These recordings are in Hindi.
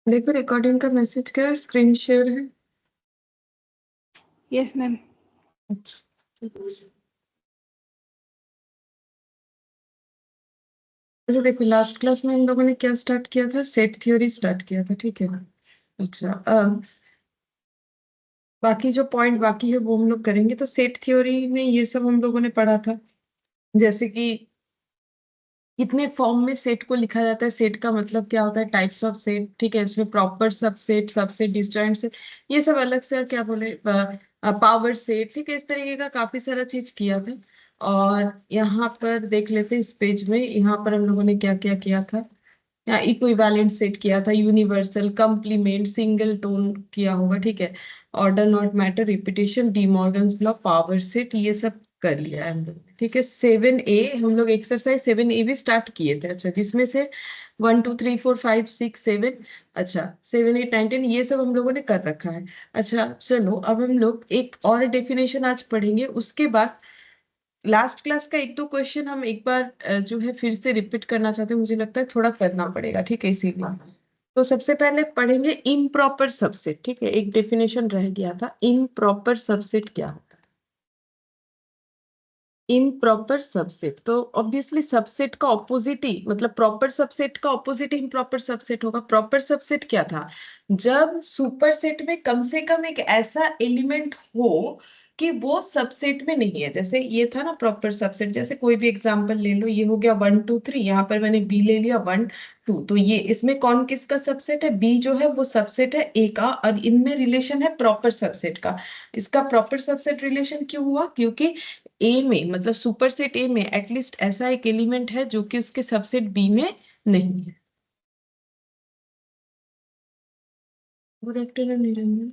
देखो रिकॉर्डिंग का मैसेज क्या है, स्क्रीन शेयर है। Yes ma'am. अच्छा देखो, लास्ट क्लास में हम लोगों ने क्या स्टार्ट किया था, सेट थ्योरी स्टार्ट किया था, ठीक है ना। अच्छा, अब बाकी जो पॉइंट बाकी है वो हम लोग करेंगे। तो सेट थ्योरी में ये सब हम लोगों ने पढ़ा था, जैसे कि कितने फॉर्म में सेट को लिखा जाता है, सेट का मतलब क्या होता है, टाइप्स ऑफ सेट, ठीक है, इसमें proper subset, subset, disjoint set, ये सब अलग से, और क्या बोले, पावर सेट, ठीक है, इस तरीके का काफी सारा चीज किया था। और यहाँ पर देख लेते हैं इस पेज में, यहाँ पर हम लोगों ने क्या क्या किया था। यहाँ इक्विवेलेंट सेट किया था, यूनिवर्सल, कंप्लीमेंट, सिंगल टोन किया होगा, ठीक है, order not matter, repetition, D Morgan's law, power set, ये सब कर लिया है हम लोग ने, ठीक है। 7A हम लोग एक्सरसाइज 7A भी स्टार्ट किए थे, अच्छा, जिसमें से 1 2 3 4 5 6 7, अच्छा 7 8 9 10 ये सब हम लोगों ने कर रखा है। अच्छा चलो, अब हम लोग एक और डेफिनेशन आज पढ़ेंगे, उसके बाद लास्ट क्लास का एक दो क्वेश्चन हम एक बार जो है फिर से रिपीट करना चाहते हैं, मुझे लगता है थोड़ा करना पड़ेगा, ठीक है, इसीलिए। तो सबसे पहले पढ़ेंगे इम्प्रॉपर सबसेट, ठीक है, एक डेफिनेशन रह गया था, इम्प्रॉपर सबसेट क्या होता है। इम्प्रॉपर सबसेट तो ऑब्वियसली सबसेट का ऑपोजिट ही, मतलब प्रॉपर सबसेट का ऑपोजिट इम्प्रॉपर सबसेट होगा। प्रॉपर सबसेट क्या था, जब सुपरसेट में कम से कम एक ऐसा एलिमेंट हो कि वो सबसेट में नहीं है। जैसे ये था ना प्रॉपर सबसेट, जैसे कोई भी एग्जांपल ले लो, ये हो गया 1 2 3, यहाँ पर मैंने बी ले लिया 1 2, तो ये इसमें कौन किसका सबसेट है, बी जो है वो सबसेट है ए का, और इनमें रिलेशन है प्रॉपर सबसेट का। इसका प्रॉपर सबसेट रिलेशन क्यों हुआ, क्योंकि ए में, मतलब सुपर सेट ए में एटलीस्ट ऐसा एक एलिमेंट है जो कि उसके सबसेट बी में नहीं है। Good afternoon Niranjan.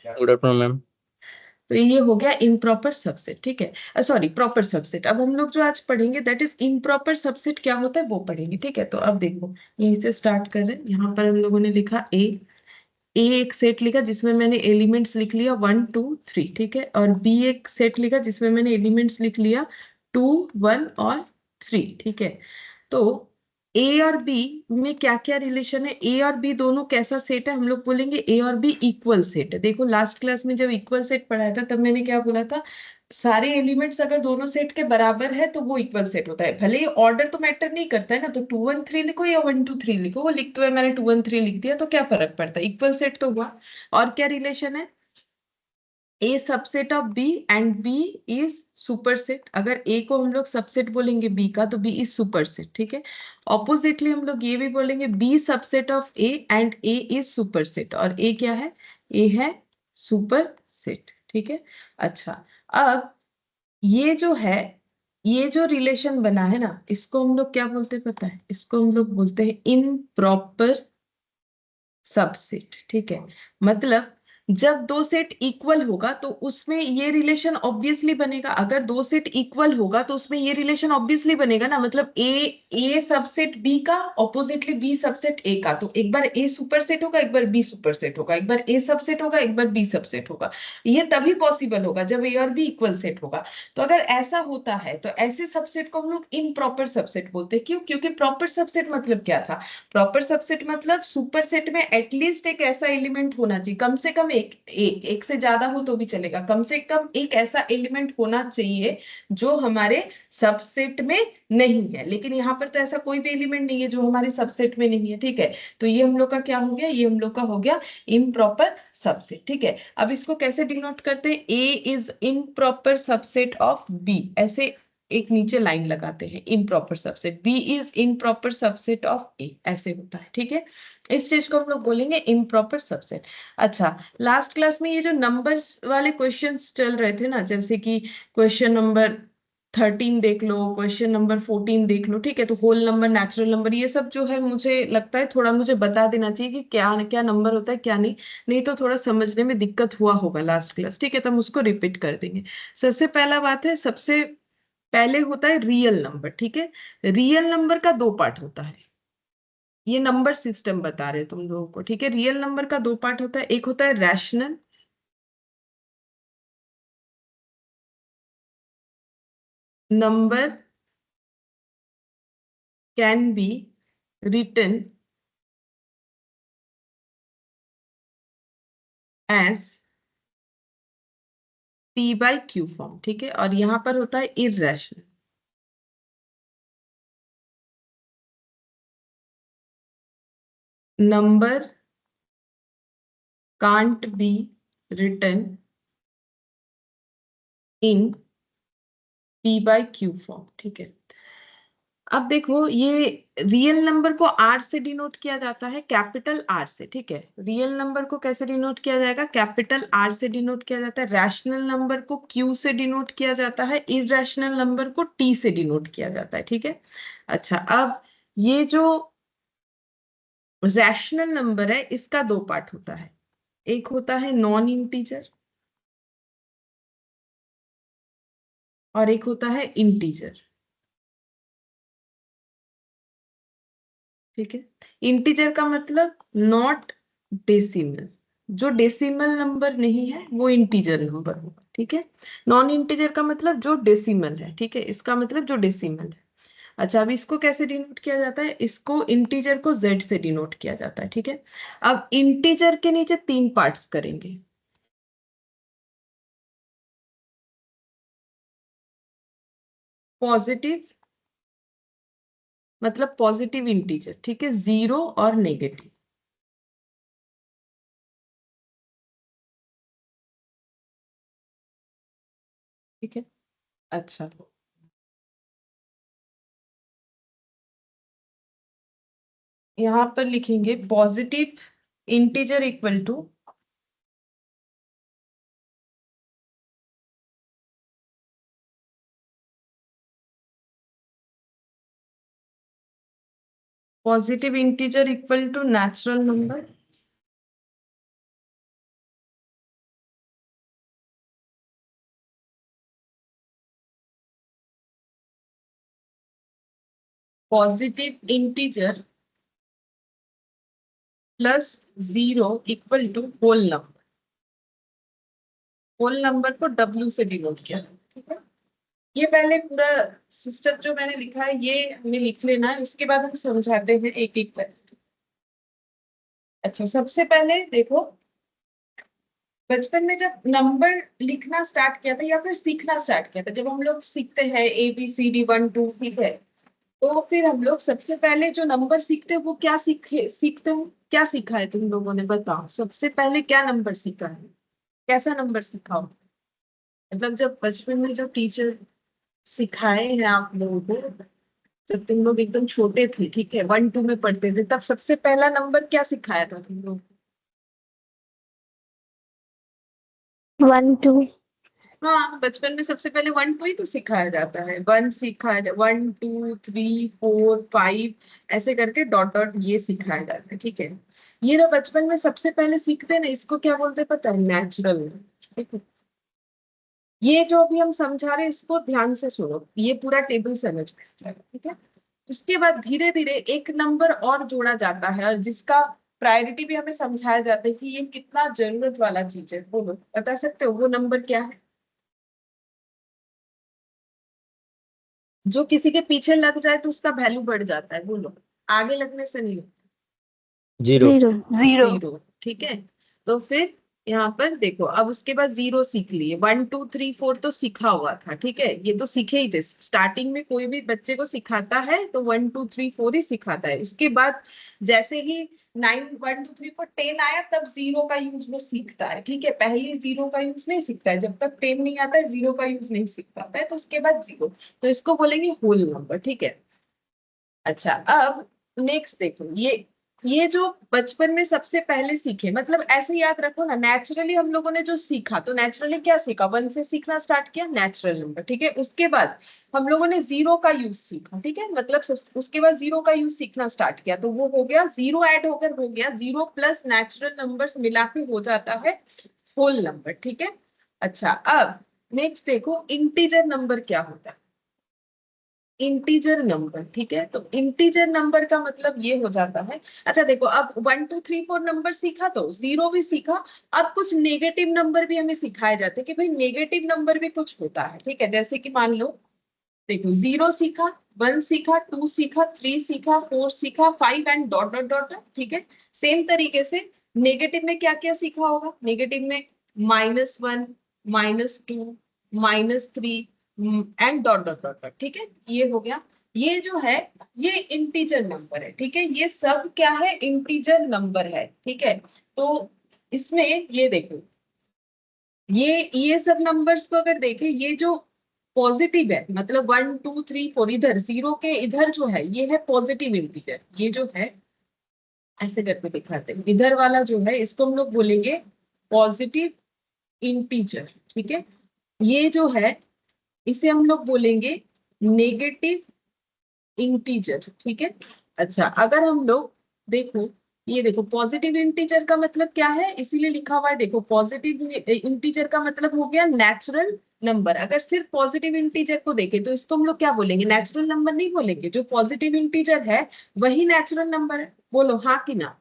Good afternoon ma'am. तो ये हो गया इम्प्रॉपर सबसेट, ठीक है, सॉरी प्रॉपर सबसेट। अब हम लोग जो आज पढ़ेंगे दैट इज इम्प्रॉपर सबसेट क्या होता है वो पढ़ेंगे, ठीक है। तो अब देखो, यहीं से स्टार्ट कर रहे हैं। यहाँ पर हम लोगों ने लिखा ए, ए एक सेट लिखा जिसमें मैंने एलिमेंट्स लिख लिया 1 2 3, ठीक है, और बी एक सेट लिखा जिसमें मैंने एलिमेंट्स लिख लिया 2 1 और 3, ठीक है। तो ए और बी में क्या क्या रिलेशन है, ए और बी दोनों कैसा सेट है, हम लोग बोलेंगे ए और बी इक्वल सेट है। देखो लास्ट क्लास में जब इक्वल सेट पढ़ाया था तब मैंने क्या बोला था, सारे एलिमेंट्स अगर दोनों सेट के बराबर है तो वो इक्वल सेट होता है, भले ही ऑर्डर तो मैटर नहीं करता है ना, तो 2 1 3 लिखो या 1 2 3 लिखो, वो लिख तो है, मैंने 2 1 3 लिख दिया तो क्या फर्क पड़ता है, इक्वल सेट तो हुआ। और क्या रिलेशन है, A subset of B and B is superset. अगर ए को हम लोग सबसेट बोलेंगे बी का तो बी इज सुपरसेट, ठीक है। ऑपोजिटली हम लोग ये भी बोलेंगे B subset of A and A is superset, और ए क्या है, ए है सुपरसेट, ठीक है। अच्छा, अब ये जो है, ये जो रिलेशन बना है ना, इसको हम लोग क्या बोलते हैं पता है, इसको हम लोग बोलते हैं इम्प्रॉपर सबसेट, ठीक है। मतलब जब दो सेट इक्वल होगा तो उसमें ये रिलेशन ऑब्वियसली बनेगा, अगर दो सेट इक्वल होगा तो उसमें ये रिलेशन ऑब्वियसली बनेगा ना, मतलब ए सबसेट बी का ऑपोजिटली बी सबसेट ए का, तो एक बार ए सुपरसेट होगा, एक बार बी सुपरसेट होगा, एक बार ए सबसेट होगा, एक बार बी सबसेट होगा। ये तभी पॉसिबल होगा जब ए और बी इक्वल सेट होगा। तो अगर ऐसा होता है तो ऐसे सबसेट को हम लोग इम्प्रॉपर सबसेट बोलते हैं। क्यों, क्योंकि प्रॉपर सबसेट मतलब क्या था, प्रॉपर सबसेट मतलब सुपर सेट में एटलीस्ट एक ऐसा एलिमेंट होना चाहिए, कम से कम एक से ज्यादा हो तो भी चलेगा, कम से कम एक ऐसा एलिमेंट होना चाहिए जो हमारे सबसेट में नहीं है। लेकिन यहाँ पर तो ऐसा कोई भी एलिमेंट नहीं है जो हमारे सबसेट में नहीं है, ठीक है। तो ये हम लोग का क्या हो गया, ये हम लोग का हो गया इम्प्रॉपर सबसेट, ठीक है। अब इसको कैसे डिनोट करते हैं, A is improper subset of B, ऐसे एक नीचे लाइन लगाते हैं, improper subset, B is improper subset of A, ऐसे होता है, ठीक है। इस चीज को हम लोग बोलेंगे इम्प्रॉपर सबसेट। अच्छा, लास्ट क्लास में ये जो नंबर्स वाले क्वेश्चंस चल रहे थे ना, जैसे कि क्वेश्चन नंबर 13 देख लो, क्वेश्चन नंबर 14 देख लो, ठीक है, तो होल नंबर, नेचुरल नंबर, ये सब जो है मुझे लगता है थोड़ा मुझे बता देना चाहिए कि क्या क्या नंबर होता है क्या नहीं, नहीं तो थोड़ा समझने में दिक्कत हुआ होगा लास्ट क्लास, ठीक है, तो हम उसको रिपीट कर देंगे। सबसे पहला बात है, सबसे पहले होता है रियल नंबर, ठीक है। रियल नंबर का दो पार्ट होता है, ये नंबर सिस्टम बता रहे हैं तुम लोगों को, ठीक है। रियल नंबर का दो पार्ट होता है, एक होता है rational number can be written as p by q form, ठीक है। और यहां पर होता है irrational. Number can't be written in p by q form, ठीक है। अब देखो, ये रियल नंबर को आर से डिनोट किया जाता है, कैपिटल आर से, ठीक है। रियल नंबर को कैसे डिनोट किया जाएगा? कैपिटल आर से डिनोट किया जाता है। रैशनल नंबर को क्यू से डिनोट किया जाता है। इररेशनल नंबर को टी से डिनोट किया जाता है, ठीक है। अच्छा, अब ये जो रैशनल नंबर है इसका दो पार्ट होता है। एक होता है नॉन इंटीजर और एक होता है इंटीजर, ठीक है। इंटीजर का मतलब नॉट डेसिमल। जो डेसिमल नंबर नहीं है वो इंटीजर नंबर होगा, ठीक है। नॉन इंटीजर का मतलब जो डेसिमल है, ठीक है। इसका मतलब जो डेसिमल है। अच्छा, अब इसको कैसे डिनोट किया जाता है? इसको इंटीजर को जेड से डिनोट किया जाता है, ठीक है। अब इंटीजर के नीचे तीन पार्ट्स करेंगे। पॉजिटिव मतलब पॉजिटिव इंटीजर, ठीक है। जीरो और नेगेटिव, ठीक है। अच्छा, यहाँ पर लिखेंगे positive integer equal to positive integer equal to natural number. Positive integer plus zero equal to whole number. Whole number को डब्ल्यू से डिनोट किया, ठीक है। ये पहले पूरा सिस्टम जो मैंने लिखा है ये हमें लिख लेना है, उसके बाद हम समझाते हैं एक एक करके। अच्छा, सबसे पहले देखो, बचपन में जब नंबर लिखना स्टार्ट किया था या फिर सीखना स्टार्ट किया था, जब हम लोग सीखते हैं ABCD 1 2, ठीक है। तो फिर हम लोग सबसे पहले जो नंबर सीखते हैं वो क्या सीखते हैं? क्या सीखा है तुम लोगों ने? बताओ, सबसे पहले क्या नंबर सीखा है? कैसा नंबर सीखा हो? मतलब जब बचपन में जो टीचर सिखाए हैं आप लोगों को, जब तुम लोग एकदम छोटे थे, ठीक है, 1 2 में पढ़ते थे, तब सबसे पहला नंबर क्या सिखाया था तुम लोग? 1 2। हाँ, बचपन में सबसे पहले 1 2 ही तो सिखाया जाता है। 1 सिखाया 1 2 3 4 5 ऐसे करके डॉट डॉट ये सिखाया जाता है, ठीक है। ये जो बचपन में सबसे पहले सीखते हैं ना, इसको क्या बोलते हैं पता है? नेचुरल, ठीक है। ये जो अभी हम समझा रहे हैं इसको ध्यान से सुनो, ये पूरा टेबल समझ में आ जाएगा, ठीक है। उसके बाद धीरे धीरे एक नंबर और जोड़ा जाता है और जिसका प्रायोरिटी भी हमें समझाया जाता है कि ये कितना जरूरत वाला चीज है। बोलो, बता सकते हो वो नंबर क्या है जो किसी के पीछे लग जाए तो उसका वैल्यू बढ़ जाता है? बोलो, आगे लगने से नहीं होता। जीरो। जीरो। जीरो, ठीक है। तो फिर यहाँ पर देखो, अब उसके बाद जीरो सीख लिए, 1 2 3 4 तो सीखा हुआ था, ठीक है। ये तो सीखे ही थे। स्टार्टिंग में कोई भी बच्चे को सिखाता है तो 1 2 3 4 ही सिखाता है। उसके बाद जैसे ही 9 1 2 3 4 10 आया तब जीरो का यूज वो सीखता है, ठीक है। पहले जीरो का यूज नहीं सीखता है, जब तक 10 नहीं आता है जीरो का यूज नहीं सीख पाता है। तो उसके बाद जीरो, तो इसको बोलेंगे होल नंबर, ठीक है। अच्छा, अब नेक्स्ट देखो, ये जो बचपन में सबसे पहले सीखे, मतलब ऐसे याद रखो ना, नेचुरली हम लोगों ने जो सीखा, तो नेचुरली क्या सीखा? 1 से सीखना स्टार्ट किया, नेचुरल नंबर, ठीक है। उसके बाद हम लोगों ने जीरो का यूज सीखा, ठीक है। मतलब उसके बाद जीरो का यूज सीखना स्टार्ट किया, तो वो हो गया जीरो ऐड होकर हो गया जीरो प्लस नेचुरल नंबर्स मिला के हो जाता है होल नंबर, ठीक है। अच्छा, अब नेक्स्ट देखो, इंटीजर नंबर क्या होता है? इंटीजर नंबर, ठीक है। तो इंटीजर नंबर का मतलब ये हो जाता है, अच्छा देखो, अब 1 2 3 4 नंबर सीखा तो जीरो भी सीखा। अब कुछ नेगेटिव नंबर भी हमें सिखाए जाते हैं कि भाई नेगेटिव नंबर भी कुछ होता है, ठीक है। जैसे कि मान लो, देखो, जीरो सीखा, 1 सीखा, 2 सीखा, 3 सीखा, 4 सीखा, 5 एंड डॉट डॉट डॉट, ठीक है। सेम तरीके से नेगेटिव में क्या क्या सीखा होगा? नेगेटिव में -1, -2, -3 and dot dot dot dot, ठीक है, ये हो गया। ये जो है ये इंटीजर नंबर है, ठीक है, ये सब क्या है? इंटीजर नंबर है, ठीक है। तो इसमें ये देखो, ये सब नंबर्स को अगर देखें, ये जो पॉजिटिव है मतलब 1 2 3 4, इधर जीरो के इधर जो है ये है पॉजिटिव इंटीजर, ये जो है ऐसे करके दिखाते हैं, इधर वाला जो है इसको हम लोग बोलेंगे पॉजिटिव इंटीजर, ठीक है। ये जो है इसे हम लोग बोलेंगे नेगेटिव इंटीजर, ठीक है। अच्छा, अगर हम लोग देखो, ये देखो पॉजिटिव इंटीजर का मतलब क्या है, इसीलिए लिखा हुआ है, देखो पॉजिटिव इंटीजर का मतलब हो गया नेचुरल नंबर। अगर सिर्फ पॉजिटिव इंटीजर को देखें तो इसको हम लोग क्या बोलेंगे? नेचुरल नंबर नहीं बोलेंगे, जो पॉजिटिव इंटीजर है वही नेचुरल नंबर है। बोलो हाँ कि ना?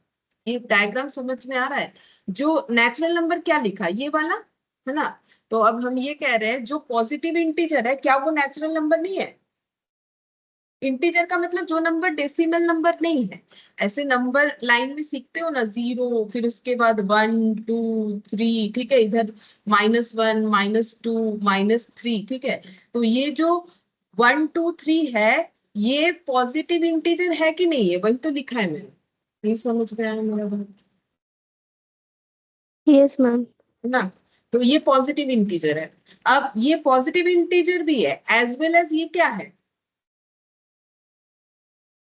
ये डायग्राम समझ में आ रहा है? जो नेचुरल नंबर क्या लिखा है, ये वाला, है ना? तो अब हम ये कह रहे हैं जो पॉजिटिव इंटीजर है क्या वो नेचुरल नंबर नहीं है? इंटीजर का मतलब जो नंबर डेसिमल नंबर नहीं है। ऐसे नंबर लाइन में सीखते हो ना, 0, फिर उसके बाद 1 2 3, ठीक है, इधर -1 -2 -3, ठीक है। तो ये जो 1 2 3 है, ये पॉजिटिव इंटीजर है कि नहीं है? वही तो लिखा है मैंने, नहीं समझ में आया मेरा बात? Yes ma'am. है ना? तो ये पॉजिटिव इंटीजर है। अब ये पॉजिटिव इंटीजर भी है एज वेल एज ये क्या है?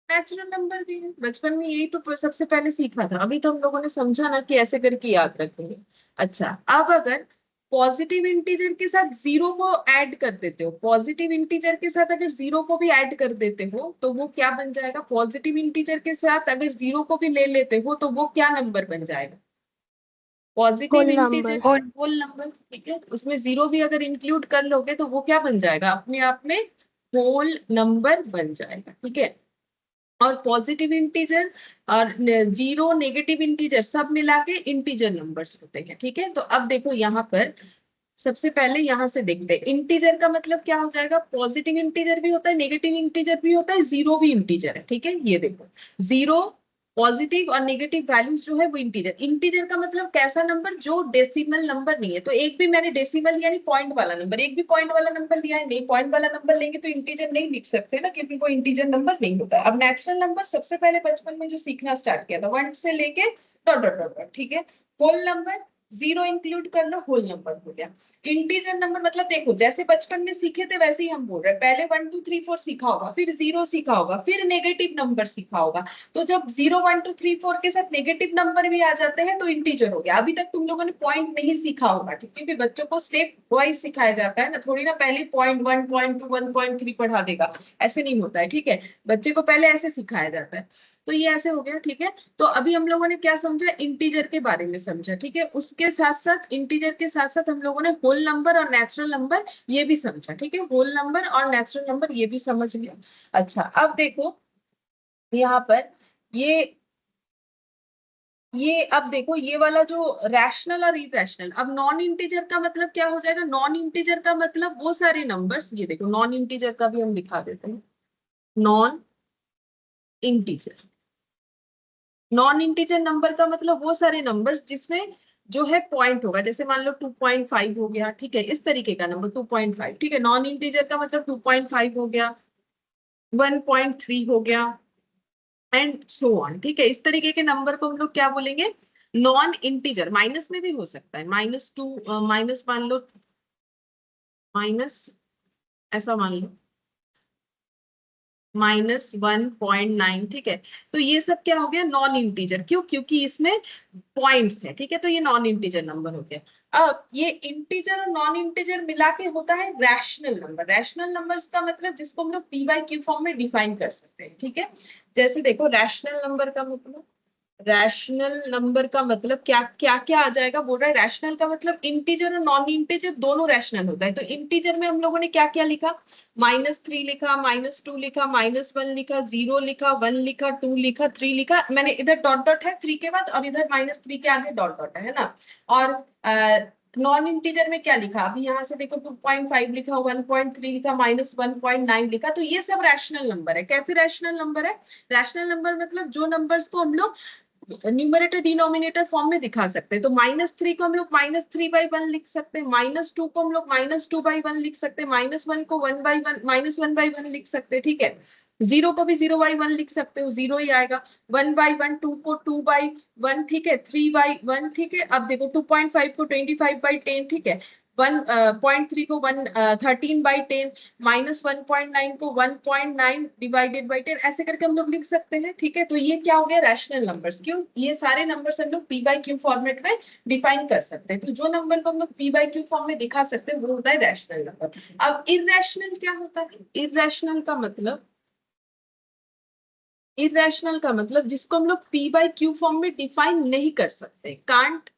नेचुरल नंबर भी है। बचपन में यही तो सबसे पहले सीखा था, अभी तो हम लोगों ने समझा ना कि ऐसे करके याद रखेंगे। अच्छा, अब अगर पॉजिटिव इंटीजर के साथ जीरो को ऐड कर देते हो, पॉजिटिव इंटीजर के साथ अगर जीरो को भी ऐड कर देते हो तो वो क्या बन जाएगा? पॉजिटिव इंटीजर के साथ अगर जीरो को भी ले लेते हो तो वो क्या नंबर बन जाएगा? Positive whole integer number. Whole number, ठीक है। उसमें जीरो भी अगर इंक्लूड कर लोगे तो वो क्या बन जाएगा? अपने आप में होल नंबर बन जाएगा, ठीक है। और पॉजिटिव इंटीजर और जीरो नेगेटिव इंटीजर सब मिला के इंटीजर नंबर्स होते हैं, ठीक है। तो अब देखो यहाँ पर सबसे पहले यहां से देखते हैं इंटीजर का मतलब क्या हो जाएगा। पॉजिटिव इंटीजर भी होता है, नेगेटिव इंटीजर भी होता है, जीरो भी इंटीजर है, ठीक है। ये देखो, जीरो, पॉजिटिव और नेगेटिव वैल्यूज जो है वो इंटीजर। इंटीजर का मतलब कैसा नंबर? जो डेसिमल नंबर नहीं है। तो एक भी मैंने डेसिमल यानी पॉइंट वाला नंबर, एक भी पॉइंट वाला नंबर लिया है नहीं, पॉइंट वाला नंबर लेंगे तो इंटीजर नहीं लिख सकते ना, क्योंकि वो इंटीजर नंबर नहीं होता। अब नेचुरल नंबर सबसे पहले बचपन में जो सीखना स्टार्ट किया था, 1 से लेके डॉट डॉट डॉट, ठीक है। होल नंबर, जीरो इंक्लूड कर लो, होल नंबर हो गया। इंटीजर नंबर मतलब देखो जैसे बचपन में सीखे थे वैसे ही हम बोल रहे हैं। पहले 1 2 3 4 सीखा होगा, फिर जीरो सीखा होगा, फिर नेगेटिव नंबर सीखा होगा। तो जब 0 1 2 3 4 के साथ नेगेटिव नंबर भी आ जाते हैं तो इंटीजर हो गया। अभी तक तुम लोगों ने पॉइंट नहीं सीखा होगा, ठीक, क्योंकि बच्चों को स्टेप वाइज सिखाया जाता है ना, थोड़ी ना पहले पॉइंट 1 पॉइंट 2 1 पॉइंट 3 पढ़ा देगा, ऐसे नहीं होता है, ठीक है। बच्चे को पहले ऐसे सिखाया जाता है। तो ये ऐसे हो गया, ठीक है। तो अभी हम लोगों ने क्या समझा? इंटीजर के बारे में समझा, ठीक है। उसके साथ साथ इंटीजर के साथ साथ हम लोगों ने होल नंबर और नेचुरल नंबर ये भी समझा, ठीक है। होल नंबर और नेचुरल नंबर ये भी समझ लिया। अच्छा, अब देखो यहाँ पर ये अब देखो ये वाला जो रैशनल और इरेशनल, अब नॉन इंटीजर का मतलब क्या हो जाएगा? नॉन इंटीजर का मतलब वो सारे नंबर्स, ये देखो नॉन इंटीजर का भी हम दिखा देते हैं। Non integer, non integer number का मतलब वो सारे नंबर्स जिसमें जो है पॉइंट होगा, जैसे मान लो 2.5 हो गया, ठीक है, इस तरीके का नंबर 2.5, ठीक है। नॉन इंटीजर का मतलब 2.5 हो गया, 1.3 हो गया एंड सो ऑन, ठीक है। इस तरीके के नंबर को हम लोग क्या बोलेंगे? Non integer. माइनस में भी हो सकता है, -2, माइनस मान लो, माइनस ऐसा मान लो -1.9, ठीक है। तो ये सब क्या हो गया? Non integer. क्यों? क्योंकि इसमें पॉइंट्स है, ठीक है। तो ये नॉन इंटीजर नंबर हो गया। अब ये इंटीजर और नॉन इंटीजर मिला के होता है रैशनल नंबर। रैशनल नंबर्स का मतलब जिसको हम लोग पी वाई क्यू फॉर्म में डिफाइन कर सकते हैं, ठीक है। जैसे देखो रैशनल नंबर का मतलब, रैशनल नंबर का मतलब क्या क्या क्या आ जाएगा? बोल रहा है रैशनल का मतलब इंटीजर और नॉन इंटीजर दोनों रैशनल होता है। तो इंटीजर में हम लोगों ने क्या क्या लिखा? -3 लिखा, -2 लिखा, -1 लिखा, 0 लिखा, 1 लिखा, 2 लिखा, 3 लिखा। मैंने इधर डॉट डॉट है 3 के बाद और इधर -3 के आगे डॉट डॉट है ना। और नॉन इंटीजर में क्या लिखा? अभी यहाँ से देखो 2.5 लिखा, 1.3 लिखा, -1.9 लिखा। तो ये सब रैशनल नंबर है। कैसे रैशनल नंबर है? रैशनल नंबर मतलब जो नंबर्स को हम लोग न्यूमरेटर डिनोमिनेटर फॉर्म में दिखा सकते हैं। तो -3 को हम लोग -3/1 लिख सकते हैं, -2 को हम लोग -2/1 लिख सकते हैं, -1 को 1/1 -1/1 लिख सकते हैं, ठीक है। 0 को भी 0/1 लिख सकते हो, 0 ही आएगा। 1/1, 2 को 2/1, ठीक है, 3/1, ठीक है। अब देखो 2.5 को 25/10, ठीक है। 1.3 को 13/10, -1.9 को 1.9 डिवाइडेड बाई 10, ऐसे करके हम लोग लिख सकते हैं, ठीक है। तो ये क्या हो गया, रैशनल नंबर्स। क्यों, ये सारे नंबर्स हम लोग पी बाई क्यू फॉर्मेट में डिफाइन कर सकते हैं। तो जो नंबर को हम लोग पी बाई क्यू फॉर्म में दिखा सकते हैं वो होता है रैशनल नंबर। अब इररेशनल क्या होता है? इररेशनल का मतलब जिसको हम लोग पी बाई क्यू फॉर्म में डिफाइन नहीं कर सकते, कांट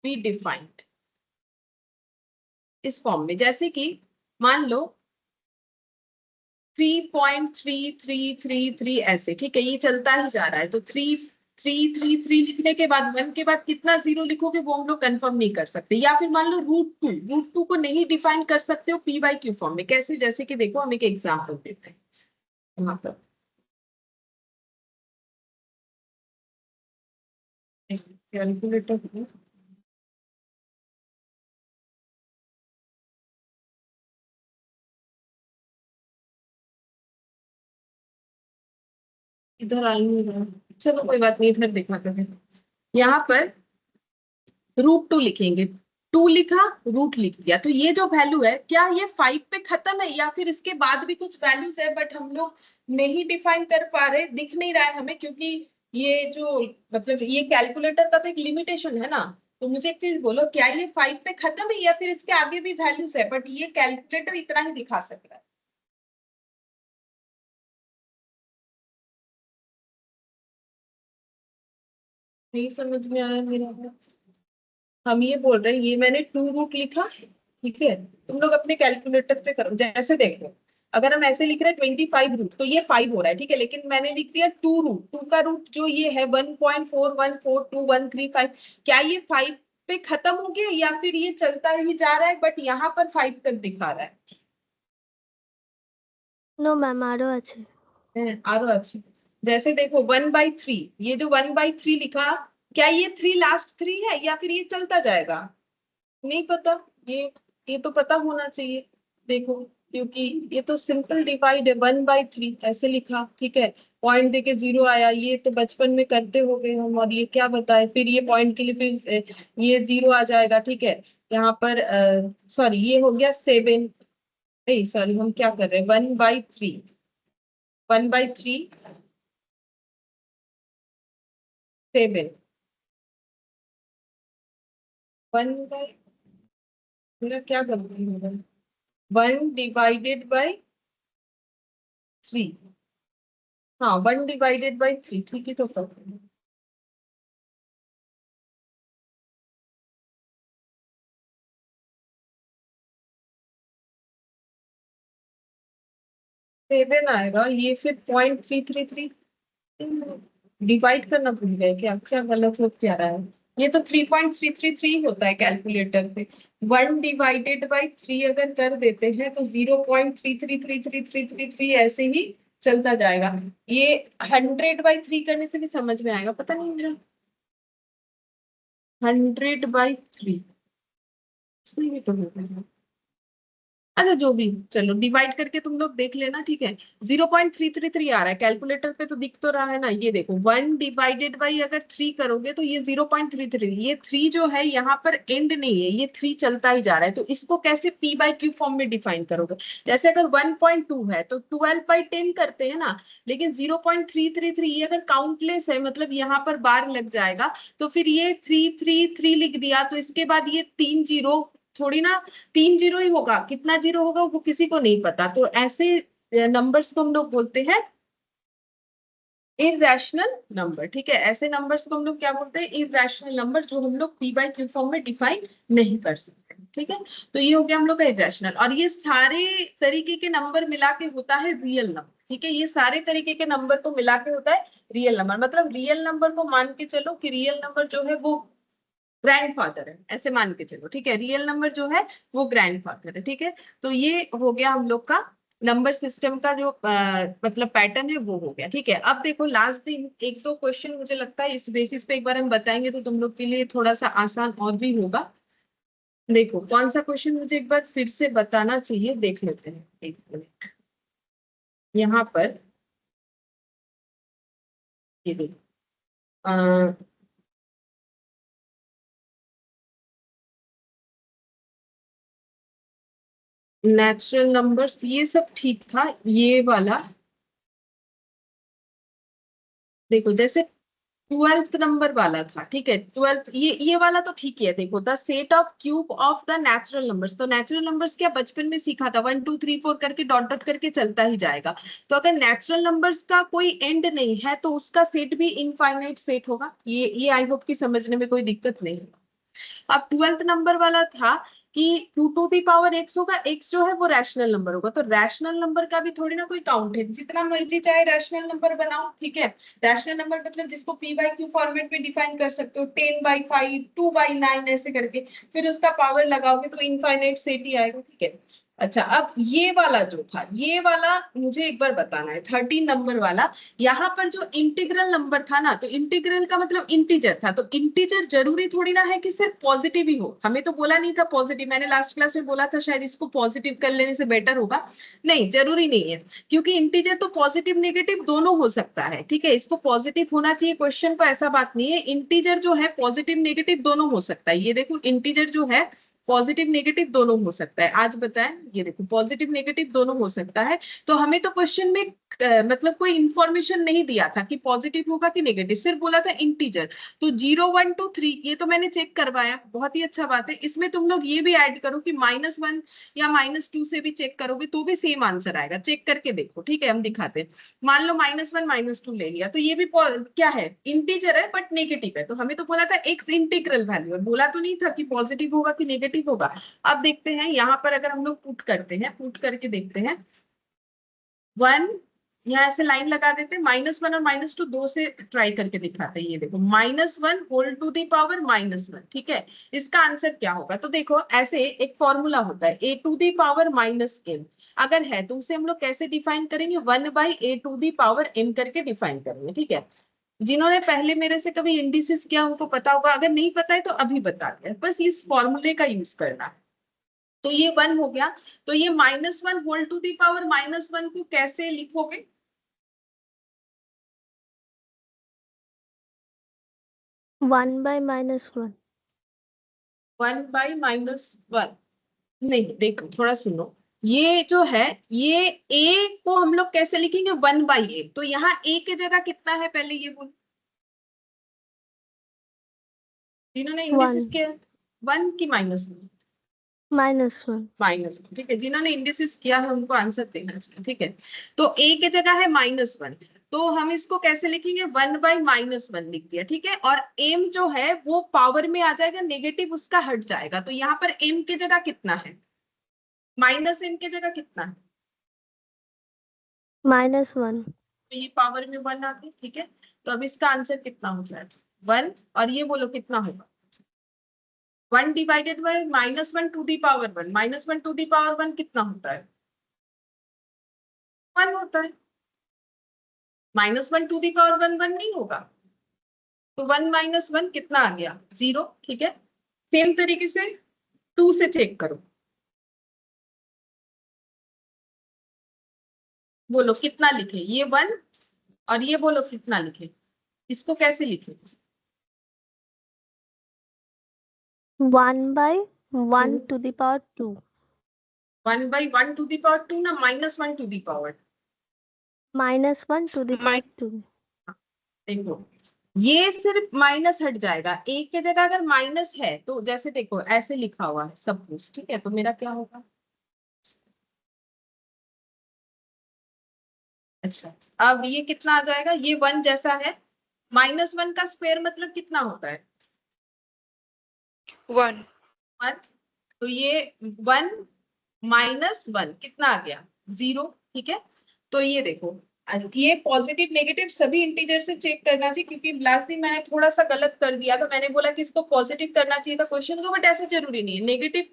बी डिफाइंड इस फॉर्म में। जैसे कि मान लो 3.3333 ऐसे, ठीक है, ये चलता ही जा रहा है। तो 3 3 3 3 लिखने के बाद 1 के बाद कितना जीरो लिखोगे वो हम लोग कंफर्म नहीं कर सकते। या फिर मान लो √2 को नहीं डिफाइन कर सकते हो पी बाई क्यू फॉर्म में। कैसे? जैसे कि देखो हम एक एग्जाम्पल देते हैं यहाँ पर। कैलकुलेटर इधर आ नहीं रहा, चलो कोई बात नहीं, इधर देखना करें। यहाँ पर √2 लिखेंगे, 2 लिखा, रूट लिख दिया। तो ये जो वैल्यू है, क्या ये 5 पे खत्म है या फिर इसके बाद भी कुछ वैल्यूज है बट हम लोग नहीं डिफाइन कर पा रहे, दिख नहीं रहा है हमें? क्योंकि ये जो मतलब ये कैलकुलेटर का तो एक लिमिटेशन है ना। तो मुझे एक चीज बोलो, क्या ये 5 पे खत्म है या फिर इसके आगे भी वैल्यूज है बट ये कैलकुलेटर इतना ही दिखा सक रहा है? नहीं समझ में आया मेरा बात। हम ये बोल रहे हैं, ये मैंने 2 रूट लिखा, ठीक है। तुम लोग अपने कैलकुलेटर पे करो। जैसे देखो, अगर हम ऐसे लिख रहे हैं 25 रूट, तो ये 5 हो रहा है, ठीक है। लेकिन मैंने लिख दिया 2 रूट, 2 का रूट जो ये है 1.41422135, क्या ये 5 पे खत्म हो गया या फिर ये चलता ही जा रहा है बट यहाँ पर 5 तक दिखा रहा नो मैम, आरो আছে। है? आरो अच्छी। जैसे देखो 1/3, ये जो 1/3 लिखा, क्या ये 3 लास्ट 3 है या फिर ये चलता जाएगा? नहीं पता। ये ये तो पता होना चाहिए। देखो, क्योंकि ये तो सिंपल डिवाइड है, 1/3 ऐसे लिखा, ठीक है। पॉइंट देके 0 आया, ये तो बचपन में करते हो गए हम। और ये क्या बताए, फिर ये पॉइंट के लिए फिर ये 0 आ जाएगा, ठीक है। यहाँ पर सॉरी, ये हो गया 7, नहीं सॉरी, हम क्या कर रहे हैं, 1/3, 1/3 7, 1/, मेरा क्या गलती होगा, 1/3। हाँ, 1/3, ठीक है। तो कर 7 आएगा, ये फिर 0.333। डिवाइड करना भूल गए क्या? क्या गलत हो क्या रहा है? ये तो 3.333 होता है कैलकुलेटर पे। 1/3 अगर कर देते हैं तो 0.333333 ऐसे ही चलता जाएगा। ये 100/3 करने से भी समझ में आएगा, पता नहीं मेरा। 100/3 इसमें भी तो होगा। अच्छा जो भी, चलो डिवाइड करके तुम लोग देख लेना, ठीक है। 0.333 आ रहा है कैलकुलेटर पे, तो दिख तो रहा है ना। ये देखो 1/3 अगर 3 करोगे तो ये 0.33, ये 3 जो है यहाँ पर एंड नहीं है, ये 3 चलता ही जा रहा है। तो इसको कैसे पी बाई क्यू फॉर्म में डिफाइन करोगे? जैसे अगर 1.2 है तो 12/10 करते हैं ना। लेकिन 0.333 ये अगर काउंटलेस है, मतलब यहाँ पर बार लग जाएगा, तो फिर ये 333 लिख दिया, तो इसके बाद ये 3 जीरो थोड़ी ना, 3 जीरो ही होगा। कितना जीरो होगा वो किसी को नहीं पता। तो ऐसे नंबर्स को हम लोग बोलते हैं इरेशनल नंबर, ठीक है। ऐसे नंबर्स को हम लोग क्या बोलते हैं, इरेशनल नंबर, जो हम लोग पी बाई क्यू फॉर्म में डिफाइन नहीं कर सकते, ठीक है। तो ये हो गया हम लोग का इरेशनल। और ये सारे तरीके के नंबर मिला के होता है रियल नंबर, ठीक है। ये सारे तरीके के नंबर को मिला के होता है रियल नंबर। मतलब रियल नंबर को मान के चलो कि रियल नंबर जो है वो ग्रैंडफादर है, ऐसे मान के चलो, ठीक है। रियल नंबर जो है वो ग्रैंडफादर है, ठीक है। तो ये हो गया हम लोग का नंबर सिस्टम का जो मतलब पैटर्न है वो हो गया। ठीक है, अब देखो लास्ट दिन एक दो क्वेश्चन मुझे लगता है इस बेसिस पे एक बार हम बताएंगे तो तुम लोग के लिए थोड़ा सा आसान और भी होगा। देखो कौन सा क्वेश्चन मुझे एक बार फिर से बताना चाहिए, देख लेते हैं, एक मिनट। यहाँ पर ये देखो, नेचुरल नंबर्स ये सब ठीक था, ये वाला देखो जैसे 12th नंबर वाला था। ठीक है, 12th ये वाला तो ठीक है। देखो the set of cube of the natural numbers, तो नेचुरल नंबर्स क्या बचपन में सीखा था, 1 2 3 4 करके डॉट डॉट करके चलता ही जाएगा। तो अगर नेचुरल नंबर्स का कोई एंड नहीं है तो उसका सेट भी इनफाइनाइट सेट होगा। ये आई होप कि समझने में कोई दिक्कत नहीं है। अब 12th नंबर वाला था कि 2 टू दी पावर एक्स होगा, एक्स जो है वो रैशनल नंबर होगा। तो रैशनल नंबर का भी थोड़ी ना कोई काउंट है, जितना मर्जी चाहे रैशनल नंबर बनाओ। ठीक है, रैशनल नंबर मतलब जिसको पी बाई क्यू फॉर्मेट में डिफाइन कर सकते हो, 10/5 2/9 ऐसे करके, फिर उसका पावर लगाओगे तो इनफाइनाइट सेट ही आएगा। ठीक है, अच्छा अब ये वाला जो था, ये वाला मुझे एक बार बताना है, 13 नंबर वाला। यहाँ पर जो इंटीग्रल नंबर था ना, तो इंटीग्रल का मतलब इंटीजर था। तो इंटीजर जरूरी थोड़ी ना है कि सिर्फ पॉजिटिव ही हो, हमें तो बोला नहीं था पॉजिटिव, मैंने लास्ट क्लास में बोला था शायद इसको पॉजिटिव कर लेने से बेटर होगा। नहीं, जरूरी नहीं है, क्योंकि इंटीजर तो पॉजिटिव नेगेटिव दोनों हो सकता है। ठीक है, इसको पॉजिटिव होना चाहिए क्वेश्चन को, ऐसा बात नहीं है। इंटीजर जो है पॉजिटिव नेगेटिव दोनों हो सकता है। ये देखो इंटीजर जो है पॉजिटिव नेगेटिव दोनों हो सकता है, आज बताएं। ये देखो पॉजिटिव नेगेटिव दोनों हो सकता है। तो हमें तो क्वेश्चन में मतलब कोई इंफॉर्मेशन नहीं दिया था कि पॉजिटिव होगा कि नेगेटिव, सिर्फ बोला था इंटीजर। तो 0 1 2 3 ये तो मैंने चेक करवाया, बहुत ही अच्छा बात है। इसमें तुम लोग ये भी ऐड करो कि -1 या -2 से भी चेक करोगे तो भी सेम आंसर आएगा, चेक करके देखो। ठीक है, हम दिखाते हैं। मान लो -1 -2 ले लिया, तो ये भी क्या है, इंटीजर है बट नेगेटिव है। तो हमें तो बोला था एक्स इंटीग्रल वैल्यू है, बोला तो नहीं था कि पॉजिटिव होगा कि नेगेटिव होगा। अब देखते हैं यहाँ पर, अगर हम लोग पुट करते हैं, पुट करके देखते हैं। 1, यहाँ ऐसे लाइन लगा देते हैं, -1 और -2 दो से ट्राई करके दिखाते हैं। ये देखो -1 होल टू दी पावर -1। ठीक है, इसका आंसर क्या होगा? तो देखो ऐसे एक फॉर्मूला होता है, a to the power -n। अगर है तो उसे हम लोग कैसे डिफाइन करेंगे, 1/a to the power n करके डिफाइन करेंगे। ठीक है, जिन्होंने पहले मेरे से कभी इंडिसेस किया उनको पता होगा, अगर नहीं पता है तो अभी बता दिया, बस इस फॉर्मूले का यूज करना है। तो ये 1 हो गया। तो ये -1 होल टू दी पावर -1 को कैसे लिखोगे? 1/-1। 1/-1 नहीं, देखो थोड़ा सुनो। ये जो है, ये a को हम लोग कैसे लिखेंगे, 1/a। तो यहाँ a की जगह कितना है पहले ये बोलो, जिन्होंने वन। इंडिसिस किया। 1 की -1? -1। -1। ठीक है, जिन्होंने इंडिसिस किया है उनको आंसर देना चाहिए। ठीक है, तो a की जगह है -1, तो हम इसको कैसे लिखेंगे, 1/-1 लिख दिया। ठीक है, और m जो है वो पावर में आ जाएगा, नेगेटिव उसका हट जाएगा। तो यहाँ पर m की जगह कितना है, -m की जगह कितना है, -1। तो ये पावर में 1 आ गई। ठीक है, तो अब इसका आंसर कितना हो जाएगा, 1। और ये बोलो कितना होगा, 1 divided by -1 to the power 1, -1 to the power 1 कितना होता है, 1 होता है। -1 टू दी पावर 1 1 नहीं होगा, तो 1 - 1 कितना आ गया, 0। ठीक है, सेम तरीके से 2 से चेक करो, बोलो कितना लिखे, ये 1, और ये बोलो कितना लिखे, इसको कैसे लिखे, 1/1 to the power 2। 1/1 to the power 2 ना, -1 to the power. -1 to the power 2। देखो ये सिर्फ माइनस हट जाएगा, एक की जगह अगर माइनस है तो जैसे देखो ऐसे लिखा हुआ है सब कुछ। ठीक है, तो मेरा क्या होगा, अच्छा अब ये कितना आ जाएगा, ये 1 जैसा है। -1 का स्क्वायर मतलब कितना होता है, 1। 1। तो ये 1 -1 कितना आ गया, 0। ठीक है, तो ये देखो ये पॉजिटिव नेगेटिव सभी इंटीजर से चेक करना चाहिए, क्योंकि लास्ट दिन मैंने थोड़ा सा गलत कर दिया था, मैंने बोला कि इसको पॉजिटिव करना चाहिए था क्वेश्चन को, बट ऐसा जरूरी नहीं है, नेगेटिव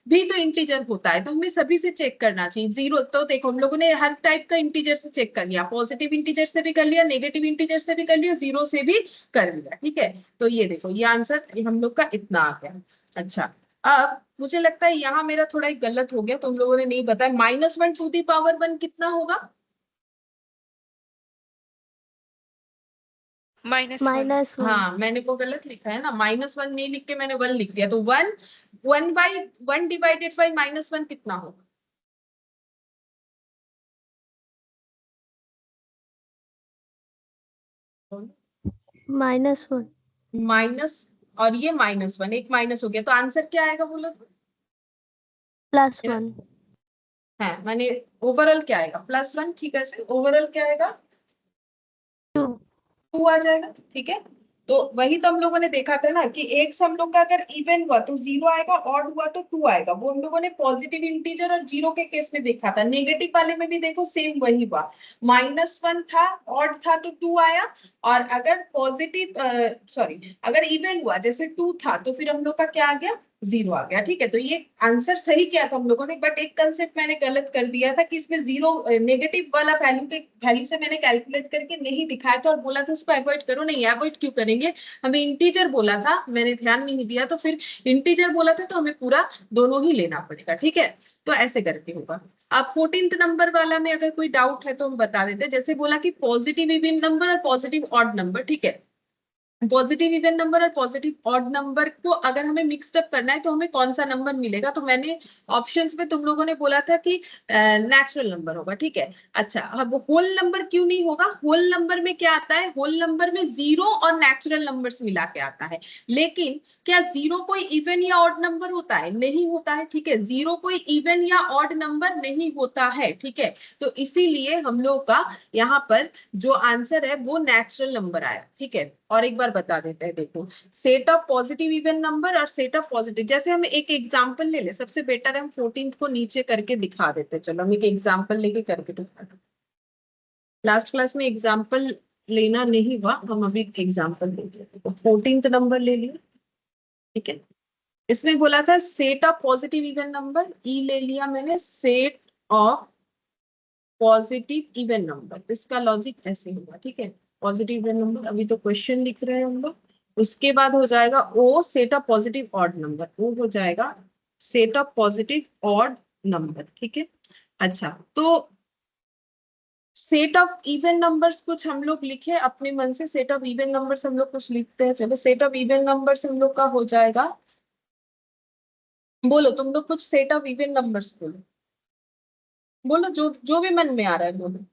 भी तो इंटीजर होता है, तो हमें सभी से चेक करना चाहिए। जीरो तो देखो हम लोगों ने हर टाइप का इंटीजर से चेक कर लिया, पॉजिटिव इंटीजर से भी कर लिया, नेगेटिव इंटीजर से भी कर लिया, जीरो से भी कर लिया, ठीक है। तो ये देखो ये आंसर हम लोग का इतना आ गया। अच्छा, अब मुझे लगता है यहाँ मेरा थोड़ा एक गलत हो गया, तुम लोगों ने नहीं बताया, -1 टू दी पावर 1 कितना होगा? -1। -1 हाँ मैंने वो गलत लिखा है ना, -1 नहीं लिख के मैंने 1 लिख दिया, तो 1 1/1 डिवाइडेड बाई -1 कितना होगा? -1 माइनस, और ये -1, एक माइनस हो गया, तो आंसर क्या आएगा बोलो तो? +1 हाँ मैंने ओवरऑल क्या आएगा? +1, ठीक है, ओवरऑल क्या आएगा? 2 2 आ जाएगा, ठीक है। तो वही तो हम लोगों ने देखा था ना कि एक से हम लोग का अगर इवन हुआ तो 0 आएगा, ऑड हुआ तो 2 आएगा, वो हम लोगों ने पॉजिटिव इंटीजर और जीरो के केस में देखा था। नेगेटिव वाले में भी देखो सेम वही हुआ, -1 था, ऑड था तो 2 आया, और अगर पॉजिटिव सॉरी अगर इवन हुआ जैसे 2 था तो फिर हम लोग का क्या आ गया? 0 आ गया, ठीक है। तो ये आंसर सही किया था हम लोगों ने, बट एक कंसेप्ट मैंने गलत कर दिया था कि इसमें जीरो नेगेटिव वाला वैल्यू से मैंने कैलकुलेट करके नहीं दिखाया था, और बोला था उसको अवॉइड करो, नहीं अवॉइड क्यों करेंगे, हमें इंटीजर बोला था, मैंने ध्यान नहीं दिया, तो फिर इंटीजर बोला था तो हमें पूरा दोनों ही लेना पड़ेगा, ठीक है। तो ऐसे करके होगा। अब 14th नंबर वाला में अगर कोई डाउट है तो हम बता देते हैं, जैसे बोला कि पॉजिटिव इवन नंबर और पॉजिटिव ऑड नंबर, ठीक है। पॉजिटिव इवन नंबर और पॉजिटिव ऑड नंबर को अगर हमें मिक्सड अप करना है तो हमें कौन सा नंबर मिलेगा, तो मैंने ऑप्शंस में तुम लोगों ने बोला था कि नेचुरल नंबर होगा, ठीक है। अच्छा, अब होल नंबर क्यों नहीं होगा? होल नंबर में क्या आता है? होल नंबर में जीरो और नेचुरल नंबर्स मिला के आता है, लेकिन क्या जीरो कोई इवन या ऑड नंबर होता है? नहीं होता है, ठीक है, जीरो कोई इवन या ऑड नंबर नहीं होता है, ठीक है। तो इसीलिए हम लोग का यहाँ पर जो आंसर है वो नेचुरल नंबर आया, ठीक है। और एक बार बता देते हैं, देखो set of positive even number और सेट ऑफ पॉजिटिव, जैसे हम एक एग्जांपल ले ले, सबसे बेटर है हम 14th को नीचे करके दिखा देते हैं। चलो हम एक एग्जांपल लेके करके दिखा देते, लास्ट क्लास में एग्जांपल लेना नहीं हुआ, हम अभी एग्जांपल ले लेते हैं। 14th नंबर ले लिया, ठीक है। इसमें बोला था set of positive even number, E ले लिया मैंने, set of positive even number, इसका लॉजिक ऐसे होगा, ठीक है। पॉजिटिव इवन नंबर, अभी तो क्वेश्चन लिख रहे हैं हम लोग, उसके बाद हो जाएगा O set of positive odd number, वो हो जाएगा set of positive odd number, ठीक है। अच्छा, तो सेट ऑफ इवन नंबर्स कुछ हम लोग लिखे अपने मन से, सेट ऑफ इवन नंबर्स हम लोग कुछ लिखते हैं, चलो सेट ऑफ इवन नंबर्स हम लोग का हो जाएगा, बोलो तुम लोग कुछ सेट ऑफ इवन नंबर्स बोलो, बोलो जो जो भी मन में आ रहा है बोलो।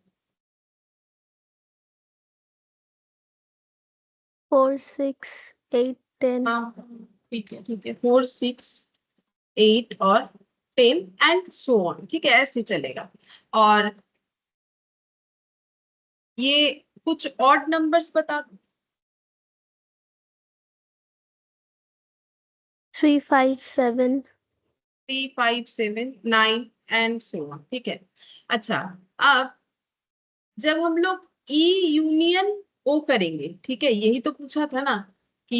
4 6 8 10 हाँ ठीक है, ठीक है, 4 6 8 और 10 एंड सो ऑन, ठीक है, ऐसे चलेगा। और ये कुछ ऑड नंबर्स बता दो। 3 5 7 3 5 7 9 एंड सो ऑन, ठीक है। अच्छा, अब जब हम लोग ई यूनियन ओ करेंगे, ठीक है, यही तो पूछा था ना कि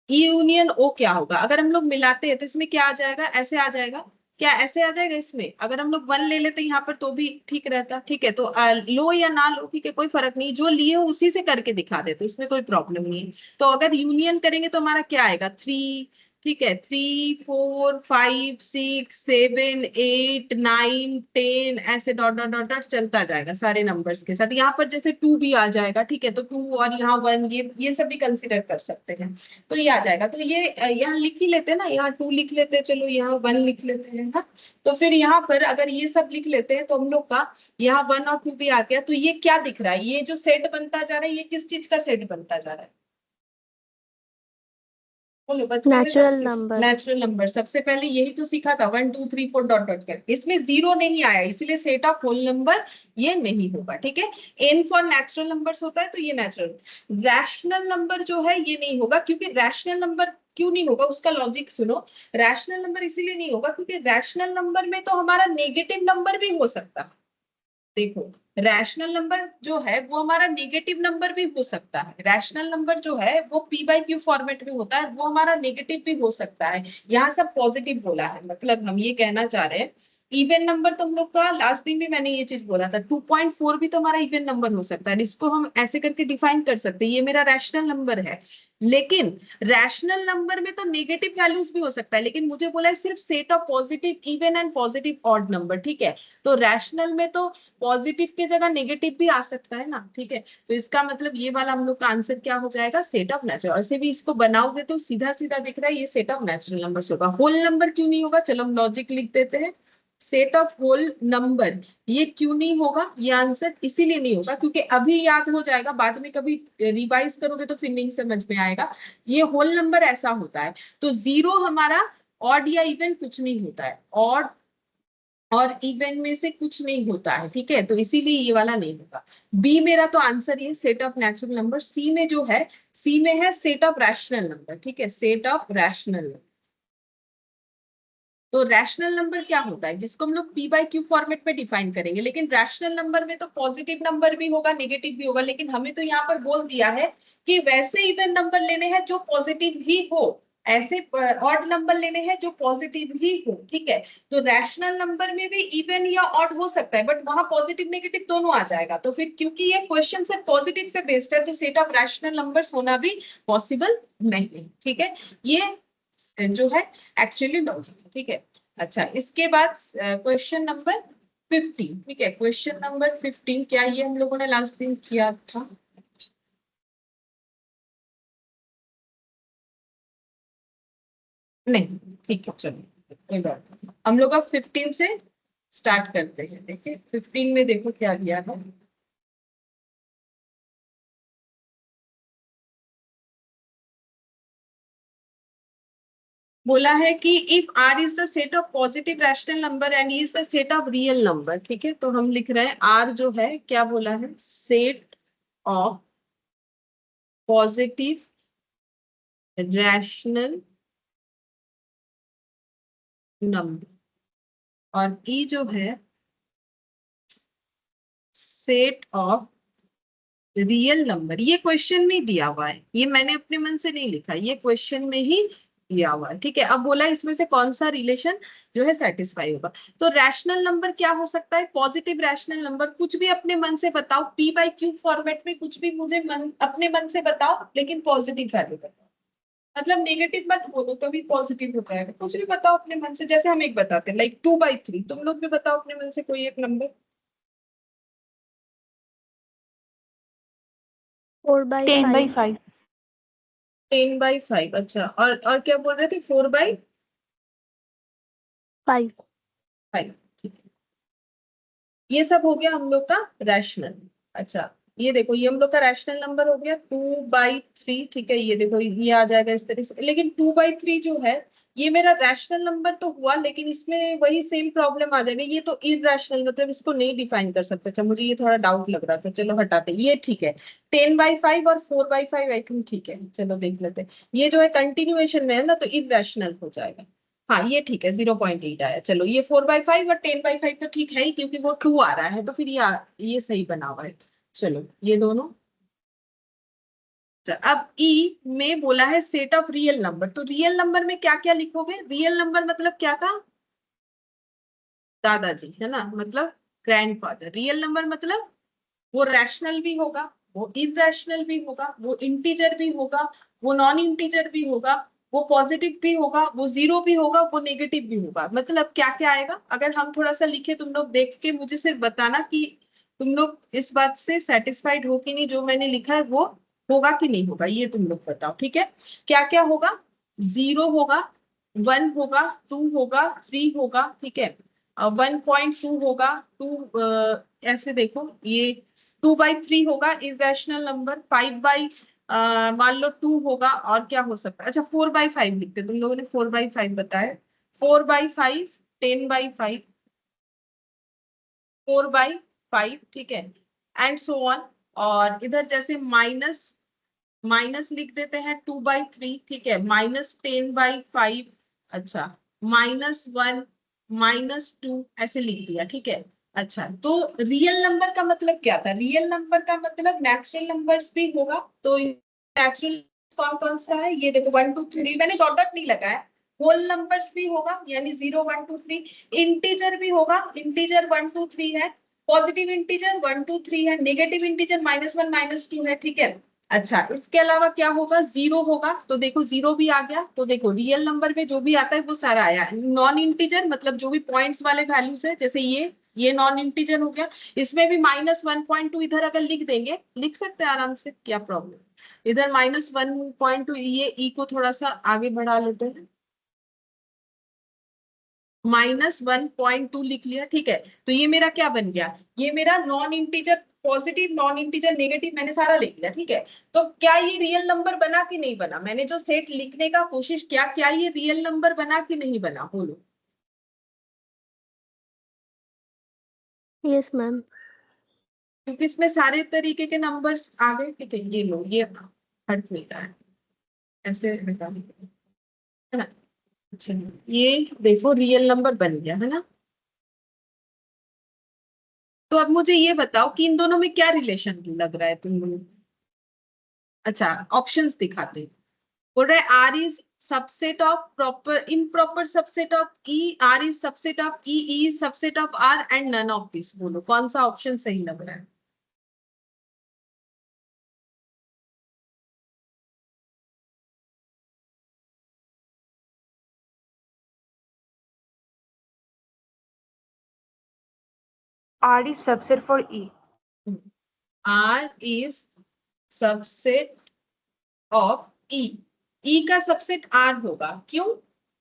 ई यूनियन ओ क्या होगा, अगर हम लोग मिलाते हैं तो इसमें क्या आ जाएगा? ऐसे आ जाएगा, क्या ऐसे आ जाएगा? इसमें अगर हम लोग 1 ले लेते यहाँ पर तो भी ठीक रहता, ठीक है। तो लो या ना लो, ठीक है, कोई फर्क नहीं, जो लिए हो उसी से करके दिखा देते, इसमें कोई प्रॉब्लम नहीं है। तो अगर यूनियन करेंगे तो हमारा क्या आएगा? 3, ठीक है, 3 4 5 6 7 8 9 10, ऐसे डॉट डॉट डॉट डॉट चलता जाएगा सारे नंबर्स के साथ। यहाँ पर जैसे 2 भी आ जाएगा, ठीक है, तो 2 और यहाँ 1, ये सब भी कंसिडर कर सकते हैं, तो ये आ जाएगा। तो ये यहाँ लिख ही लेते हैं ना, यहाँ 2 लिख लेते हैं, चलो यहाँ 1 लिख लेते हैं ना। तो फिर यहाँ पर अगर ये सब लिख लेते हैं तो हम लोग का यहाँ 1 और 2 भी आ गया। तो ये क्या दिख रहा है? ये जो सेट बनता जा रहा है, ये किस चीज का सेट बनता जा रहा है? बोलो, बचपन में नेचुरल सबसे नंबर नेचुरल नंबर, सबसे पहले यही तो सीखा था, 1 2 3 4 डॉट डॉट कर, इसमें जीरो नहीं आया, इसलिए सेट ऑफ होल नंबर ये नहीं होगा, ठीक है। एन फॉर नेचुरल नंबर्स होता है तो ये नेचुरल। रैशनल नंबर जो है ये नहीं होगा, क्योंकि रैशनल नंबर क्यों नहीं होगा उसका लॉजिक सुनो। रैशनल नंबर इसीलिए नहीं होगा क्योंकि रैशनल नंबर में तो हमारा नेगेटिव नंबर भी हो सकता है, देखो रैशनल नंबर जो है वो हमारा नेगेटिव नंबर भी हो सकता है। रैशनल नंबर जो है वो पी बाई क्यू फॉर्मेट में होता है, वो हमारा नेगेटिव भी हो सकता है। यहाँ सब पॉजिटिव बोला है, मतलब हम ये कहना चाह रहे हैं इवन नंबर तो हम लोग का लास्ट दिन भी मैंने ये चीज बोला था 2.4 भी तो हमारा इवन नंबर हो सकता है, इसको हम ऐसे करके डिफाइन कर सकते हैं ये मेरा रैशनल नंबर है। लेकिन रैशनल नंबर में तो नेगेटिव वैल्यूज भी हो सकता है, लेकिन मुझे बोला है सिर्फ set of positive even and positive odd number, ठीक है। तो रैशनल में तो पॉजिटिव की जगह नेगेटिव भी आ सकता है ना, ठीक है। तो इसका मतलब ये वाला हम लोग का आंसर क्या हो जाएगा, सेट ऑफ नेचुरल। ऐसे भी इसको बनाओगे तो सीधा सीधा दिख रहा है ये सेट ऑफ नेचुरल नंबर होगा। होल नंबर क्यों नहीं होगा, चलो हम लॉजिक लिख देते हैं। सेट ऑफ होल नंबर ये क्यों नहीं होगा, ये आंसर इसीलिए नहीं होगा क्योंकि अभी याद हो जाएगा, बाद में कभी रिवाइज करोगे तो फिर नहीं समझ में आएगा। ये होल नंबर ऐसा होता है, तो जीरो हमारा ऑड या इवन कुछ नहीं होता है, ऑड और इवन में से कुछ नहीं होता है, ठीक है। तो इसीलिए ये वाला नहीं होगा। बी मेरा तो आंसर ये सेट ऑफ नेचुरल नंबर। सी में जो है, सी में है सेट ऑफ रैशनल नंबर, ठीक है, सेट ऑफ रैशनल नंबर। तो रैशनल नंबर क्या होता है जिसको हम लोग पी बाई क्यू फॉर्मेट में डिफाइन करेंगे, लेकिन रैशनल नंबर में तो पॉजिटिव नंबर भी होगा नेगेटिव भी होगा, लेकिन हमें तो यहाँ पर बोल दिया है कि वैसे इवन नंबर लेने हैं जो पॉजिटिव ही हो, ऐसे ऑड नंबर लेने हैं जो पॉजिटिव ही हो, ठीक है। तो रैशनल नंबर में भी इवन या ऑड हो सकता है, बट वहां पॉजिटिव नेगेटिव दोनों आ जाएगा। तो फिर क्योंकि ये क्वेश्चन सिर्फ पॉजिटिव पे बेस्ड है तो सेट ऑफ रैशनल नंबर्स होना भी पॉसिबल नहीं, ठीक है। ये जो है एक्चुअली लॉजिक है, ठीक है। अच्छा, इसके बाद क्वेश्चन नंबर 15, ठीक है। क्वेश्चन नंबर 15 क्या ये हम लोगों ने लास्ट दिन किया था, नहीं, ठीक है, चलो कोई बात नहीं। हम लोग अब 15 से स्टार्ट करते हैं। देखिए 15 में देखो क्या दिया है। बोला है कि if R is the set of positive rational number and is the set of real number, ठीक है। तो हम लिख रहे हैं आर जो है क्या बोला है, set of positive rational number, और ई जो है सेट ऑफ रियल नंबर। ये क्वेश्चन में दिया हुआ है, ये मैंने अपने मन से नहीं लिखा, ये क्वेश्चन में ही दिया हुआ है, ठीक है। अब बोला इसमें से कौन सा रिलेशन जो है सेटिस्फाई होगा। तो रैशनल नंबर क्या हो सकता है, पॉजिटिव रैशनल नंबर, कुछ भी अपने मन से बताओ, पी बाई क्यू फॉर्मेट में कुछ भी मुझे अपने मन से बताओ, लेकिन पॉजिटिव वैल्यू बताओ। मतलब नेगेटिव मत बोलो तो भी पॉजिटिव हो जाएगा, कुछ भी बताओ अपने मन से। जैसे हम एक बताते हैं लाइक 2/3, तुम लोग भी बताओ अपने मन से कोई एक नंबर। 4/5 10/5। 10/5, अच्छा। और क्या बोल रहे थे, 4/5? 5 ठीक है, ये सब हो गया हम लोग का रैशनल। अच्छा, ये देखो ये हम लोग का रैशनल नंबर हो गया 2/3, ठीक है। ये देखो ये आ जाएगा इस तरह से, लेकिन 2/3 जो है ये मेरा रैशनल नंबर तो हुआ, लेकिन इसमें वही सेम प्रॉब्लम आ जाएगा, ये तो इरैशनल, मतलब इसको नहीं डिफाइन कर सकते। अच्छा, मुझे ये थोड़ा डाउट लग रहा था, चलो हटाते, ये ठीक है। 10/5 और 4/5 आई थिंक ठीक है, चलो देख लेते हैं। ये जो है कंटिन्यूएशन में है ना, तो इरैशनल हो जाएगा। हाँ ये ठीक है, 0.8 आया। चलो ये 4/5 और 10/5 तो ठीक है ही, क्योंकि वो 2 आ रहा है, तो फिर ये सही बना हुआ है। चलो ये दोनों। अब ई में बोला है सेट ऑफ रियल नंबर, तो रियल नंबर में क्या क्या लिखोगे, रियल नंबर मतलब क्या था, दादाजी है ना, मतलब ग्रैंडफादर। रियल नंबर मतलब वो रैशनल भी होगा, वो इरैशनल भी होगा, वो इंटीजर भी होगा, वो नॉन इंटीजर भी होगा, वो पॉजिटिव भी होगा, वो जीरो भी होगा, वो नेगेटिव भी होगा। मतलब क्या क्या आएगा, अगर हम थोड़ा सा लिखे, तुम लोग देख के मुझे सिर्फ बताना कि तुम लोग इस बात से सेटिस्फाइड हो कि नहीं, जो मैंने लिखा है वो होगा कि नहीं होगा, ये तुम लोग बताओ, ठीक है। क्या क्या होगा, जीरो होगा, 1 होगा, 2 होगा, 3 होगा, ठीक है, 1.2 होगा, 2 ऐसे देखो ये 2/3 होगा इरेशनल नंबर, 5 मान लो 2 होगा, और क्या हो सकता है, अच्छा 4/5 लिखते, तुम लोगों ने 4/5 बताया, 4/5, 10/5, 4/5, ठीक है, एंड सो ऑन। और इधर जैसे माइनस माइनस लिख देते हैं 2/3, ठीक है, -10/5, अच्छा, -1, -2 ऐसे लिख दिया, ठीक है। अच्छा, तो रियल नंबर का मतलब क्या था? रियल नंबर का मतलब नेचुरल नंबर्स भी होगा। तो नेचुरल कौन कौन सा है? ये देखो 1 2 3, मैंने डॉट डॉट नहीं लगाया। होल नंबर्स भी होगा यानी 0 1 2 3। इंटीजर भी होगा, इंटीजर 1 2 3 है। पॉजिटिव इंटीजर 1 2 3 है। नेगेटिव इंटीजर -1 -2 है। ठीक है। अच्छा, इसके अलावा क्या होगा? जीरो होगा। तो देखो जीरो भी आ गया। तो देखो रियल नंबर में जो भी आता है वो सारा आया। नॉन इंटीजर मतलब जो भी पॉइंट्स वाले वैल्यूज है, जैसे ये नॉन इंटीजर हो गया। इसमें भी -1.2 इधर अगर लिख देंगे, लिख सकते हैं आराम से, क्या प्रॉब्लम। इधर -1.2, ये ई को थोड़ा सा आगे बढ़ा लेते हैं, -1.2 लिख लिया। ठीक है। तो ये मेरा क्या बन गया? ये मेरा non integer, positive non integer negative मैंने सारा लिख लिया। ठीक है। तो क्या ये रियल नंबर बना कि नहीं बना? मैंने जो सेट लिखने का कोशिश किया, क्या ये रियल नंबर बना कि नहीं बना? बोलो। Yes ma'am. क्योंकि इसमें सारे तरीके के नंबर्स आ गए। ठीक है, ये लो, ये हट नहीं रहा है, ऐसे हटा है ना। अच्छा, ये देखो रियल नंबर बन गया है ना। तो अब मुझे ये बताओ कि इन दोनों में क्या रिलेशन लग रहा है तुम लोगों को? अच्छा, ऑप्शंस दिखाते हैं। बोल रहे R is subset of proper improper subset of E, R is subset of E, E is subset of R and none of this. बोलो कौन सा ऑप्शन सही लग रहा है? R is subset for E. R is subset of E, E का सबसेट आर होगा। क्यों?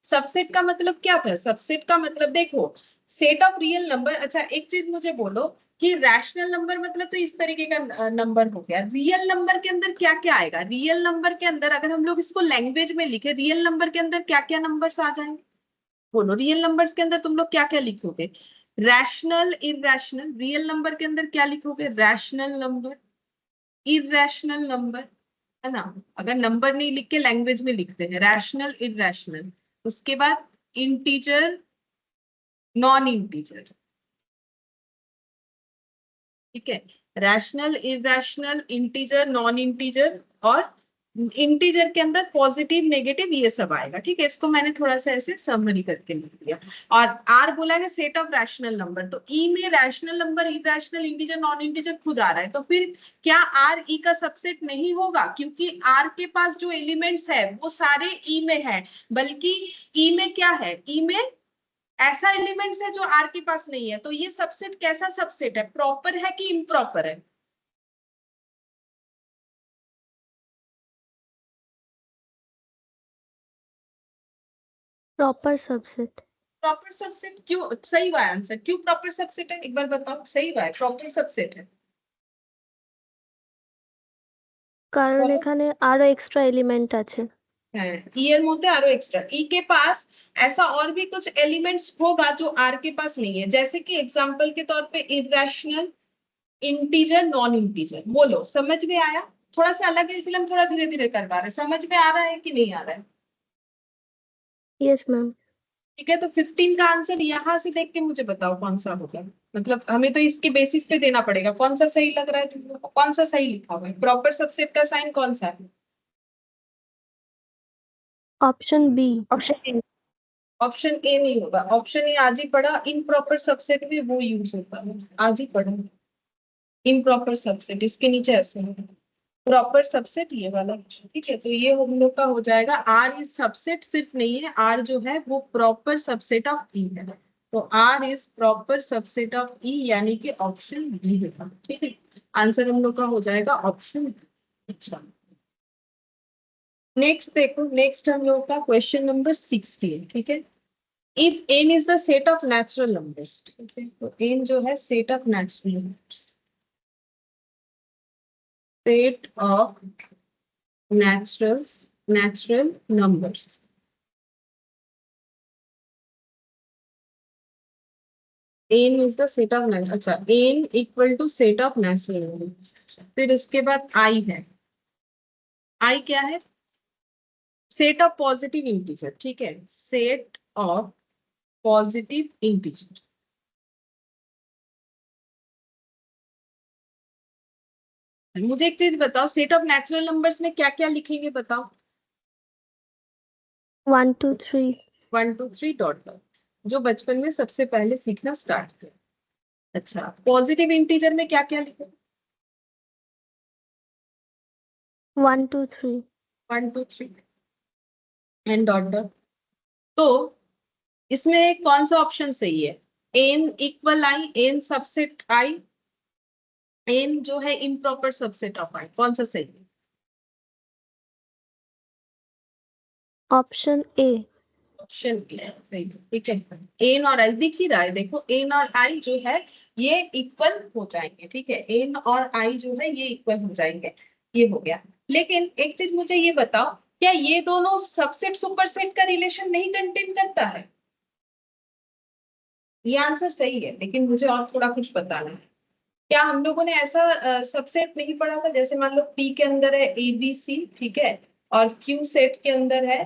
सबसेट का मतलब क्या था? सबसेट का मतलब देखो, सेट ऑफ रियल नंबर। अच्छा, एक चीज मुझे बोलो कि रैशनल नंबर मतलब तो इस तरीके का नंबर हो गया। रियल नंबर के अंदर क्या क्या आएगा? रियल नंबर के अंदर अगर हम लोग इसको लैंग्वेज में लिखे, रियल नंबर के अंदर क्या क्या नंबर्स आ जाएंगे? बोलो, रियल नंबर्स के अंदर तुम लोग क्या क्या लिखोगे? Rational, irrational. रियल नंबर के अंदर क्या लिखोगे? रैशनल नंबर, इरैशनल नंबर, है ना। अगर नंबर नहीं लिख के लैंग्वेज में लिखते हैं, रैशनल, इरैशनल। उसके बाद इंटीजर, नॉन इंटीजर। ठीक है। Rational, irrational, integer, non integer, और इंटीजर के अंदर पॉजिटिव नेगेटिव ये सब आएगा। ठीक है, इसको मैंने थोड़ा सा ऐसे समरी करके लिख दिया। और आर बोला है सेट ऑफ रैशनल नंबर, तो ई में rational number, irrational, integer, non integer खुद आ रहा है। तो फिर क्या आर ई का सबसेट नहीं होगा? क्योंकि आर के पास जो एलिमेंट्स है वो सारे ई में है। बल्कि ई में क्या है? ई में ऐसा एलिमेंट्स है जो आर के पास नहीं है। तो ये सबसेट कैसा सबसेट है? प्रॉपर है कि इम्प्रॉपर है? Proper subset. Proper subset. क्यों सही हुआ आंसर? क्यों प्रॉपर सबसेट है? एक बार बताओ। सही हुआ है, प्रॉपर सबसेट है। কারণ बोलो। এখানে আরো এক্সট্রা এলিমেন্ট আছে। है, ई এর মধ্যে আরো एक्स्ट्रा, ई के पास ऐसा और भी कुछ एलिमेंट्स होगा जो आर के पास नहीं है। जैसे कि एग्जांपल के तौर पे इरेशनल, इंटीजर, नॉन इंटीजर। बोलो, समझ में आया? थोड़ा सा अलग है इसलिए हम थोड़ा धीरे धीरे कर पा रहे हैं। समझ में आ रहा है कि नहीं आ रहा है? Yes ma'am. ठीक है। तो 15 का आंसर यहां से देख के मुझे बताओ कौन सा होगा। मतलब हमें तो इसके बेसिस पे देना पड़ेगा कौन सा सही लग रहा है तुम लोगों को, कौन सा सही लिखा हुआ है। प्रॉपर सबसेट का साइन कौन सा है? Option B. Option A. Option A नहीं होगा। ऑप्शन ए आज ही पढ़ा, इम्प्रॉपर सबसेट में वो यूज होता है। आज ही पढ़ा इम्प्रॉपर सबसेट, इसके नीचे ऐसे है प्रॉपर सबसेट, ये वाला। ठीक है। तो ये हम लोग का हो जाएगा आर इज सबसेट। सिर्फ नहीं है, आर जो है वो प्रॉपर सबसेट ऑफ ई है। तो R is proper subset of E, यानी कि ऑप्शन बी होगा। ठीक है। आंसर हम लोग का हो जाएगा ऑप्शन। अच्छा, नेक्स्ट देखो। नेक्स्ट हम लोग का क्वेश्चन नंबर 16। ठीक है। If n is the set of natural numbers. ठीक है। तो n जो है set of natural numbers, set of natural numbers. n is the set of, अच्छा, n equal to set of natural numbers. फिर उसके बाद i है। i क्या है? Set of positive integer. ठीक है, सेट ऑफ पॉजिटिव इंटीजर। मुझे एक चीज बताओ, सेट ऑफ नेचुरल नंबर्स में क्या क्या लिखेंगे बताओ। 1 2 3 1 2 3 डॉट डॉट, जो बचपन में सबसे पहले सीखना स्टार्ट किया। अच्छा, पॉजिटिव इंटीजर में क्या क्या लिखेंगे? 1 2 3 1 2 3 एंड डॉट डॉट। तो इसमें कौन सा ऑप्शन सही है? एन इक्वल आई, एन सबसेट आई, एन जो है इम्प्रॉपर सबसेट ऑफ आई, कौन सा सही है? Option A. ऑप्शन ए सही है, ठीक है। एन और आई दिख ही रहा है, देखो एन और आई जो है ये इक्वल हो जाएंगे, ठीक है, एन और आई जो है ये इक्वल हो जाएंगे, ये हो गया। लेकिन एक चीज मुझे ये बताओ, क्या ये दोनों सबसेट सुपरसेट का रिलेशन नहीं कंटेन करता है? ये आंसर सही है, लेकिन मुझे और थोड़ा कुछ बताना है। क्या हम लोगों ने ऐसा सबसेट नहीं पढ़ा था, जैसे मान लो पी के अंदर है ए बी सी, ठीक है, और क्यू सेट के अंदर है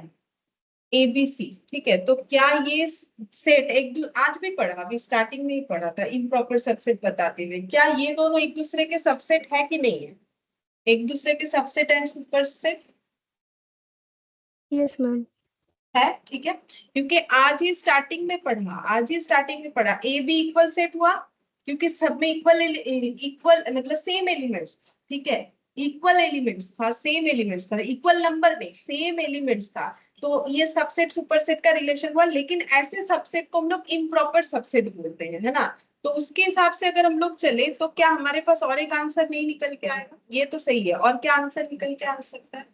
ए बी सी, ठीक है, तो क्या ये सेट आज भी पढ़ा, अभी स्टार्टिंग में ही पढ़ा था इम्प्रॉपर सबसेट बताते हुए, क्या ये दोनों एक दूसरे के सबसेट है कि नहीं है? एक दूसरे के subset and superset yes ma'am. है, ठीक है, क्योंकि आज ही स्टार्टिंग में पढ़ा, आज ही स्टार्टिंग में पढ़ा ए बी इक्वल सेट हुआ, क्योंकि सब में इक्वल इक्वल मतलब सेम एलिमेंट्स था, ठीक है, इक्वल एलिमेंट्स था, सेम एलिमेंट्स था, इक्वल नंबर में सेम एलिमेंट्स था, तो ये सबसेट सुपरसेट का रिलेशन हुआ। लेकिन ऐसे सबसेट को हम लोग इम्प्रॉपर सबसेट बोलते हैं, है ना? तो उसके हिसाब से अगर हम लोग चले तो क्या हमारे पास और एक आंसर नहीं निकल के आएगा? ये तो सही है, और क्या आंसर निकल के आ सकता है?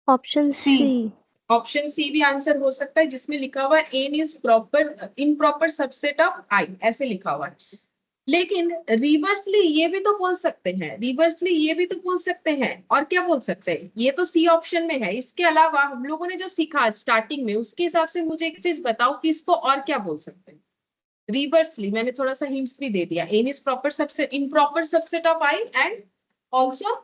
Option C. सी। ऑप्शन सी भी आंसर हो सकता है, जिसमें लिखा हुआ है N is proper improper subset of I, ऐसे लिखा हुआ है। लेकिन रिवर्सली ये भी तो बोल सकते हैं, रिवर्सली ये भी तो बोल सकते हैं, और क्या बोल सकते हैं, ये तो सी ऑप्शन में है। इसके अलावा हम लोगों ने जो सीखा स्टार्टिंग में, उसके हिसाब से मुझे एक चीज बताओ कि इसको और क्या बोल सकते हैं रिवर्सली। मैंने थोड़ा सा हिंट्स भी दे दिया, N is proper subset improper subset of I and also,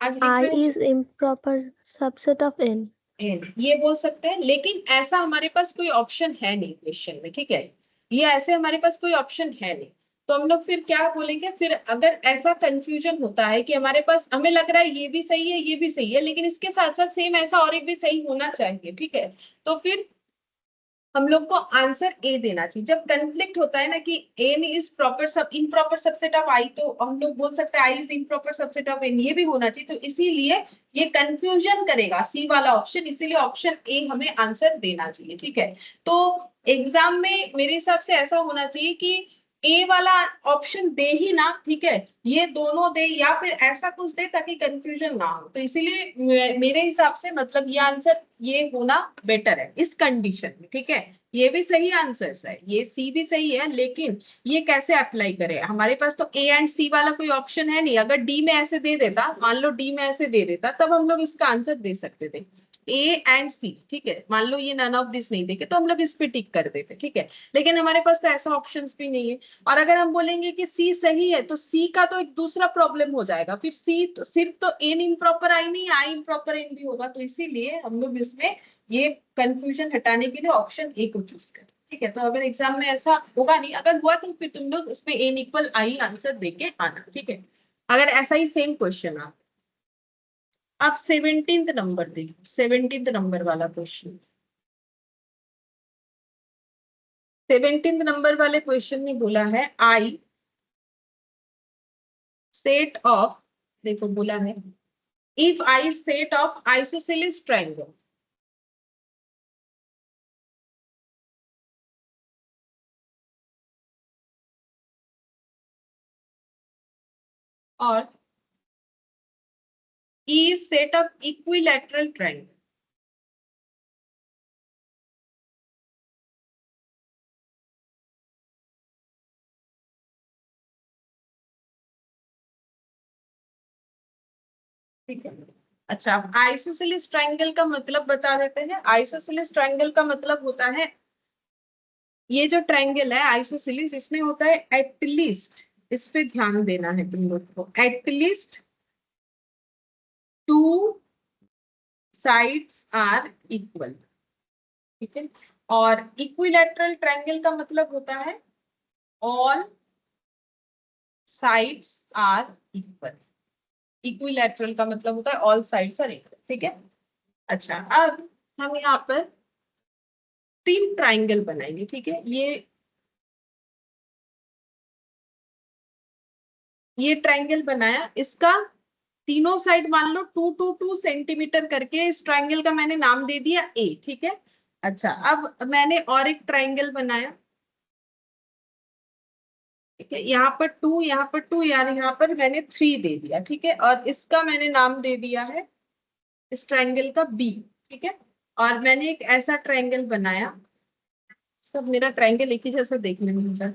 आज लिख आई रहे हैं is improper subset of N. ये बोल सकते हैं। लेकिन ऐसा हमारे पास कोई ऑप्शन है नहीं क्वेश्चन में, ठीक है, ये ऐसे हमारे पास कोई ऑप्शन है नहीं। तो हम लोग फिर क्या बोलेंगे? फिर अगर ऐसा कंफ्यूजन होता है कि हमारे पास, हमें लग रहा है ये भी सही है ये भी सही है, लेकिन इसके साथ साथ सेम ऐसा और एक भी सही होना चाहिए, ठीक है, तो फिर हम लोग को आंसर ए देना चाहिए। जब कंफ्लिक्ट होता है ना कि N is proper sub improper subset of I, तो हम लोग बोल सकते हैं I is improper subset of N, ये भी होना चाहिए। तो इसीलिए ये कंफ्यूजन करेगा सी वाला ऑप्शन, इसीलिए ऑप्शन ए हमें आंसर देना चाहिए, ठीक है। तो एग्जाम में मेरे हिसाब से ऐसा होना चाहिए कि ए वाला ऑप्शन दे ही ना, ठीक है, ये दोनों दे या फिर ऐसा कुछ दे ताकि कंफ्यूजन ना हो। तो इसीलिए मेरे हिसाब से मतलब ये आंसर ये होना बेटर है इस कंडीशन में, ठीक है। ये भी सही आंसर्स है, ये सी भी सही है, लेकिन ये कैसे अप्लाई करें? हमारे पास तो ए एंड सी वाला कोई ऑप्शन है नहीं। अगर डी में ऐसे दे देता, मान लो डी में ऐसे दे देता, तब हम लोग इसका आंसर दे सकते थे ए एंड सी, ठीक है। मान लो ये नन ऑफ दिस नहीं देखे तो हम लोग इस पे टिक कर देते, ठीक है। लेकिन हमारे पास तो ऐसा ऑप्शंस भी नहीं है। और अगर हम बोलेंगे कि सी सही है, तो सी का तो एक दूसरा प्रॉब्लम हो जाएगा, फिर सी तो सिर्फ तो एन इम्प्रॉपर आई नहीं, आई इम्प्रॉपर एन भी होगा। तो इसीलिए हम लोग इसमें ये कंफ्यूजन हटाने के लिए ऑप्शन ए को चूज करें, ठीक है। तो अगर एग्जाम में ऐसा होगा नहीं, अगर हुआ तो फिर तुम लोग उसमें एन इक्वल आई आंसर देके आना, ठीक है। अगर ऐसा ही सेम क्वेश्चन आ, अब 17th नंबर देखो, 17th नंबर वाला क्वेश्चन। 17th नंबर वाले क्वेश्चन में बोला है आई सेट ऑफ, देखो बोला है if I set of isosceles triangle, और ई सेट ऑफ इक्विलैटरल ट्रायंगल, ठीक है। अच्छा, आइसोसेलेस ट्रायंगल का मतलब बता देते हैं। आइसोसेलेस ट्रायंगल का मतलब होता है, ये जो ट्रायंगल है आइसोसेलेस, इसमें होता है एटलीस्ट, इस पे ध्यान देना है तुम लोग को, at least two sides are equal, ठीक है। और इक्विलैटरल ट्रायंगल का मतलब होता है all sides are equal. Equilateral का मतलब होता है ऑल साइड्स आर इक्वल, ठीक है। अच्छा, अब हम यहाँ पर 3 ट्राइंगल बनाएंगे, ठीक है। ये ट्राइंगल बनाया, इसका तीनों साइड मान लो 2 2 2 सेंटीमीटर करके, इस ट्राइंगल का मैंने नाम दे दिया ए, ठीक है। अच्छा, अब मैंने और एक ट्राइंगल बनाया, ठीक है। यहाँ पर 2, यहाँ पर 2, यानी यहाँ पर मैंने 3 दे दिया, ठीक है। और इसका मैंने नाम दे दिया है इस ट्राइंगल का बी, ठीक है। और मैंने एक ऐसा ट्राइंगल बनाया, सब मेरा ट्राइंगल एक ही जैसा देखने में मिल जाए।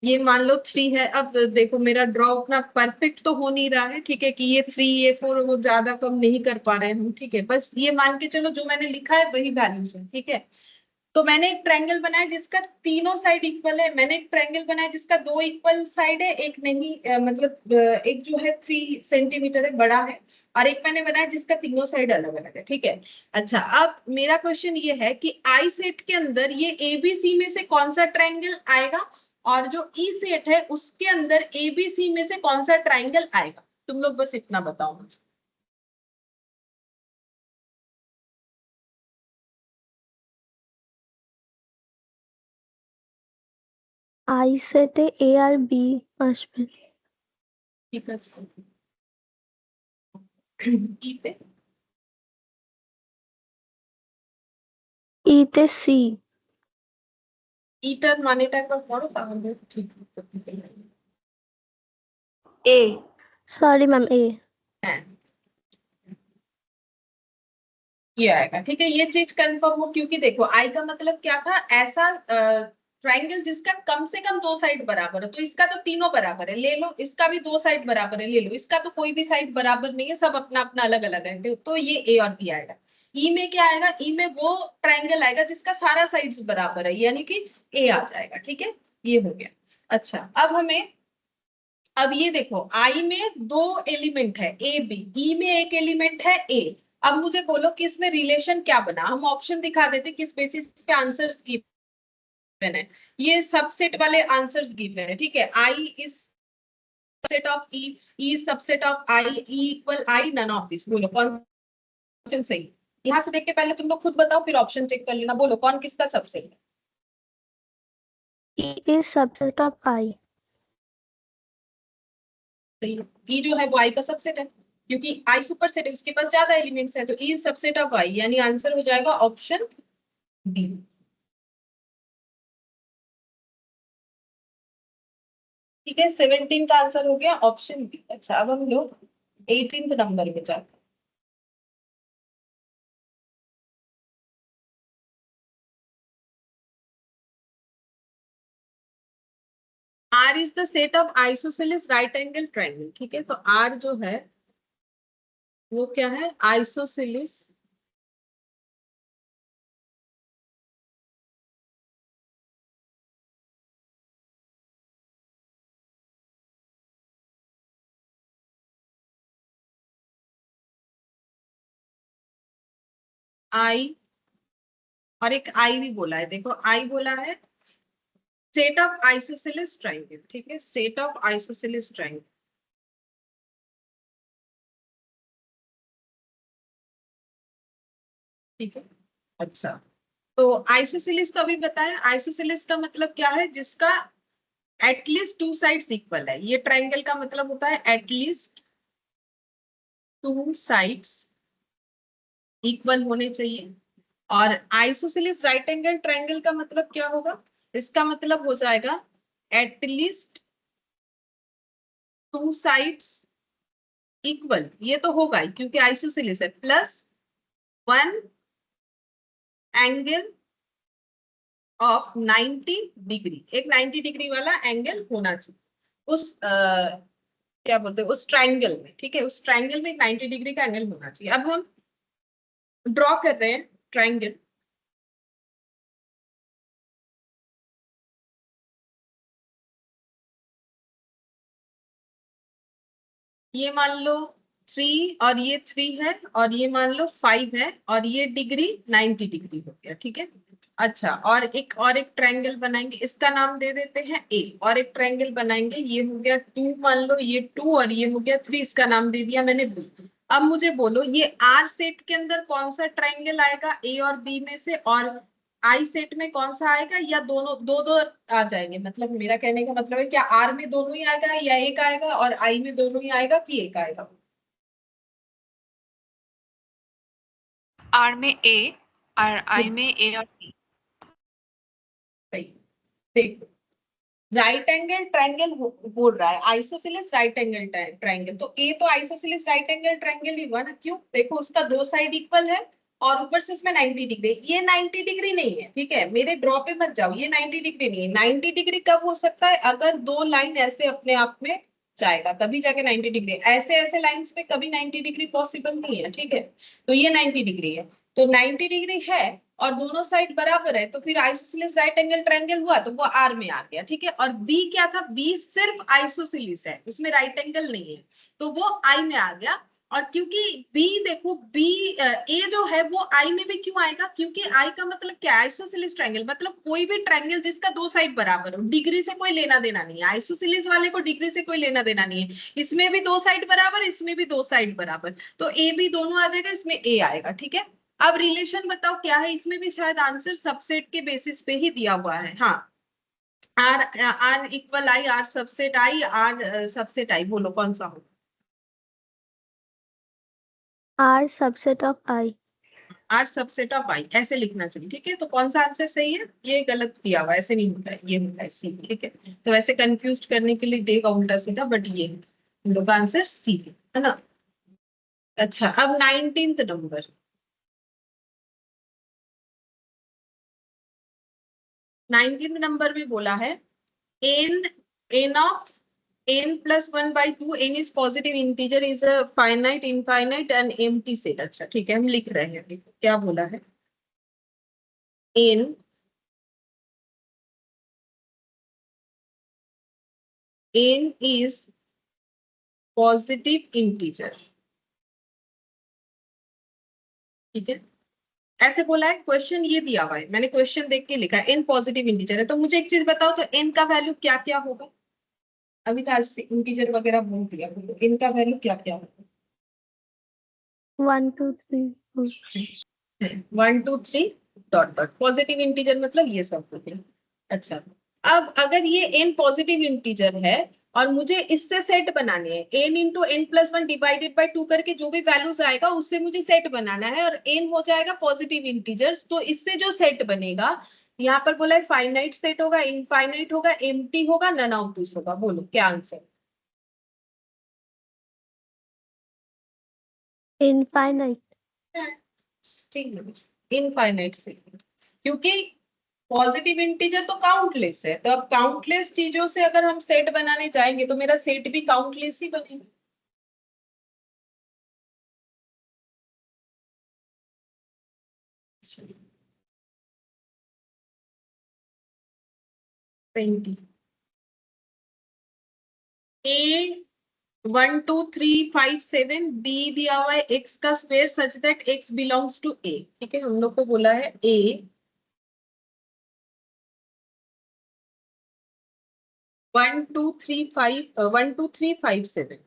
ये मान लो 3 है। अब देखो मेरा ड्रॉ उतना परफेक्ट तो हो नहीं रहा है, ठीक है, कि ये 3 ये 4 वो ज्यादा कम नहीं कर पा रहे हैं, ठीक है। बस ये मान के चलो जो मैंने लिखा है वही वैल्यूज है, ठीक है। तो मैंने एक ट्रायंगल बनाया जिसका तीनों साइड इक्वल है, मैंने एक ट्रायंगल बनाया जिसका 2 इक्वल साइड है, एक नहीं, मतलब एक जो है 3 सेंटीमीटर है, बड़ा है, और एक मैंने बनाया जिसका तीनों साइड अलग अलग है, ठीक है। अच्छा, अब मेरा क्वेश्चन ये है कि आई सेट के अंदर ये एबीसी में से कौन सा ट्रायंगल आएगा, और जो ई सेट है उसके अंदर एबीसी में से कौन सा ट्रायंगल आएगा। तुम लोग बस इतना बताओ मुझे। I set a A or B Ashwin. ठीक है, ई पे E te C. Eater monitor ಕೊಡು ತಗೊಂಡು ठीक A. Sorry ma'am, A. है, ये आएगा, ठीक है। ये चीज कंफर्म हो, क्योंकि देखो आई का मतलब क्या था, ऐसा ट्रायंगल जिसका कम से कम 2 साइड बराबर है। तो इसका तो तीनों बराबर है, ले लो। इसका भी 2 साइड बराबर है, ले लो। इसका तो कोई भी साइड बराबर नहीं है, सब अपना अपना अलग अलग है। तो ये ए और बी आएगा। ई में क्या आएगा, ई में वो ट्रायंगल आएगा जिसका सारा साइड्स बराबर है, यानी कि ए आ जाएगा, ठीक है। ये हो गया। अच्छा, अब ये देखो, आई में 2 एलिमेंट है ए बी, ई में एक एलिमेंट है ए। अब मुझे बोलो कि इसमें रिलेशन क्या बना। हम ऑप्शन दिखा देते किस बेसिस पे आंसर्स गिवन है। ये सबसेट वाले आंसर्स गिवन है, ठीक है। I is subset of E, E subset of I, E equal I, none of this. बोलो कौन सही। यहां से देख के पहले तुम लोग खुद बताओ, फिर ऑप्शन चेक कर लेना। बोलो कौन किसका सबसेट है। E is subset of I. सही है, ई जो है वो आई का सबसेट है, क्योंकि आई सुपर सेट है, उसके पास ज्यादा एलिमेंट्स है। तो ई सबसेट ऑफ आई, यानी आंसर हो जाएगा ऑप्शन बी। ठीक है, 17 का आंसर हो गया ऑप्शन बी। अच्छा, अब हम लोग 18th नंबर में जाते हैं। R is the set of isosceles right angle triangle, ठीक है। तो R जो है वो क्या है, आइसोसेलेस आई, और एक आई भी बोला है, देखो आई बोला है सेट ऑफ आइसोसेलेस ट्रायंगल, ठीक है। सेट ऑफ आइसोसेलेस ट्रायंगल, ठीक है। अच्छा, तो आइसोसेलेस तो अभी बताया। आइसोसेलेस का मतलब क्या है, जिसका एटलीस्ट 2 साइड्स इक्वल है। ये ट्रायंगल का मतलब होता है एटलीस्ट 2 साइड्स इक्वल होने चाहिए। और आइसोसेलेस राइट एंगल ट्रायंगल का मतलब क्या होगा, इसका मतलब हो जाएगा एटलीस्ट 2 साइड्स इक्वल। ये तो होगा ही क्योंकि आइसोसेलेस है, प्लस 1 एंगल ऑफ 90 डिग्री। एक 90 डिग्री वाला एंगल होना चाहिए उस क्या बोलते हैं, उस ट्रायंगल में, ठीक है। उस ट्रायंगल में एक 90 डिग्री का एंगल होना चाहिए। अब हम ड्रॉ कर रहे हैं ट्रायंगल। ये मान लो 3 और ये 3 है, और ये मान लो 5 है, और ये डिग्री 90 डिग्री हो गया, ठीक है। अच्छा, और एक ट्रायंगल बनाएंगे, इसका नाम दे देते हैं ए, और एक ट्रायंगल बनाएंगे, ये हो गया 2, मान लो ये 2, और ये हो गया 3, इसका नाम दे दिया मैंने बी। अब मुझे बोलो ये आर सेट के अंदर कौन सा ट्रायंगल आएगा ए और बी में से, और आई सेट में कौन सा आएगा, या दोनों दो दो आ जाएंगे? मतलब मेरा कहने का मतलब है क्या आर में दोनों ही आएगा, या एक आएगा, और आई में दोनों ही आएगा, कि एक आएगा? R में A और I में A और B। सही। देखो, राइट एंगल ट्रायंगल बोल रहा है, आइसोसेलेस राइट एंगल ट्रायंगल, तो ए तो आइसोसेलेस राइट एंगल ट्रायंगल ही हुआ ना। क्यों? देखो उसका दो साइड इक्वल है, और ऊपर से उसमें 90 डिग्री। ये 90 डिग्री नहीं है, ठीक है, मेरे ड्रॉ पे मत जाओ, ये 90 डिग्री नहीं है। 90 डिग्री कब हो सकता है? अगर दो लाइन ऐसे अपने आप में जाएगा तभी जाके 90 डिग्री। ऐसे ऐसे लाइंस पे कभी 90 डिग्री पॉसिबल नहीं है, ठीक है। तो ये 90 डिग्री है, तो 90 डिग्री है, और दोनों साइड बराबर है, तो फिर आइसोसेलेस राइट एंगल ट्रायंगल हुआ, तो वो आर में आ गया, ठीक है। और बी क्या था? बी सिर्फ आइसोसेलेस है, उसमें राइट एंगल नहीं है, तो वो आई में आ गया। और क्योंकि बी, देखो बी ए जो है वो आई में भी क्यों आएगा? क्योंकि आई का मतलब क्या है? आइसोसेलेस ट्रायंगल मतलब कोई भी ट्रायंगल जिसका दो साइड बराबर हो। डिग्री से कोई लेना देना नहीं है, आइसोसेलेस वाले को डिग्री से कोई लेना देना नहीं है। इसमें भी दो साइड बराबर, इसमें भी दो साइड बराबर, तो ए बी दोनों आ जाएगा, इसमें ए आएगा, ठीक है। अब रिलेशन बताओ क्या है? इसमें भी शायद आंसर सबसेट के बेसिस पे ही दिया हुआ है। हाँ, R R equal I, R subset I, R subset I, बोलो कौन सा हो? R subset of I। R subset of I, ऐसे लिखना चाहिए, ठीक है। तो कौन सा आंसर सही है? ये गलत दिया हुआ है, ऐसे नहीं होता है, ये होता है सी, ठीक है। तो ऐसे कंफ्यूज करने के लिए देगा उल्टा सीधा, बट ये हम लोग का आंसर सी है ना। अच्छा, अब 19th नंबर। 19th नंबर में बोला है N N of n plus 1 by 2, n is positive integer, is a finite, infinite and empty set। अच्छा ठीक है, हम लिख रहे हैं, देखो क्या बोला है। n is positive integer, ठीक है। ऐसे बोला है, क्वेश्चन ये दिया हुआ है, मैंने क्वेश्चन देख के लिखा है n पॉजिटिव इंटीजर है। तो मुझे एक चीज बताओ, तो n का वैल्यू क्या क्या होगा? अभी तो आज से इंटीजर वगैरह बोल दिया, तो n का वैल्यू क्या क्या होगा? 1 2 3 1 2 3 डॉट डॉट, पॉजिटिव इंटीजर मतलब ये सब हो गया। अच्छा, अब अगर ये n पॉजिटिव इंटीजर है और मुझे इससे सेट बनाने है, n into N plus one divided by 2 करके जो भी वैल्यूज आएगा उससे मुझे सेट बनाना है, और n हो जाएगा पॉजिटिव इंटीजर्स। तो इससे जो सेट बनेगा, यहाँ पर बोला है फाइनाइट सेट होगा, इनफाइनाइट होगा, एम्प्टी होगा, नन ऑफ दिस होगा। बोलो क्या आंसर? infinite। ठीक है, इनफाइनाइट सेट, क्योंकि पॉजिटिव इंटीजर तो काउंटलेस है, तो अब काउंटलेस चीजों से अगर हम सेट बनाने जाएंगे तो मेरा सेट भी काउंटलेस ही बनेगा। ए 1 2 3 5 7, बी दिया हुआ है एक्स का square such that X belongs to A, ठीक है। हम लोग को बोला है ए 1 2 3 5 1 2 3 5 7,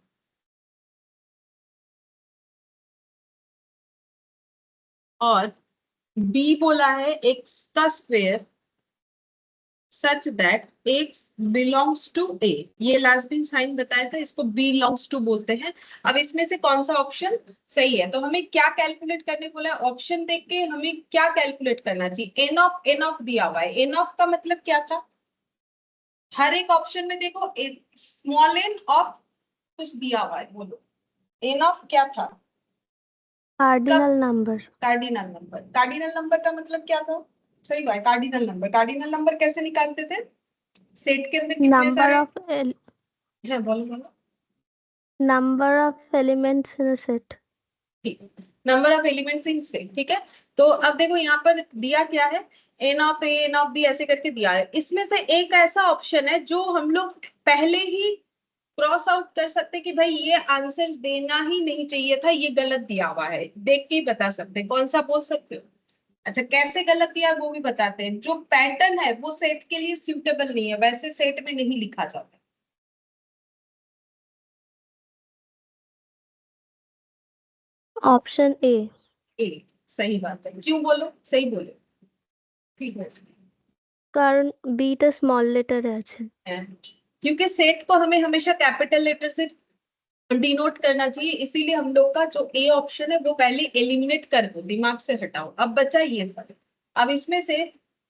और बी बोला है एक्स का square such that x belongs to a। ये लास्ट दिन साइन बताया था, इसको बिलोंग्स टू बोलते हैं। अब इसमें से कौन सा ऑप्शन सही है? तो हमें क्या कैलकुलेट करने बोला है? ऑप्शन देख के हमें क्या कैलकुलेट करना चाहिए? एन ऑफ दिया हुआ है, एन ऑफ का मतलब क्या था? हर एक ऑप्शन में देखो स्मॉल एन ऑफ कुछ दिया हुआ है, बोलो एन ऑफ क्या था? Cardinal number. Cardinal number. Cardinal number का मतलब क्या था? सही बात, कार्डिनल नंबर। कार्डिनल नंबर कैसे निकालते थे? सेट के अंदर कितने नंबर सारे? ऑफ हाँ बोलो बोलो। Number of elements in a set. ठीक है, number of elements in set, ठीक है। तो अब देखो यहाँ पर दिया क्या है, N of A N of B ऐसे करके दिया है। इसमें से एक ऐसा ऑप्शन है जो हम लोग पहले ही क्रॉस आउट कर सकते कि भाई ये आंसर देना ही नहीं चाहिए था, ये गलत दिया हुआ है, देख के ही बता सकते। कौन सा बोल सकते हो? अच्छा, कैसे गलत दिया वो भी बताते हैं। जो पैटर्न है वो सेट के लिए सूटेबल नहीं है, वैसे सेट में नहीं लिखा जाता। Option A. ए सही बात है। क्यों बोलो, सही बोलो, ठीक কারণ বিটা স্মল লেটারে আছে। है। क्योंकि सेट को हमें हमेशा कैपिटल लेटर से डिनोट करना चाहिए, इसीलिए हम लोग का जो ए ऑप्शन है वो पहले एलिमिनेट कर दो, दिमाग से हटाओ। अब बचा ये सब। अब इसमें से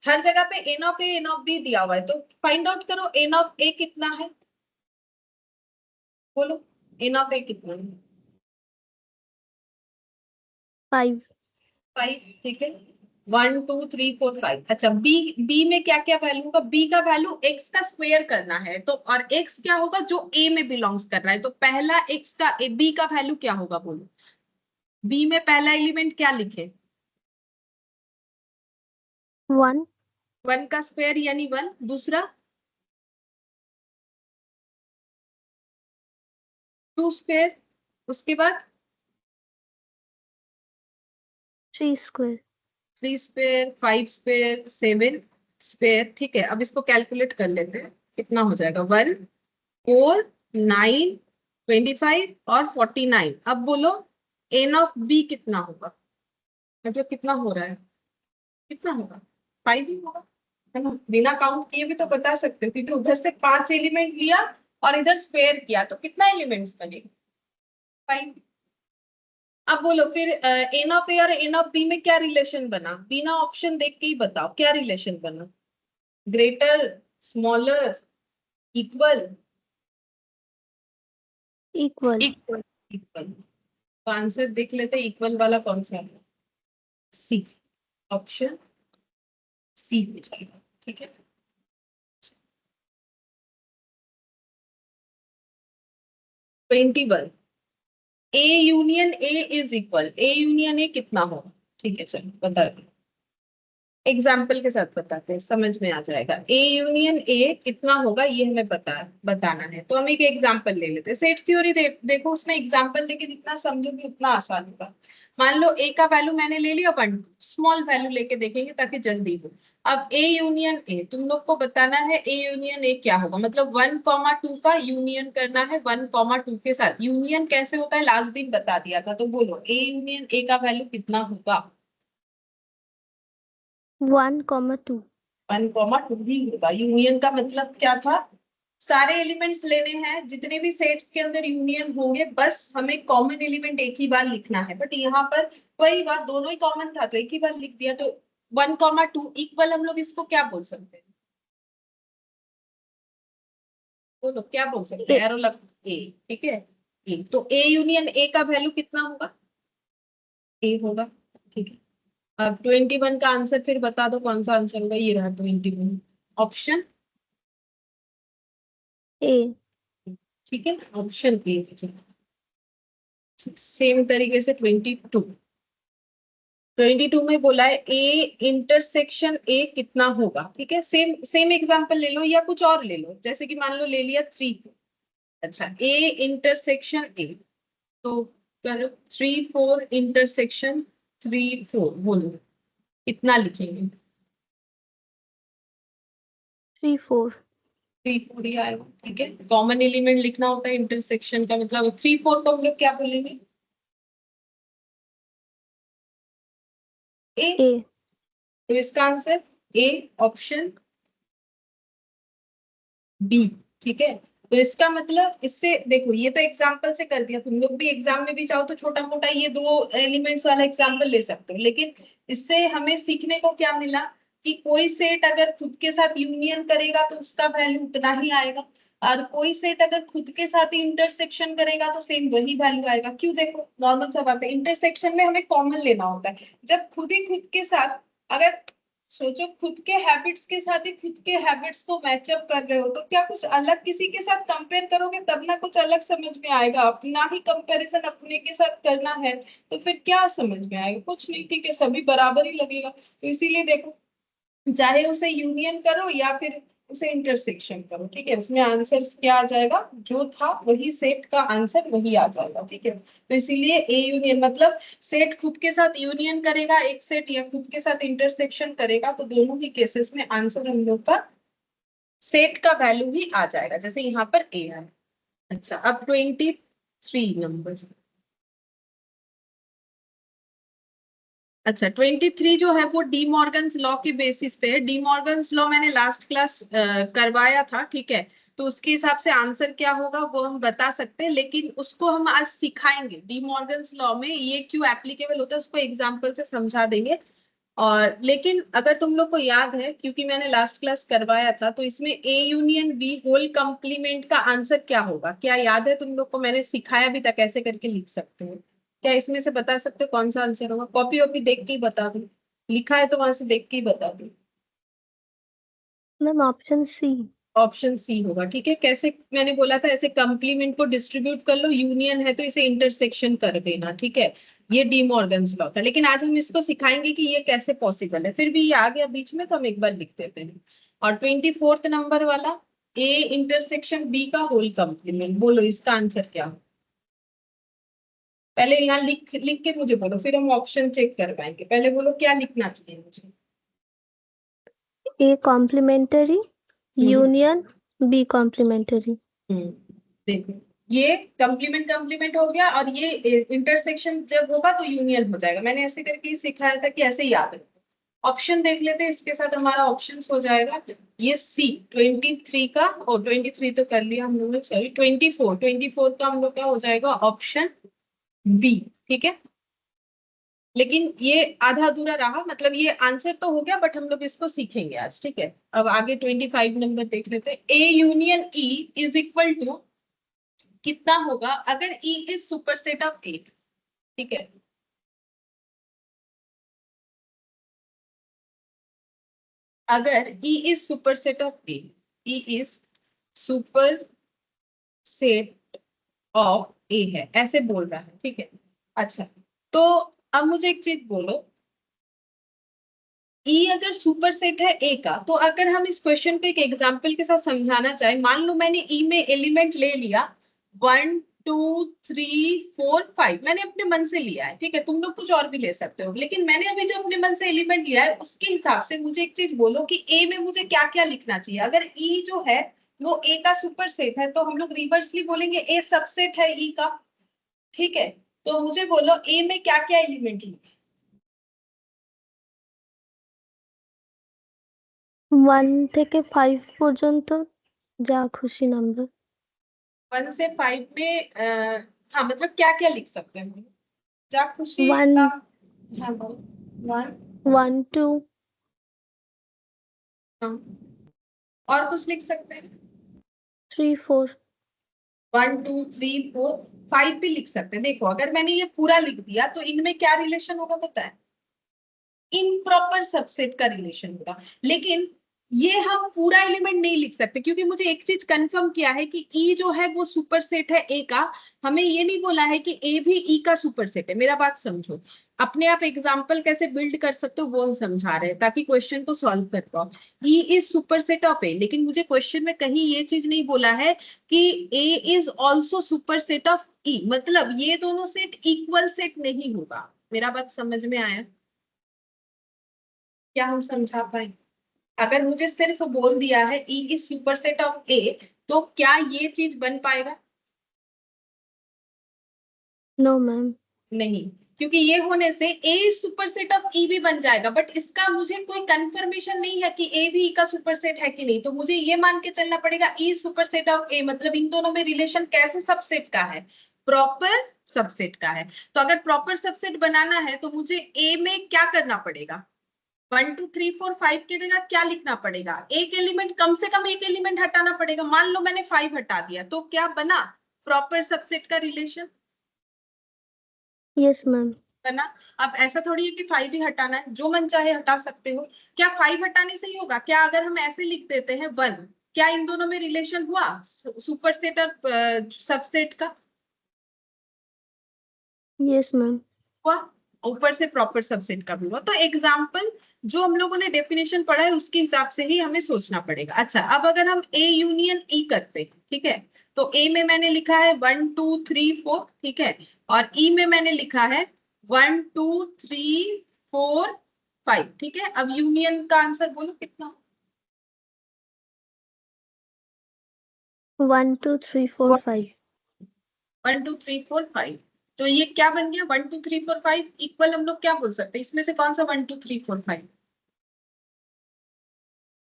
हर जगह पे N of A N of B दिया हुआ है, तो फाइंड आउट करो एन ऑफ ए कितना है। बोलो एन ऑफ ए कितना है। 5। 5, ठीक है। 1 2 3 4 5। अच्छा, बी बी में क्या क्या वैल्यू होगा। बी का वैल्यू एक्स का स्क्वायर करना है, तो और एक्स क्या होगा जो ए में बिलोंग्स कर रहा है, तो पहला एक्स का बी का वैल्यू क्या होगा बोलो। बी में पहला एलिमेंट क्या लिखे। 1। 1 का स्क्वायर यानी 1। दूसरा 2 स्क्वायर, उसके बाद 3 स्क्वायर। 3 square, 5 square, 7 square. ठीक है, अब इसको कैलकुलेट कर लेते हैं कितना हो जाएगा। 1 4 9 25 और 49। अब बोलो एन ऑफ बी कितना होगा, मतलब कितना हो रहा है, कितना होगा। 5 ही होगा, है ना। बिना काउंट किए भी तो बता सकते हो, क्योंकि उधर से 5 एलिमेंट लिया और इधर स्क्वायर किया, तो कितना एलिमेंट्स बनेगा, 5। अब बोलो फिर एन ऑफ ए और एन ऑफ बी में क्या रिलेशन बना, बिना ऑप्शन देख के ही बताओ क्या रिलेशन बना। Greater, smaller, equal. Equal. Equal. Equal, तो आंसर देख लेते हैं इक्वल वाला कौन सा है। सी, ऑप्शन सी हो जाएगा, ठीक है। 21, ए union A is equal. A union ए कितना होगा, ठीक है चलो बता दो। एग्जाम्पल के साथ बताते हैं, समझ में आ जाएगा। ए यूनियन ए कितना होगा ये हमें बताना है, तो हम एक एग्जाम्पल ले लेते हैं। सेट थ्योरी देखो, उसमें एग्जाम्पल लेके जितना समझोगे उतना आसान होगा। मान लो ए का वैल्यू मैंने ले लिया 1 2, स्मॉल वैल्यू लेके देखेंगे ताकि जल्दी हो। अब ए यूनियन ए तुम लोग को बताना है, ए यूनियन ए क्या होगा, मतलब 1 2 का यूनियन करना है 1 2 के साथ। यूनियन कैसे होता है लास्ट दिन बता दिया था, तो बोलो ए यूनियन ए का वैल्यू कितना होगा। 1,2। 1 2 ही होगा। यूनियन का मतलब क्या था, सारे एलिमेंट्स लेने हैं, जितने भी सेट्स के अंदर यूनियन होंगे, बस हमें कॉमन एलिमेंट एक ही बार लिखना है। बट यहाँ पर वही बात, दोनों ही कॉमन था तो एक ही बार लिख दिया, तो 1 2 इक्वल हम लोग इसको क्या बोल सकते हैं, बोलो क्या बोल सकते ए। हैं, एरो लग ए, ठीक है। ए, तो ए यूनियन ए का वैल्यू कितना होगा, ए होगा, ठीक है। अब 21 का आंसर फिर बता दो कौन सा आंसर होगा, ये रहा 21, ऑप्शन ए। ठीक है, ऑप्शन ए। सेम तरीके से 22 में बोला है ए इंटरसेक्शन ए कितना होगा, ठीक है। सेम सेम एग्जांपल ले लो या कुछ और ले लो, जैसे कि मान लो ले लिया 3। अच्छा, ए इंटरसेक्शन ए, तो करो 3 4 इंटरसेक्शन 3 4, बोलो कितना लिखेंगे। 3 4। 3 4 ही आएगा, ठीक है। कॉमन एलिमेंट लिखना होता है इंटरसेक्शन का, मतलब 3 4 को हम लोग क्या बोलेंगे, ए। ए। तो इसका आंसर ए, ऑप्शन बी, ठीक है। तो इसका मतलब, इससे देखो ये तो एग्जाम्पल से कर दिया, तुम लोग भी एग्जाम में भी चाहो तो छोटा मोटा ये 2 एलिमेंट्स वाला एग्जाम्पल ले सकते हो, लेकिन इससे हमें सीखने को क्या मिला कि कोई सेट अगर खुद के साथ यूनियन करेगा तो उसका वैल्यू उतना ही आएगा, और कोई सेट अगर खुद के साथ ही इंटरसेक्शन करेगा तो सेम वही वैल्यू आएगा। क्यों, देखो नॉर्मल सा बात है, इंटरसेक्शन में हमें कॉमन लेना होता है। जब खुद ही खुद के साथ, अगर सोचो खुद के हैबिट्स के साथ ही खुद के हैबिट्स को मैचअप कर रहे हो, तो क्या कुछ अलग किसी के साथ कंपेयर करोगे तब ना कुछ अलग समझ में आएगा। अपना ही कंपैरिजन अपने के साथ करना है तो फिर क्या समझ में आएगा, कुछ नहीं, ठीक है, सभी बराबर ही लगेगा। तो इसीलिए देखो, चाहे उसे यूनियन करो या फिर उसे इंटरसेक्शन करो, ठीक है। उसमें आंसर क्या आ जाएगा, जो था वही सेट का आंसर वही आ जाएगा, ठीक है। तो इसीलिए ए यूनियन मतलब सेट खुद के साथ यूनियन करेगा एक सेट, या खुद के साथ इंटरसेक्शन करेगा, तो दोनों ही केसेस में आंसर हम लोग का सेट का वैल्यू ही आ जाएगा, जैसे यहाँ पर ए है। अच्छा, अब 23 नंबर। अच्छा, 23 जो है वो डी मॉर्गन्स लॉ के बेसिस पे है। डी मॉर्गन्स लॉ मैंने लास्ट क्लास करवाया था, ठीक है। तो उसके हिसाब से आंसर क्या होगा वो हम बता सकते हैं, लेकिन उसको हम आज सिखाएंगे। डी मॉर्गन्स लॉ में ये क्यों एप्लीकेबल होता है उसको एग्जाम्पल से समझा देंगे। और लेकिन अगर तुम लोग को याद है, क्योंकि मैंने लास्ट क्लास करवाया था, तो इसमें A union B whole complement का आंसर क्या होगा, क्या याद है तुम लोग को? मैंने सिखाया भी था कैसे करके लिख सकते हो। क्या इसमें से बता सकते हो कौन सा आंसर होगा? कॉपी वॉपी देख के ही बता दो, लिखा है तो वहां से देख के ही बता दो। Ma'am option C. Option C होगा, ठीक है। कैसे मैंने बोला था, ऐसे कंप्लीमेंट को डिस्ट्रीब्यूट कर लो, यूनियन है तो इसे इंटरसेक्शन कर देना, ठीक है। ये डी मॉर्गन्स लॉ था, लेकिन आज हम इसको सिखाएंगे कि ये कैसे पॉसिबल है। फिर भी ये आ गया बीच में तो हम एक बार लिख देते हैं। और 24 नंबर वाला, ए इंटरसेक्शन बी का होल कंप्लीमेंट, बोलो इसका आंसर क्या हो? पहले यहाँ लिख लिख के मुझे बोलो, फिर हम ऑप्शन चेक कर पाएंगे। पहले बोलो क्या लिखना चाहिए मुझे। ए कॉम्प्लीमेंटरी, हम्म यूनियन बी कॉम्प्लीमेंटरी। हम्म देखो, ये कंप्लीमेंट कंप्लीमेंट हो गया, और ये इंटरसेक्शन जब होगा तो यूनियन हो जाएगा। मैंने ऐसे करके ही सिखाया था कि ऐसे याद रखो। ऑप्शन देख लेते हैं, इसके साथ हमारा ऑप्शन हो जाएगा ये सी 23 का, और 23 तो कर लिया हम लोगों ने, सॉरी 24 का हम लोग का हो जाएगा ऑप्शन बी, ठीक है। लेकिन ये आधा अधूरा रहा, मतलब ये आंसर तो हो गया बट हम लोग इसको सीखेंगे आज, ठीक है। अब आगे 25 नंबर देख लेते हैं। A union E is equal to कितना होगा अगर E is superset of A, ठीक है। अगर E is superset of A, E is superset of A है, ऐसे बोल रहा है, ठीक है। अच्छा, तो अब मुझे एक चीज बोलो, E अगर सुपरसेट है A का, तो अगर हम इस क्वेश्चन को एक एग्जांपल के साथ समझाना चाहे, मान लो मैंने E में एलिमेंट ले लिया 1 2 3 4 5, मैंने अपने मन से लिया है, ठीक है। तुम लोग कुछ और भी ले सकते हो, लेकिन मैंने अभी जो अपने मन से एलिमेंट लिया है उसके हिसाब से मुझे एक चीज बोलो कि A में मुझे क्या क्या लिखना चाहिए। अगर E जो है वो A का सुपरसेट है, तो हम लोग रिवर्सली बोलेंगे A सबसेट है E का, ठीक है। तो मुझे बोलो A में क्या क्या एलिमेंट लिखे। 1 থেকে 5 পর্যন্ত যা খুশি নাম্বার। 1 से 5 में हाँ मतलब क्या क्या लिख सकते हैं? जा खुशी 1 का, हाँ बोलो। 1, 1 2 हाँ, और कुछ लिख सकते हैं? 3 4। 1 2 3 4 5 भी लिख सकते हैं। देखो, अगर मैंने ये पूरा लिख दिया तो इनमें क्या रिलेशन होगा पता है? इम्प्रॉपर सबसेट का रिलेशन होगा। लेकिन ये हम पूरा एलिमेंट नहीं लिख सकते, क्योंकि मुझे एक चीज कंफर्म किया है कि ई जो है वो सुपरसेट है ए का। हमें ये नहीं बोला है कि ए भी ई का सुपरसेट है। मेरा बात समझो, अपने आप एग्जाम्पल कैसे बिल्ड कर सकते हो वो हम समझा रहे हैं, ताकि क्वेश्चन को सॉल्व कर पाओ। ई इज सुपरसेट ऑफ ए, लेकिन मुझे क्वेश्चन में कहीं ये चीज नहीं बोला है कि ए इज ऑल्सो सुपरसेट ऑफ ई, मतलब ये दोनों सेट इक्वल सेट नहीं होगा। मेरा बात समझ में आया? क्या हम समझा पाए? अगर मुझे सिर्फ बोल दिया है E is superset of A, तो क्या ये चीज बन पाएगा? No ma'am. नहीं, क्योंकि ये होने से A is superset of E भी बन जाएगा, बट इसका मुझे कोई कंफर्मेशन नहीं है कि A भी E का सुपरसेट है कि नहीं। तो मुझे ये मान के चलना पड़ेगा E सुपरसेट ऑफ A, मतलब इन दोनों में रिलेशन कैसे सबसेट का है? प्रॉपर सबसेट का है। तो अगर प्रॉपर सबसेट बनाना है तो मुझे A में क्या करना पड़ेगा? 1 2 3 4 5 की जगह क्या लिखना पड़ेगा? एक एलिमेंट, कम से कम एक एलिमेंट हटाना पड़ेगा। मान लो मैंने 5 हटा दिया, तो क्या बना? प्रॉपर सबसेट का रिलेशन यस मैम। बना। अब ऐसा थोड़ी है कि 5 ही हटाना है, जो मन चाहे हटा सकते हो। क्या 5 हटाने से ही होगा? क्या अगर हम ऐसे लिख देते हैं 1, क्या इन दोनों में रिलेशन हुआ सुपरसेट और सबसेट का? Yes ma'am. हुआ। ऊपर से प्रॉपर सबसेट का भी हुआ। तो एग्जाम्पल जो हम लोगों ने डेफिनेशन पढ़ा है उसके हिसाब से ही हमें सोचना पड़ेगा। अच्छा, अब अगर हम ए यूनियन ई करते हैं, ठीक है, तो ए में मैंने लिखा है 1 2 3 4, ठीक है, और ई में मैंने लिखा है 1 2 3 4 5, ठीक है। अब यूनियन का आंसर बोलो कितना? 1 2 3 4 5। 1 2 3 4 5। तो ये क्या बन गया? 1 2 3 4 5 इक्वल हम लोग क्या बोल सकते हैं? इसमें से कौन सा 1 2 3 4 5?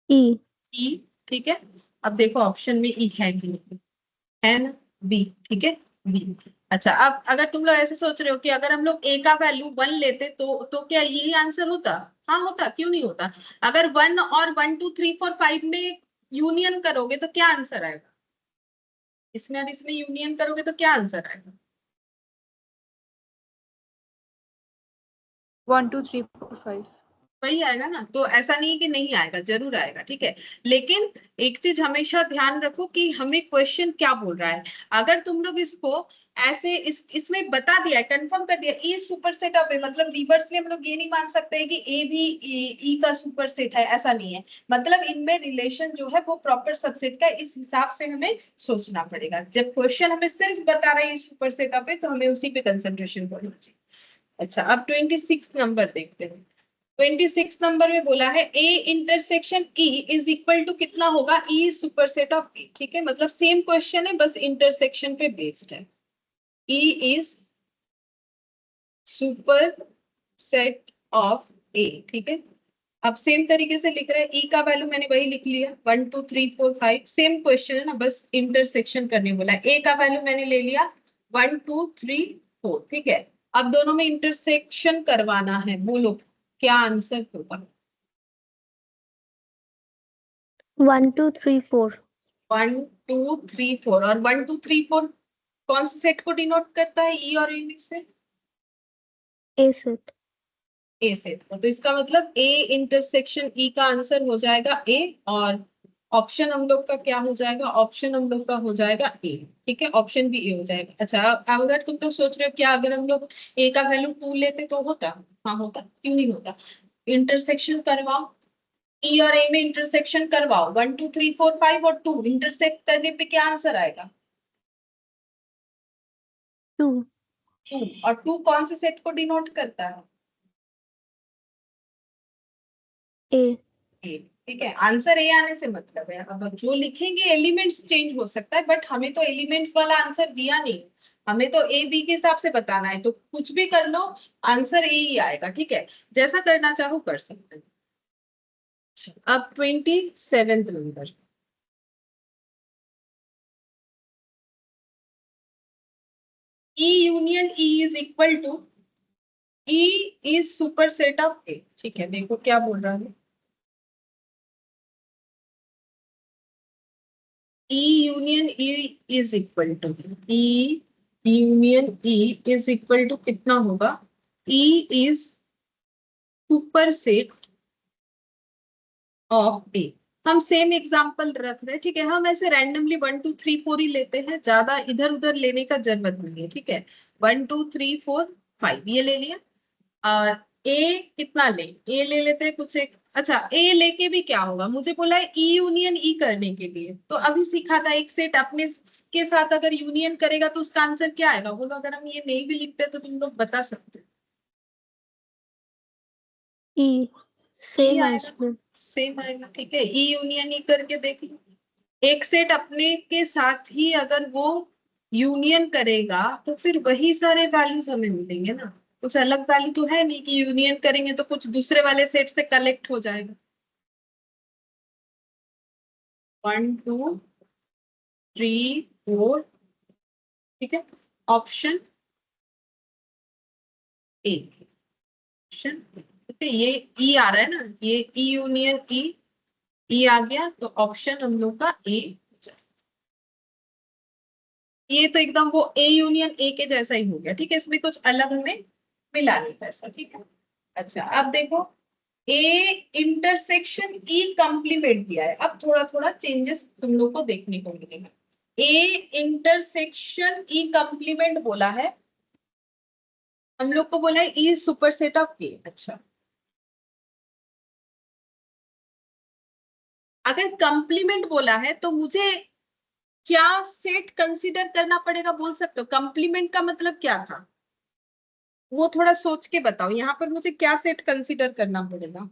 ई। ई, ठीक है। अब देखो ऑप्शन में ई है कि नहीं, है ना? बी, ठीक है, बी। अच्छा, अब अगर तुम लोग ऐसे सोच रहे हो कि अगर हम लोग ए का वैल्यू 1 लेते तो क्या यही आंसर होता? हाँ होता, क्यों नहीं होता? अगर 1 और 1 2 3 4 5 में यूनियन करोगे तो क्या आंसर आएगा? इसमें और इसमें यूनियन करोगे तो क्या आंसर आएगा? 1 2 3 4 5। वही आएगा ना। तो ऐसा नहीं कि नहीं आएगा, जरूर आएगा, ठीक है। लेकिन एक चीज हमेशा ध्यान रखो कि हमें क्वेश्चन क्या बोल रहा है। अगर तुम लोग इसको ऐसे इसमें बता दिया है, कंफर्म कर दिया ई सुपर सेट ऑफ ए, मतलब रिवर्सली हम लोग ये नहीं मान सकते हैं कि ए भी ई का सुपर सेट है, ऐसा नहीं है। मतलब इनमें रिलेशन जो है वो प्रॉपर सबसेट का, इस हिसाब से हमें सोचना पड़ेगा। जब क्वेश्चन हमें सिर्फ बता रहा है ई सुपर सेट ऑफ ए, तो हमें उसी पे कंसेंट्रेशन करना चाहिए। अच्छा, अब 26 नंबर देखते हैं। 26 नंबर में बोला है A intersection E is equal to कितना होगा? ई सुपरसेट ऑफ ए, ठीक है। मतलब सेम क्वेश्चन है, बस इंटरसेक्शन पे बेस्ड है। E is superset of A, ठीक है। अब सेम तरीके से लिख रहे हैं, ई का वैल्यू मैंने वही लिख लिया 1 2 3 4 5, सेम क्वेश्चन है ना, बस इंटरसेक्शन करने बोला है। ए का वैल्यू मैंने ले लिया 1 2 3 4, ठीक है। अब दोनों में इंटरसेक्शन करवाना है, बोलो क्या आंसर होगा? 1 2 3 4। 1 2 3 4, और 1 2 3 4 कौन से सेट को डिनोट करता है? ई और ए में से? ए सेट। ए सेट को। तो इसका मतलब ए इंटरसेक्शन ई का आंसर हो जाएगा ए, और ऑप्शन हम लोग का क्या हो जाएगा? ऑप्शन हम लोग का हो जाएगा ए, ठीक है। ऑप्शन भी ए हो जाएगा। अच्छा, अब अगर तुम लोग सोच रहे हो क्या अगर हम लोग ए का वैल्यू 2 लेते तो होता? हाँ होता, क्यों नहीं होता? इंटरसेक्शन करवाओ, ई और ए में इंटरसेक्शन करवाओ, 1 2 3 4 5 और 2 इंटरसेक्ट करने पे क्या आंसर आएगा? 2। 2। और 2 कौन से सेट को डिनोट करता है? ए। ए, ठीक है। आंसर ए आने से मतलब है, अब जो लिखेंगे एलिमेंट्स चेंज हो सकता है, बट हमें तो एलिमेंट्स वाला आंसर दिया नहीं, हमें तो ए बी के हिसाब से बताना है, तो कुछ भी कर लो आंसर ए ही आएगा, ठीक है। जैसा करना चाहो कर सकते हैं। अच्छा, अब 27 नंबर। E union E is equal to E is superset of A, ठीक है। देखो क्या बोल रहा है, E union E is equal to, E union E is equal to कितना होगा? E is superset of A. हम सेम एग्जांपल रख रहे हैं, ठीक है। हम ऐसे रैंडमली 1 2 3 4 ही लेते हैं, ज्यादा इधर उधर लेने का जरूरत नहीं है, ठीक है। 1 2 3 4 5 ये ले लिया, और ए कितना ले? ए ले लेते हैं कुछ एक। अच्छा, ए लेके भी क्या होगा? मुझे बोला है ई यूनियन ई करने के लिए, तो अभी सीखा था एक सेट अपने के साथ अगर यूनियन करेगा तो उसका आंसर क्या आएगा? बोलो, अगर हम ये नहीं भी लिखते तो तुम लोग बता सकते हो। ई। ई सेम है आएगा, इसमें। सेम आएगा, ठीक है। ई यूनियन ई करके देख लो। एक सेट अपने के साथ ही अगर वो यूनियन करेगा तो फिर वही सारे वैल्यूज हमें मिलेंगे ना। कुछ अलग वैल्यू तो है नहीं कि यूनियन करेंगे तो कुछ दूसरे वाले सेट से कलेक्ट हो जाएगा। 1 2 3 4, ठीक है। ऑप्शन ए, ऑप्शन, ठीक है। ये ई आ रहा है ना, ये ई यूनियन ई, ई आ गया तो ऑप्शन हम लोग का ए। ये तो एकदम वो ए यूनियन ए के जैसा ही हो गया, ठीक है। इसमें कुछ अलग हमें मिला नहीं पैसा, ठीक है। अच्छा, अब देखो ए इंटरसेक्शन ई कंप्लीमेंट दिया है, अब थोड़ा थोड़ा चेंजेस तुम लोग को देखने को मिलेगा। ए इंटरसेक्शन ई कंप्लीमेंट बोला है, हम लोग को बोला है ई सुपर सेट ऑफ ए। अच्छा, अगर कंप्लीमेंट बोला है तो मुझे क्या सेट कंसीडर करना पड़ेगा, बोल सकते हो? कंप्लीमेंट का मतलब क्या था वो थोड़ा सोच के बताओ, यहाँ पर मुझे क्या सेट कंसीडर करना पड़ेगा?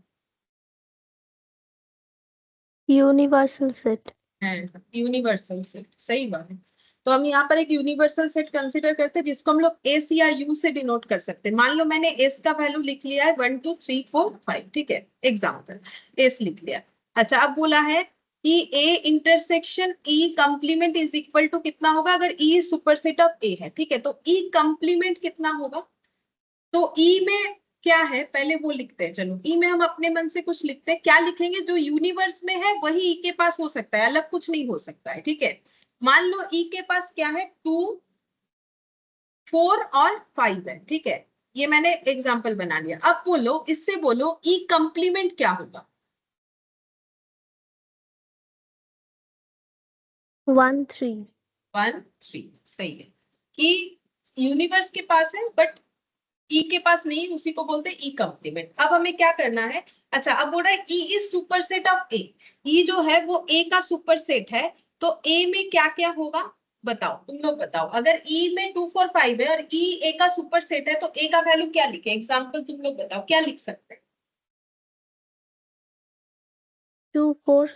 Universal set. है यूनिवर्सल सेट, सही बात है। तो हम यहाँ पर एक यूनिवर्सल सेट कंसीडर करते हैं जिसको हम लोग एस या यू से डिनोट कर सकते हैं। मान लो मैंने एस का वैल्यू लिख लिया है 1 2 3 4 5, ठीक है, एग्जाम्पल एस लिख लिया। अच्छा, अब बोला है कि A intersection E complement is equal to कितना होगा अगर ई सुपरसेट ऑफ ए है, ठीक है। तो ई कंप्लीमेंट कितना होगा? तो ई में क्या है पहले वो लिखते हैं। चलो ई में हम अपने मन से कुछ लिखते हैं, क्या लिखेंगे? जो यूनिवर्स में है वही ई के पास हो सकता है, अलग कुछ नहीं हो सकता है, ठीक है। मान लो ई के पास क्या है, 2 4 और 5 है, ठीक है। ये मैंने एग्जाम्पल बना लिया। अब बोलो, इससे बोलो ई कंप्लीमेंट क्या होगा? 1 3। 1 3, सही है। कि यूनिवर्स के पास है बट ई के पास नहीं, उसी को बोलते हैं ई कंप्लीमेंट। अब हमें क्या करना है? अच्छा, अब बोल रहा है ई इज सुपरसेट ऑफ ए। ई जो है वो ए का सुपरसेट है, तो ए में क्या क्या होगा बताओ, तुम लोग बताओ। अगर ई में 2 4 5 है और ई ए का सुपरसेट है तो ए का वैल्यू क्या लिखे? एग्जाम्पल तुम लोग बताओ, क्या लिख सकते हैं? 2 4।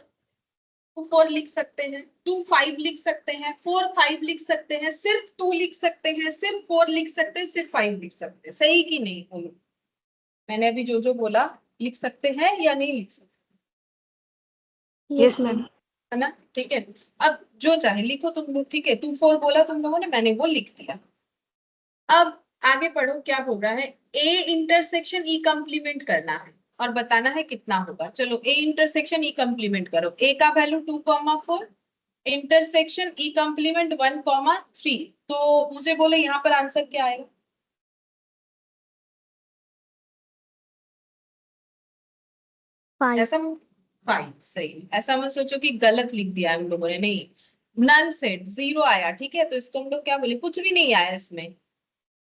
2 4 लिख सकते हैं, 2 5 लिख सकते हैं, 4 5 लिख सकते हैं, सिर्फ 2 लिख सकते हैं, सिर्फ 4 लिख सकते हैं, सिर्फ 5 लिख सकते हैं। सही कि नहीं बोलो? मैंने अभी जो जो बोला लिख सकते हैं या नहीं लिख सकते? Yes ma'am. है ना, ठीक है। अब जो चाहे लिखो तुम लोग, ठीक है। 2 4 बोला तुम लोगों ने, मैंने वो लिख दिया। अब आगे पढ़ो, क्या बोल रहा है? ए इंटरसेक्शन ई कंप्लीमेंट करना है और बताना है कितना होगा। चलो ए इंटरसेक्शन ई कंप्लीमेंट करो। ए का वैल्यू 2 4, इंटरसेक्शन ई कंप्लीमेंट 1 3। तो मुझे बोलो यहाँ पर आंसर क्या आएगा? 5। ऐसा 5, सही। ऐसा मत सोचो कि गलत लिख दिया है हम लोगों ने, नहीं। नल सेट 0 आया, ठीक है। तो इसको हम लोग क्या बोले? कुछ भी नहीं आया इसमें,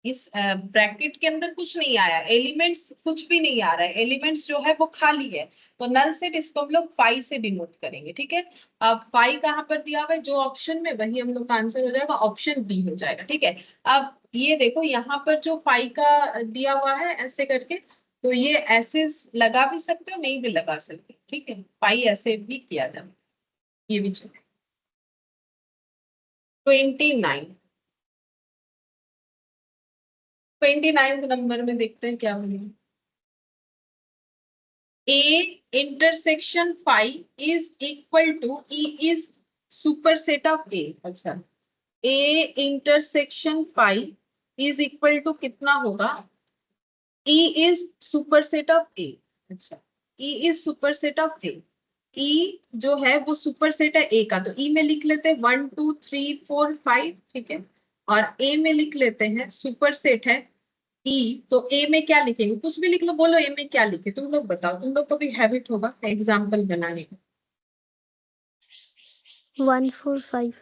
इस ब्रैकेट के अंदर कुछ नहीं आया, एलिमेंट्स कुछ भी नहीं आ रहा है, एलिमेंट्स जो है वो खाली है। तो नल सेट इसको हम लोग 5 से डिनोट करेंगे, ठीक है। अब 5 कहाँ पर दिया हुआ है? जो ऑप्शन में, वही हम लोग का आंसर हो जाएगा, ऑप्शन बी हो जाएगा, ठीक है। अब ये देखो यहाँ पर जो 5 का दिया हुआ है ऐसे करके, तो ये ऐसे लगा भी सकते हो, नहीं भी लगा सकते, ठीक है। 5 ऐसे भी किया जाए, ये भी चलो। 29, 29 नंबर में देखते हैं क्या बनेगा। A intersection phi is equal to E is superset of A। अच्छा, A intersection phi is equal to कितना होगा? E is superset of A। अच्छा, E is superset of A। E जो है वो सुपरसेट है A का, तो E में लिख लेते हैं 1 2 3 4 5, ठीक है। और A में लिख लेते हैं सुपरसेट है ई, तो ए में क्या लिखेंगे? कुछ भी लिख लो, बोलो ए में क्या लिखे, तुम लोग बताओ। तुम लोग को भी हैबिट होगा एग्जाम्पल बनाने का। 1 4 5।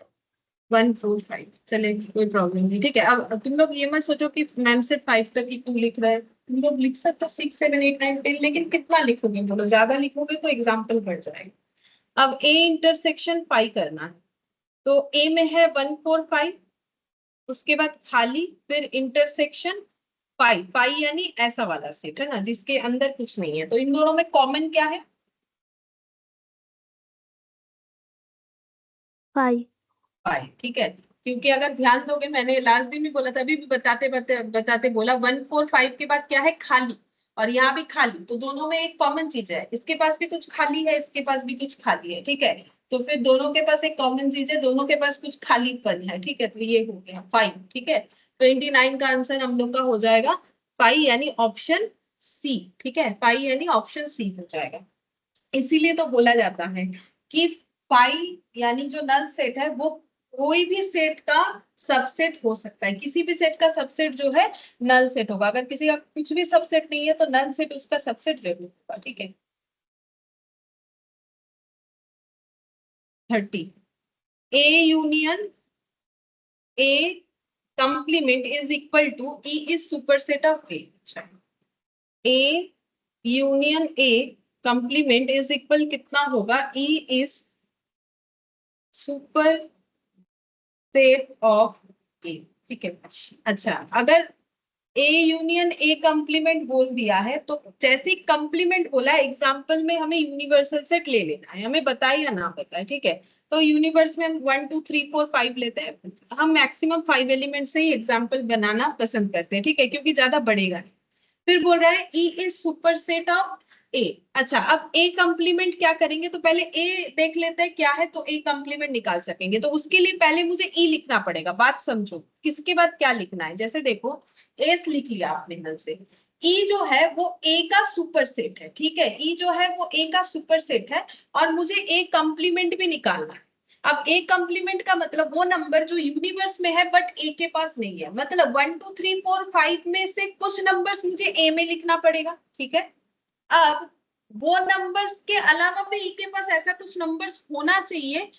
1 4 5, चले, कोई प्रॉब्लम नहीं, ठीक है। अब तुम लोग ये मत सोचो कि मैम से 5 तक ही क्यों लिख रहा है, तुम लोग लिख सकते हो 6 7 8 9 10, लेकिन कितना लिखोगे? बोलो, ज्यादा लिखोगे तो एग्जाम्पल बढ़ जाएगा। अब ए इंटरसेक्शन पाई करना है, तो ए में है 1 4 5, उसके बाद खाली, फिर इंटरसेक्शन पाई। पाई यानी ऐसा वाला सेट है ना जिसके अंदर कुछ नहीं है, तो इन दोनों में कॉमन क्या है? 5। पाई, ठीक है। क्योंकि अगर ध्यान दोगे, मैंने लास्ट दिन भी बोला था, अभी भी बताते बताते बताते बोला 1 4 5 के बाद क्या है? खाली। और यहाँ भी खाली, तो दोनों में एक कॉमन चीज है, इसके पास भी कुछ खाली है, इसके पास भी कुछ खाली है, ठीक है। तो फिर दोनों के पास एक कॉमन चीज है, दोनों के पास कुछ खालीपन है, ठीक है। तो ये हो गया 5, ठीक है। 29 का आंसर हम लोग का हो जाएगा 5 यानी ऑप्शन सी, ठीक है। 5 यानी ऑप्शन सी हो जाएगा। इसीलिए तो बोला जाता है कि फाई यानी जो नल सेट है वो कोई भी सेट का सबसेट हो सकता है, किसी भी सेट का सबसेट जो है नल सेट होगा। अगर किसी का कुछ भी सबसेट नहीं है तो नल सेट उसका सबसेट जरूर होगा, ठीक है। 30, A union A complement is equal to E is superset of A. अच्छा, A union A complement is equal कितना होगा, E is superset of A, ठीक है। अच्छा, अगर ए यूनियन ए कंप्लीमेंट बोल दिया है तो जैसे कंप्लीमेंट बोला है, एग्जाम्पल में हमें यूनिवर्सल सेट ले लेना है, हमें बताए या ना बताए, ठीक है। तो यूनिवर्स में हम 1 2 3 4 5 लेते हैं, हम मैक्सिमम 5 एलिमेंट से ही एग्जाम्पल बनाना पसंद करते हैं, ठीक है, क्योंकि ज्यादा बढ़ेगा नहीं। फिर बोल रहा है E is superset of A. अच्छा, अब ए कंप्लीमेंट क्या करेंगे, तो पहले ए देख लेते हैं क्या है, तो ए कंप्लीमेंट निकाल सकेंगे, तो उसके लिए पहले मुझे ई लिखना पड़ेगा। बात समझो, किसके बाद क्या लिखना है। जैसे देखो, एस लिख लिया आपने नल से, ई जो है वो ए का सुपर सेट है, ठीक है, ई जो है वो ए का सुपर सेट है, और मुझे ए कंप्लीमेंट भी निकालना है। अब ए कंप्लीमेंट का मतलब वो नंबर जो यूनिवर्स में है बट ए के पास नहीं है, मतलब 1 2 3 4 5 में से कुछ नंबर्स मुझे ए में लिखना पड़ेगा, ठीक है। अब वो नंबर्स के अलावा भी ई के पास ऐसा कुछ नंबर्स होना चाहिए,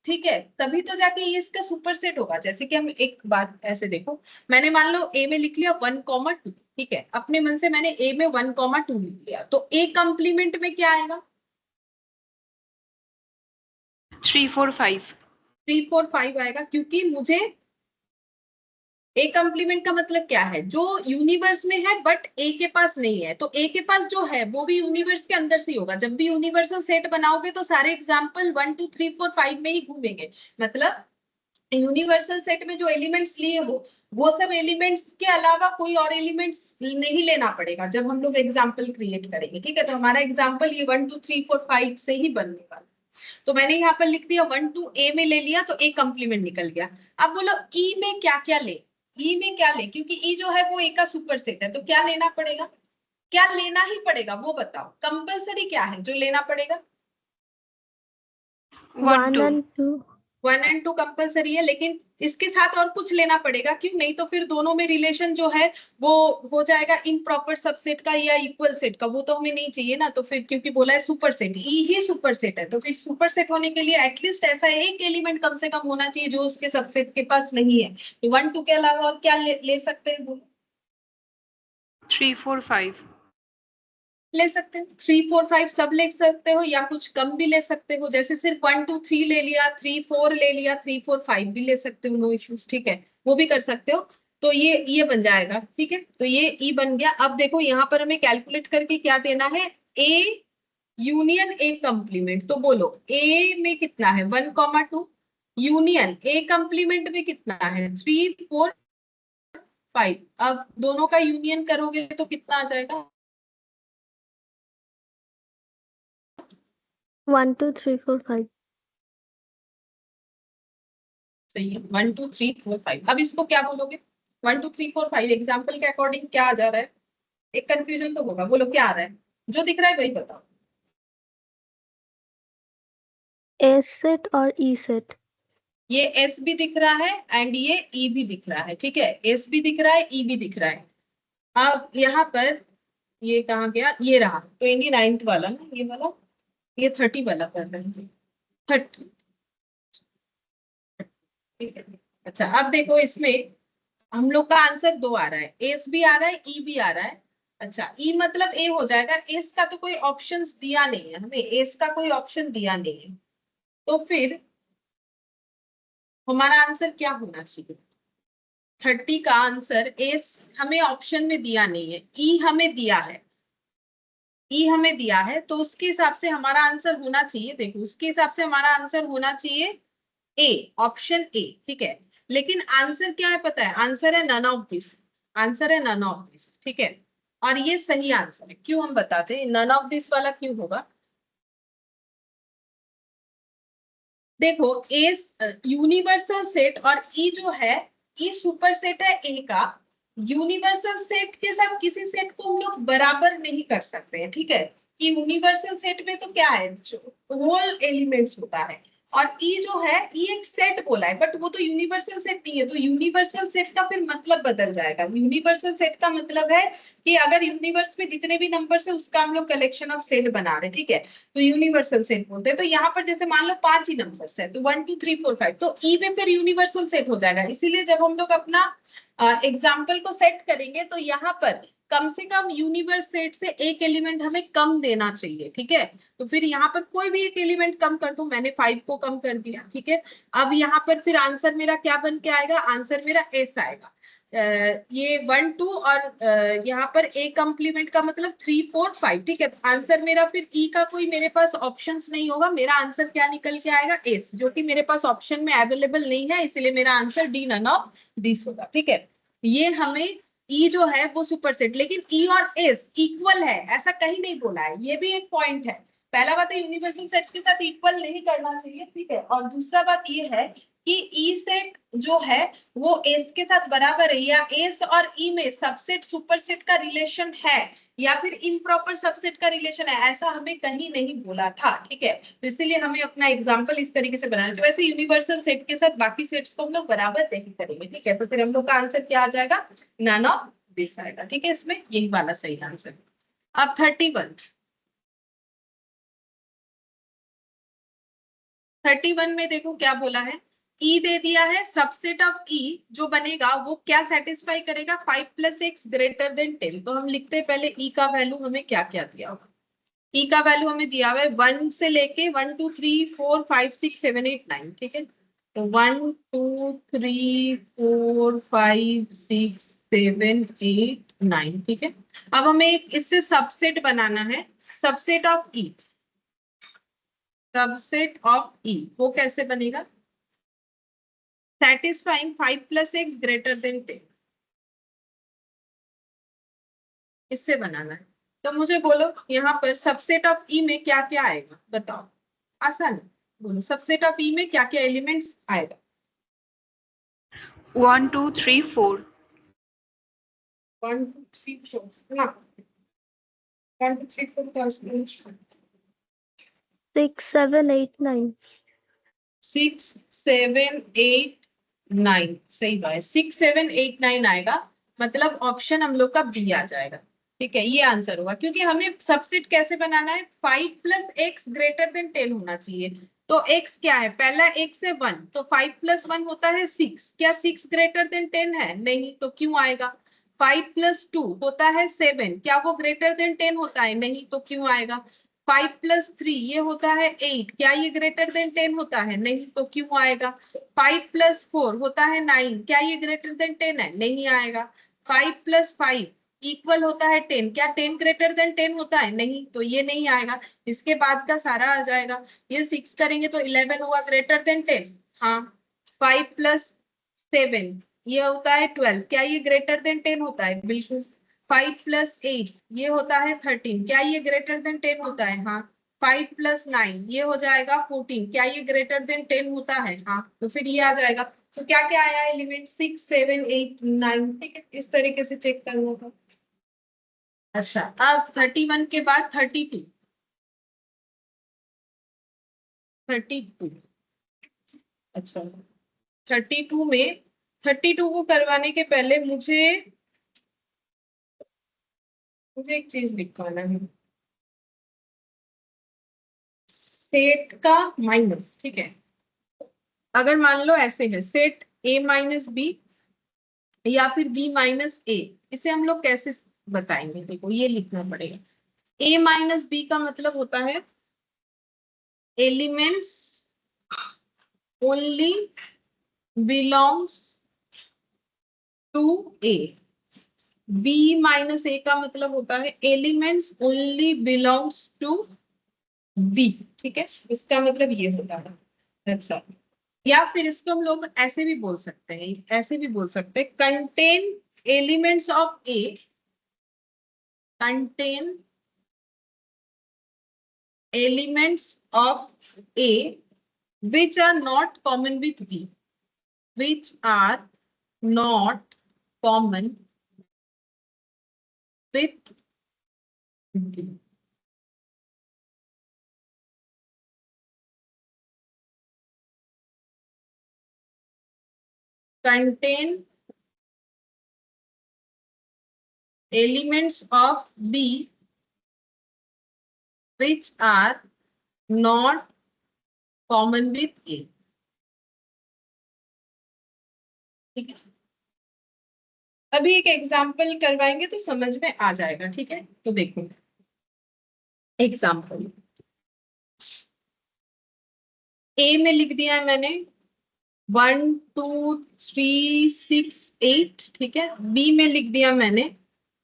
ठीक है, तभी तो जाके ये इसका सुपर सेट होगा। जैसे कि हम एक बात ऐसे देखो, मैंने मान लो ए में लिख लिया 1,2, ठीक है, अपने मन से मैंने ए में 1,2 लिख लिया, तो ए कंप्लीमेंट में क्या आएगा, 3 4 5। 3 4 5 आएगा, क्योंकि मुझे ए कंप्लीमेंट का मतलब क्या है, जो यूनिवर्स में है बट ए के पास नहीं है, तो ए के पास जो है वो भी यूनिवर्स के अंदर से होगा। जब भी यूनिवर्सल सेट बनाओगे तो सारे एग्जाम्पल 1 2 3 4 5 में ही घूमेंगे, मतलब यूनिवर्सल सेट में जो एलिमेंट्स लिए हो वो सब एलिमेंट्स के अलावा कोई और एलिमेंट्स नहीं लेना पड़ेगा जब हम लोग एग्जाम्पल क्रिएट करेंगे, ठीक है। तो हमारा एग्जाम्पल ये 1 2 3 4 5 से ही बनने वाला। तो मैंने यहाँ पर लिख दिया 1 2 ए में ले लिया, तो ए कंप्लीमेंट निकल गया। अब बोलो ई में क्या क्या ले, ई में क्या ले, क्योंकि ई जो है वो ए का सुपर सेट है, तो क्या लेना पड़ेगा, क्या लेना ही पड़ेगा वो बताओ, कंपलसरी क्या है जो लेना पड़ेगा। 1 2। 1 and 2 1 एंड 2 कंपलसरी है, लेकिन इसके साथ और कुछ लेना पड़ेगा, क्यों, नहीं तो फिर दोनों में रिलेशन जो है वो हो जाएगा इम्प्रॉपर सबसेट का या इक्वल सेट का, वो तो हमें नहीं चाहिए ना। तो फिर क्योंकि बोला है सुपर सेट, ई ही सुपर सेट है, तो फिर सुपर सेट होने के लिए एटलीस्ट ऐसा एक एलिमेंट कम से कम होना चाहिए जो उसके सबसेट के पास नहीं है। तो 1 2 के अलावा और क्या ले सकते हैं बोलो। 3 4 5। ले सकते हो 3 4 5 सब ले सकते हो, या कुछ कम भी ले सकते हो, जैसे सिर्फ 1 2 3 ले लिया, 3 4 ले लिया, 3 4 5 भी ले सकते हो, नो इश्यूज, ठीक है, वो भी कर सकते हो। तो ये बन जाएगा, ठीक है, तो ये ई बन गया। अब देखो यहाँ पर हमें कैलकुलेट करके क्या देना है, ए यूनियन ए कंप्लीमेंट, तो बोलो ए में कितना है 1,2, यूनियन ए कंप्लीमेंट में कितना है 3 4 5। अब दोनों का यूनियन करोगे तो कितना आ जाएगा, 1 2 3 4 5 सही है, 1 2 3 4 5। अब इसको क्या बोलोगे, 1 2 3 4 5 एग्जाम्पल के अकॉर्डिंग क्या आ जा रहा है, एक कंफ्यूजन तो होगा, बोलो क्या आ रहा है, जो दिख रहा है वही बताओ। ए सेट और ई सेट। ये एस भी दिख रहा है एंड ये ई भी दिख रहा है, ठीक है, एस भी दिख रहा है, ई भी दिख रहा है। अब यहाँ पर ये कहाँ गया, ये रहा 29th वाला ना, ये वाला, ये 30 वाला कर रहे हैं, 30। अच्छा, अब देखो इसमें हम लोग का आंसर 2 आ रहा है, एस भी आ रहा है, ई भी आ रहा है। अच्छा, ई मतलब ए हो जाएगा, एस का तो कोई ऑप्शंस दिया नहीं है, हमें एस का कोई ऑप्शन दिया नहीं है, तो फिर हमारा आंसर क्या होना चाहिए, 30 का आंसर, एस हमें ऑप्शन में दिया नहीं है, ई हमें दिया है, ई हमें दिया है, तो उसके हिसाब से हमारा आंसर होना चाहिए, देखो उसके हिसाब से हमारा आंसर होना चाहिए ए, ऑप्शन ए, ठीक है। लेकिन आंसर क्या है पता है, आंसर है नन ऑफ दिस, आंसर है नन ऑफ दिस, ठीक है। और ये सही आंसर है, क्यों हम बताते हैं नन ऑफ दिस वाला क्यों होगा। देखो ए यूनिवर्सल सेट और ई जो है, ई सुपर सेट है ए का, यूनिवर्सल सेट के साथ किसी सेट को हम लोग बराबर नहीं कर सकते हैं, ठीक है, कि यूनिवर्सल सेट में तो क्या है, होल एलिमेंट्स होता है, और ई जो है ई एक सेट बोला है, बट वो तो यूनिवर्सल सेट नहीं है, तो यूनिवर्सल सेट का फिर मतलब बदल जाएगा। यूनिवर्सल सेट का मतलब है कि अगर यूनिवर्स में जितने भी नंबर्स है उसका हम लोग कलेक्शन ऑफ सेट बना रहे हैं, ठीक है, तो यूनिवर्सल सेट बोलते हैं। तो यहाँ पर जैसे मान लो 5 ही नंबर्स है, तो 1 2 3 4 5, तो ई में फिर यूनिवर्सल सेट हो जाएगा। इसीलिए जब हम लोग अपना एग्जाम्पल को सेट करेंगे तो यहाँ पर कम से कम यूनिवर्स सेट से एक एलिमेंट हमें कम देना चाहिए, ठीक है। तो फिर यहाँ पर कोई भी एक एलिमेंट कम कर दो, मैंने 5 को कम कर दिया, ठीक है। अब यहाँ पर फिर आंसर मेरा क्या बन के आएगा, आंसर मेरा एस आएगा। ये 1 2 और यहाँ पर ए कम्प्लीमेंट का मतलब 3 4 5, ठीक है। आंसर मेरा फिर ई का कोई मेरे पास ऑप्शंस नहीं होगा, मेरा आंसर क्या निकल के आएगा, एस, जो कि मेरे पास ऑप्शन में अवेलेबल नहीं है, इसलिए मेरा answer D none of this होगा, ठीक है। ये हमें ई जो है वो सुपरसेट, लेकिन ई और एस इक्वल है ऐसा कहीं नहीं बोला है, ये भी एक पॉइंट है। पहला बात है यूनिवर्सल सेट्स के साथ इक्वल नहीं करना चाहिए, ठीक है। और दूसरा बात ये है कि ई सेट जो है वो एस के साथ बराबर है, या एस और ई में सबसेट सुपरसेट का रिलेशन है, या फिर इम्प्रॉपर सबसेट का रिलेशन है, ऐसा हमें कहीं नहीं बोला था, ठीक है। तो इसीलिए हमें अपना एग्जांपल इस तरीके से बनाना चाहिए। वैसे यूनिवर्सल सेट के साथ बाकी सेट्स को हम लोग बराबर नहीं करेंगे, ठीक है। तो फिर हम लोग का आंसर क्या आ जाएगा, नन ऑफ दिस आएगा, ठीक है। इसमें यही वाला सही आंसर। अब 31 में देखो क्या बोला है, ई दे दिया है, सबसेट ऑफ ई जो बनेगा वो क्या सेटिस्फाई करेगा, 5 + x ग्रेटर देन 10। तो हम लिखते हैं पहले ई का वैल्यू हमें क्या क्या दिया होगा। ई का वैल्यू हमें दिया हुआ है 1 से लेके 1 2 3 4 5 6 7 8 9, ठीक है। तो 1 2 3 4 5 6 7 8 9, ठीक है। अब हमें एक इससे सबसेट बनाना है, subset of E, subset of E वो कैसे बनेगा, satisfying 5 + x greater than 10, इससे बनाना है। तो मुझे बोलो यहाँ पर सबसेट ऑफ ई में क्या क्या आएगा, बताओ, आसान है। बोलो सबसेट ऑफ ई में क्या क्या एलिमेंट्स आएगा। 1 2 3 4 1 2 3 4 ना, 1 2 3 4 का 6 7 8 9 6 7 8 9, सही बात है, 6 7 8 9 आएगा, मतलब ऑप्शन हम लोग का बी आ जाएगा, ठीक है। ये आंसर होगा, क्योंकि हमें सबसेट कैसे बनाना है, 5 + x ग्रेटर देन 10 होना चाहिए। तो x क्या है, पहला x है 1, तो 5 + 1 होता है 6, क्या 6 ग्रेटर देन 10 है, नहीं, तो क्यों आएगा। 5 + 2 होता है 7, क्या वो ग्रेटर देन 10 होता है, नहीं, तो क्यों आएगा। 5 + 3 ये होता है 8, क्या ये ग्रेटर देन 10 होता है, नहीं, तो क्यों आएगा। 5 + 4 होता है 9, क्या ये ग्रेटर देन 10 है, नहीं आएगा। 5 + 5 इक्वल होता है 10, क्या 10 ग्रेटर देन 10 होता है, नहीं, तो ये नहीं आएगा। इसके बाद का सारा आ जाएगा, ये 6 करेंगे तो 11 हुआ ग्रेटर देन 10, हाँ। 5 + 7 ये होता है 12, क्या ये ग्रेटर देन 10 होता है, बिल्कुल। 5 + 8 ये होता है 13, क्या ये ग्रेटर देन 10 होता है, हाँ। 5 + 9 ये हो जाएगा 14, क्या ये ग्रेटर देन 10 होता है, हाँ। तो फिर ये आ जाएगा। तो क्या क्या आया एलिमेंट, 6 7 8 9, ठीक है। इस तरीके से चेक करना था। अच्छा, अब 31 के बाद 32, 32, अच्छा 32 में 32 को करवाने के पहले मुझे एक चीज लिखवाना है, सेट का माइनस, ठीक है। अगर मान लो ऐसे है सेट a - b या फिर b - a, इसे हम लोग कैसे बताएंगे, देखो ये लिखना पड़ेगा। a - b का मतलब होता है elements only belongs to a, b - a का मतलब होता है elements only belongs to b, ठीक है। इसका मतलब ये होता है, अच्छा। या फिर इसको हम लोग ऐसे भी बोल सकते हैं, ऐसे भी बोल सकते हैं, contain elements of A, contain elements of A which are not common with b, which are not common with b, contain elements of b which are not common with a, ठीक है। अभी एक एग्जाम्पल करवाएंगे तो समझ में आ जाएगा, ठीक है। तो देखो एग्जाम्पल, ए में लिख दिया है मैंने 1 2 3 6 8, ठीक है। बी में लिख दिया मैंने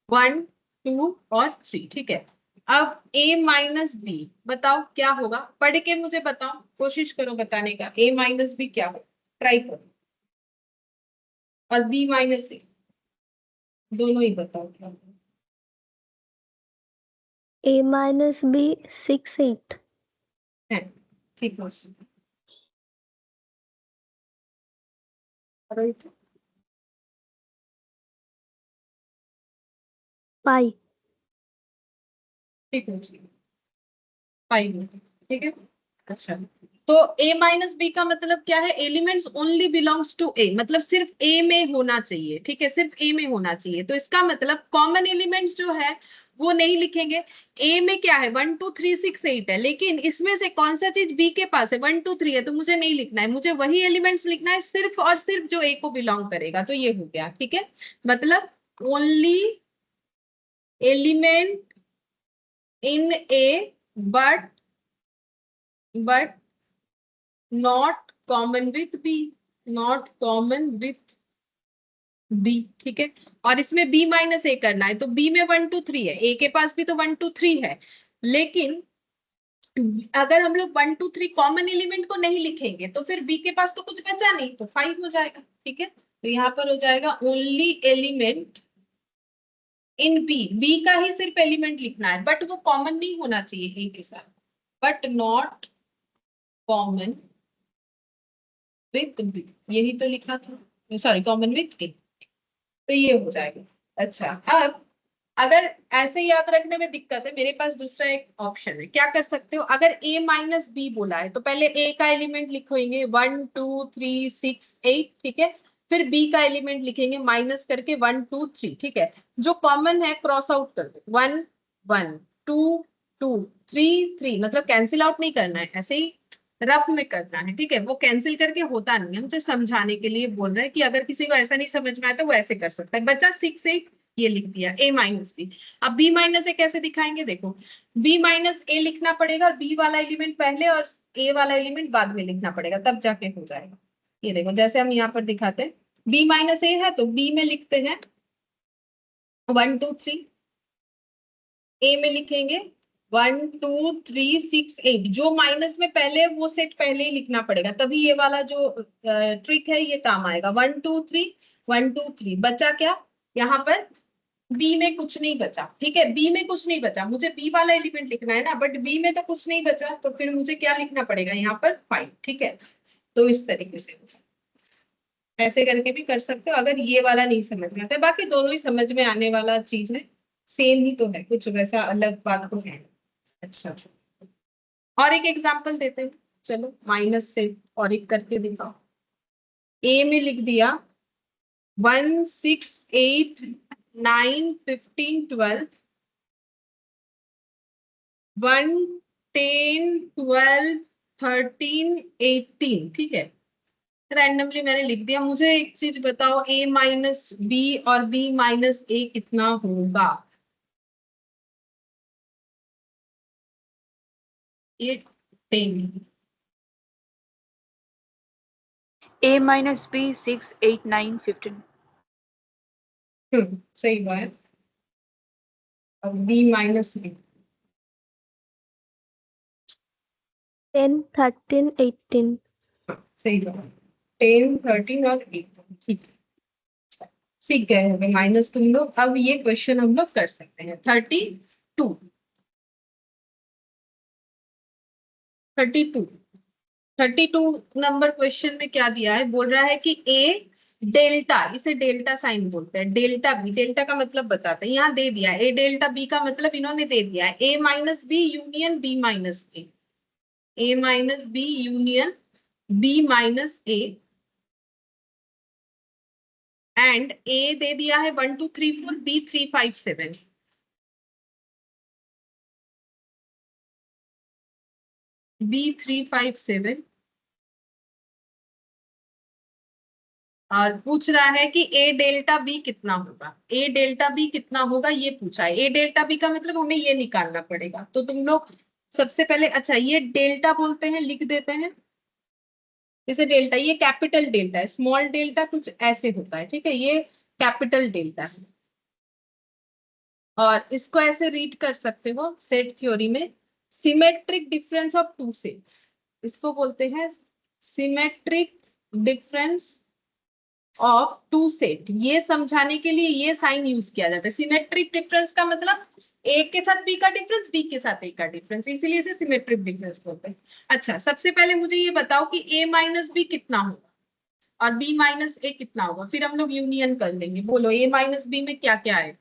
1 2 और 3, ठीक है। अब a माइनस बी, बताओ क्या होगा, पढ़ के मुझे बताओ, कोशिश करो बताने का, a माइनस बी क्या हो, ट्राई करो। और b माइनस ए, दोनों ही बताओ क्या होगा। A-B 6 8 है, ठीक है। राइट, पाई। ठीक है, 5, ठीक है। अच्छा, तो a माइनस बी का मतलब क्या है, एलिमेंट्स ओनली बिलोंग्स टू ए, मतलब सिर्फ ए में होना चाहिए, ठीक है, सिर्फ ए में होना चाहिए। तो इसका मतलब कॉमन एलिमेंट्स जो है वो नहीं लिखेंगे। ए में क्या है, 1 2 3 6 8 है, लेकिन इसमें से कौन सा चीज बी के पास है, 1 2 3 है, तो मुझे नहीं लिखना है, मुझे वही एलिमेंट्स लिखना है सिर्फ और सिर्फ जो ए को बिलोंग करेगा। तो ये हो गया, ठीक है। मतलब only element in A, but not common with B, not common with B, ठीक है। और इसमें बी माइनस ए करना है, तो बी में 1 2 3 है, ए के पास भी तो 1 2 3 है, लेकिन अगर हम लोग 1 2 3 कॉमन एलिमेंट को नहीं लिखेंगे तो फिर बी के पास तो कुछ बचा नहीं, तो 5 हो जाएगा, ठीक है। तो यहाँ पर हो जाएगा only element in B, B का ही सिर्फ एलिमेंट लिखना है, बट वो कॉमन नहीं होना चाहिए ए के साथ, but not common with B, यही तो लिखा था, सॉरी, कॉमन विथ ए, तो ये हो जाएगा। अच्छा, अब अगर ऐसे याद रखने में दिक्कत है, मेरे पास दूसरा एक ऑप्शन है, क्या कर सकते हो, अगर a माइनस बी बोला है तो पहले a का एलिमेंट लिखेंगे 1 2 3 6 8, ठीक है। फिर b का एलिमेंट लिखेंगे माइनस करके 1 2 3, ठीक है। जो कॉमन है क्रॉस आउट कर दो, 1 1 2 2 3 3, मतलब कैंसिल आउट नहीं करना है, ऐसे ही रफ में करना है, ठीक है। वो कैंसिल करके होता नहीं है, मुझे समझाने के लिए बोल रहे हैं कि अगर किसी को ऐसा नहीं समझ में आया तो वो ऐसे कर सकता है। बच्चा 6 8, ये लिख दिया a माइनस बी। अब b माइनस ए कैसे दिखाएंगे, देखो b माइनस ए लिखना पड़ेगा, और b वाला एलिमेंट पहले और a वाला एलिमेंट बाद में लिखना पड़ेगा, तब जाके हो जाएगा। ये देखो जैसे हम यहाँ पर दिखाते हैं, b माइनस ए है तो b में लिखते हैं 1 2 3, ए में लिखेंगे 1 2 3 6 8, जो माइनस में पहले है, वो सेट पहले ही लिखना पड़ेगा, तभी ये वाला जो ट्रिक है ये काम आएगा। 1 2 3 बचा क्या यहाँ पर, बी में कुछ नहीं बचा, ठीक है, बी में कुछ नहीं बचा, मुझे बी वाला एलिमेंट लिखना है ना, बट बी में तो कुछ नहीं बचा, तो फिर मुझे क्या लिखना पड़ेगा यहाँ पर 5, ठीक है। तो इस तरीके से ऐसे करके भी कर सकते हो अगर ये वाला नहीं समझ में आता है, बाकी दोनों ही समझ में आने वाला चीज है, सेम ही तो है, कुछ वैसा अलग बात तो है। अच्छा, और एक एग्जांपल देते हैं, चलो माइनस से और एक करके दिखाओ। ए में लिख दिया 1 6 8 9 15 12, 1 10 12 13 18, ठीक है। रैंडमली मैंने लिख दिया, मुझे एक चीज बताओ, a माइनस बी और b माइनस ए कितना होगा, ये 10। A minus B 6 8 9 15. सही बात। अब b माइनस ए, 10 13 18 सही बात, 10 13 और 8, ठीक है। अच्छा, सीख गए होंगे माइनस तुम लोग। अब ये क्वेश्चन हम लोग कर सकते हैं 32, 32, 32 नंबर क्वेश्चन में क्या दिया है, बोल रहा है कि ए डेल्टा, इसे डेल्टा साइन बोलते हैं, डेल्टा बी, डेल्टा का मतलब बताते हैं, यहाँ दे दिया है ए डेल्टा बी का मतलब इन्होंने दे दिया है A minus B union B minus A minus B union B minus A, and A दे दिया है 1 2 3 4, बी 3 5 7, बी 3 5 7, और पूछ रहा है कि ए डेल्टा बी कितना होगा, ए डेल्टा बी कितना होगा ये पूछा है। ए डेल्टा बी का मतलब हमें ये निकालना पड़ेगा। तो तुम लोग सबसे पहले, अच्छा ये डेल्टा बोलते हैं, लिख देते हैं जैसे डेल्टा, ये कैपिटल डेल्टा है, स्मॉल डेल्टा कुछ ऐसे होता है, ठीक है, ये कैपिटल डेल्टा है। और इसको ऐसे रीड कर सकते हो सेट थ्योरी में, symmetric difference of two sets, इसको बोलते हैं symmetric difference of two set. ये समझाने के लिए ये साइन यूज किया जाता है। सिमेट्रिक डिफरेंस का मतलब ए के साथ बी का डिफरेंस, बी के साथ ए का डिफरेंस, इसीलिए इसे सिमेट्रिक डिफरेंस बोलते हैं। अच्छा सबसे पहले मुझे ये बताओ कि ए माइनस बी कितना होगा और बी माइनस ए कितना होगा, फिर हम लोग यूनियन कर लेंगे। बोलो ए माइनस बी में क्या क्या आएगा?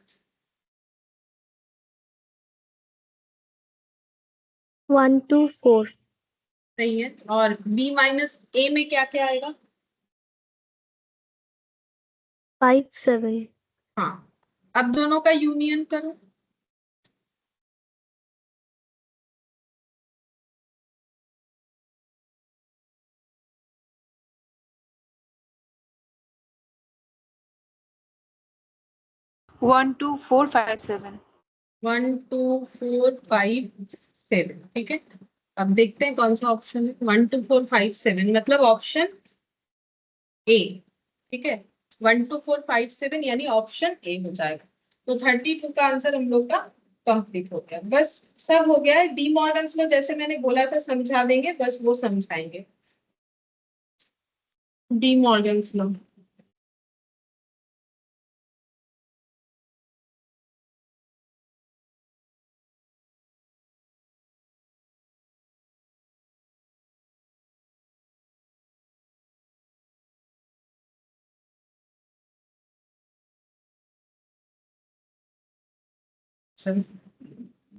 1 2 4 सही है। और बी माइनस ए में क्या क्या आएगा? 5 7 हाँ, अब दोनों का यूनियन करो। One, two, four, five, seven. 1 2 4 5 7, ठीक है। अब देखते हैं कौन सा ऑप्शन है। 1 2 4 5 7 मतलब ऑप्शन ए, ठीक है। 1 2 4 5 7 यानी ऑप्शन ए हो जाएगा। तो 32 का आंसर हम लोग का कंप्लीट हो गया। बस सब हो गया है। डी मॉर्गन्स लो जैसे मैंने बोला था समझा देंगे, बस वो समझाएंगे। डी मॉर्गन्स लो,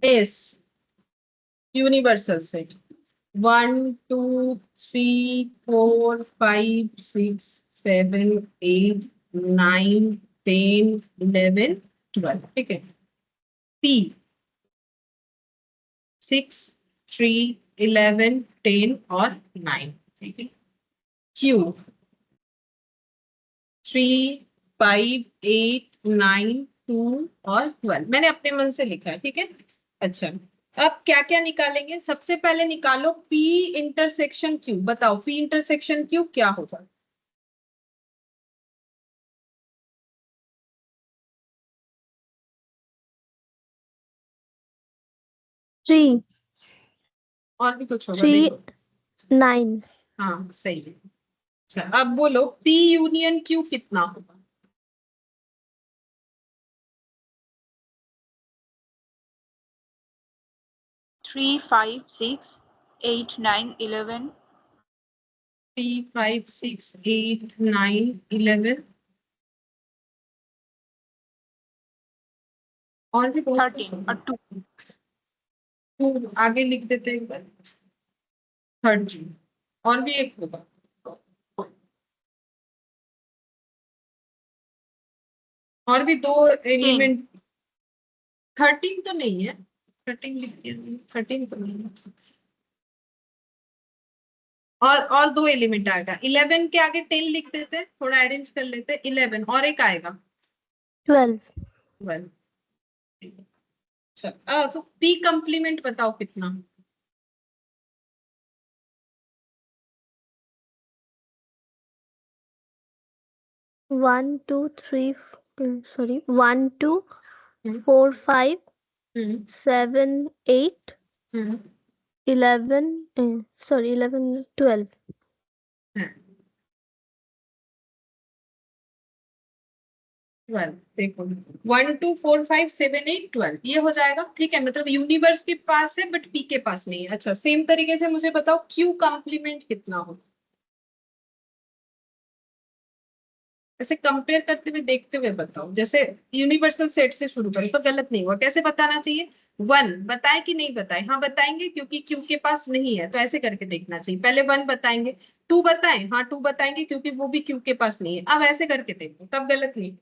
एस यूनिवर्सल सेट 1 2 3 4 5 6 7 8 9 10 11 12, ठीक है। पी 6 3 11 10 और 9, ठीक है। क्यू 3 5 8 9 2 और 12, मैंने अपने मन से लिखा है, ठीक है। अच्छा अब क्या क्या निकालेंगे? सबसे पहले निकालो P इंटरसेक्शन Q। बताओ P इंटरसेक्शन Q क्या होगा? 3 और भी कुछ होगा 3 देखो। 9 हाँ सही है। अच्छा अब बोलो P यूनियन Q कितना होगा? 3, 5, 6, 8, 9, 11. 3 5 6 8 9 11 और भी बहुत कुछ 13 होगा। और 2. तो आगे लिख देते हैं एक बार। 30 और भी एक होगा। और भी दो 10. एलिमेंट। 13 तो नहीं है, 13 लिख दिया, 13 तो नहीं है। और दो एलिमेंट आएगा। 11 के आगे 10 लिख देते हैं, थोड़ा अरेंज कर लेते हैं। 11 और एक आएगा 12 12। अच्छा तो पी कंप्लीमेंट बताओ कितना? 1 2 3 sorry 1 2 हम्म 4 5 हम्म 7 8 हम्म 11 sorry 11 12 12 देखो 1 2 4 5 7 8 12 ये हो जाएगा, ठीक है। मतलब यूनिवर्स के पास है बट पी के पास नहीं है। अच्छा सेम तरीके से मुझे बताओ क्यू कंप्लीमेंट कितना हो? ऐसे कंपेयर करते हुए देखते हुए बताओ। जैसे यूनिवर्सल सेट से शुरू करें तो गलत नहीं हुआ। कैसे बताना चाहिए? 1 बताए कि नहीं बताए? हाँ बताएंगे क्योंकि क्यू के पास नहीं है, तो ऐसे करके देखना चाहिए। पहले 1 बताएंगे। 2 बताएं? हाँ 2 बताएंगे क्योंकि वो भी क्यू के पास नहीं है। अब ऐसे करके देखो तब गलत नहीं।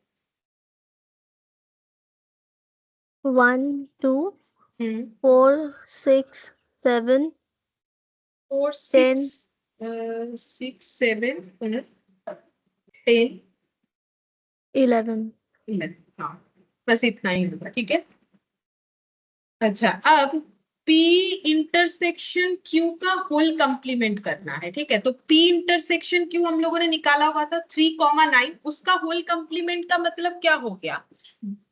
1 2 हम्म 4 6 7 4 10 6 6 7 10 11। 11, हाँ बस इतना ही होगा, ठीक है। अच्छा, अब P इंटरसेक्शन Q का होल कंप्लीमेंट करना है, ठीक है। तो P इंटरसेक्शन Q हम लोगों ने निकाला हुआ था 3,9, उसका होल कंप्लीमेंट का मतलब क्या हो गया,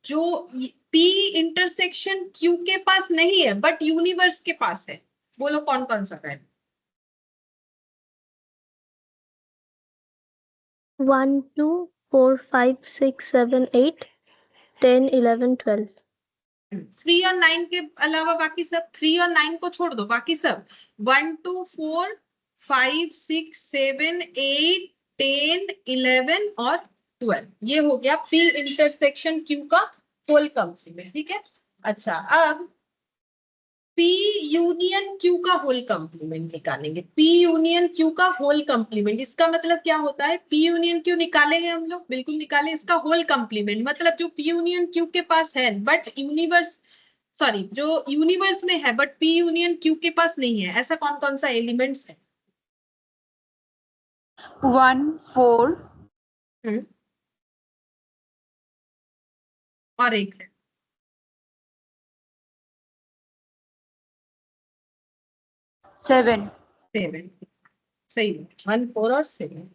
जो P इंटरसेक्शन Q के पास नहीं है बट यूनिवर्स के पास है, बोलो कौन कौन सा है। 1 2 4 5 6 7 8 10 11 12। 3 और 9 के अलावा बाकी सब, 3 और 9 को छोड़ दो, बाकी सब 1 2 4 5 6 7 8 10 11 और 12, ये हो गया P इंटरसेक्शन Q का होल कंप्लीमेंट, ठीक है। अच्छा, अब P यूनियन Q का होल कंप्लीमेंट निकालेंगे। P यूनियन Q का होल कंप्लीमेंट, इसका मतलब क्या होता है, P यूनियन Q निकालेंगे हम लोग, बिल्कुल निकाले। इसका होल कंप्लीमेंट मतलब जो P यूनियन Q के पास है बट यूनिवर्स, सॉरी जो यूनिवर्स में है बट P यूनियन Q के पास नहीं है, ऐसा कौन कौन सा एलिमेंट्स है। 1 4 और एक है 7 7, सही है, 1 4 और 7।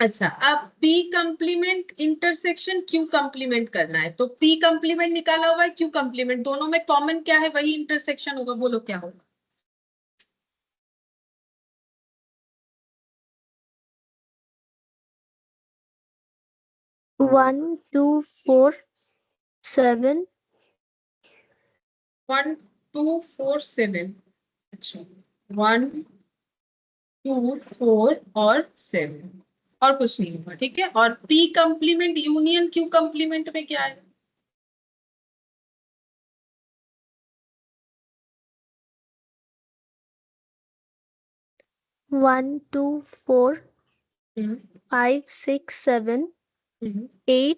अच्छा, अब P complement intersection Q complement करना है, तो P कंप्लीमेंट निकाला हुआ है, Q कंप्लीमेंट, दोनों में कॉमन क्या है, वही इंटरसेक्शन होगा, बोलो क्या होगा। 1 2 4 7 1 2 4 7, अच्छा 1 2 4 और 7, और कुछ नहीं होगा, ठीक है। और P complement union Q complement में क्या है, 1 2 4 हम्म 5 6 7 हम्म 8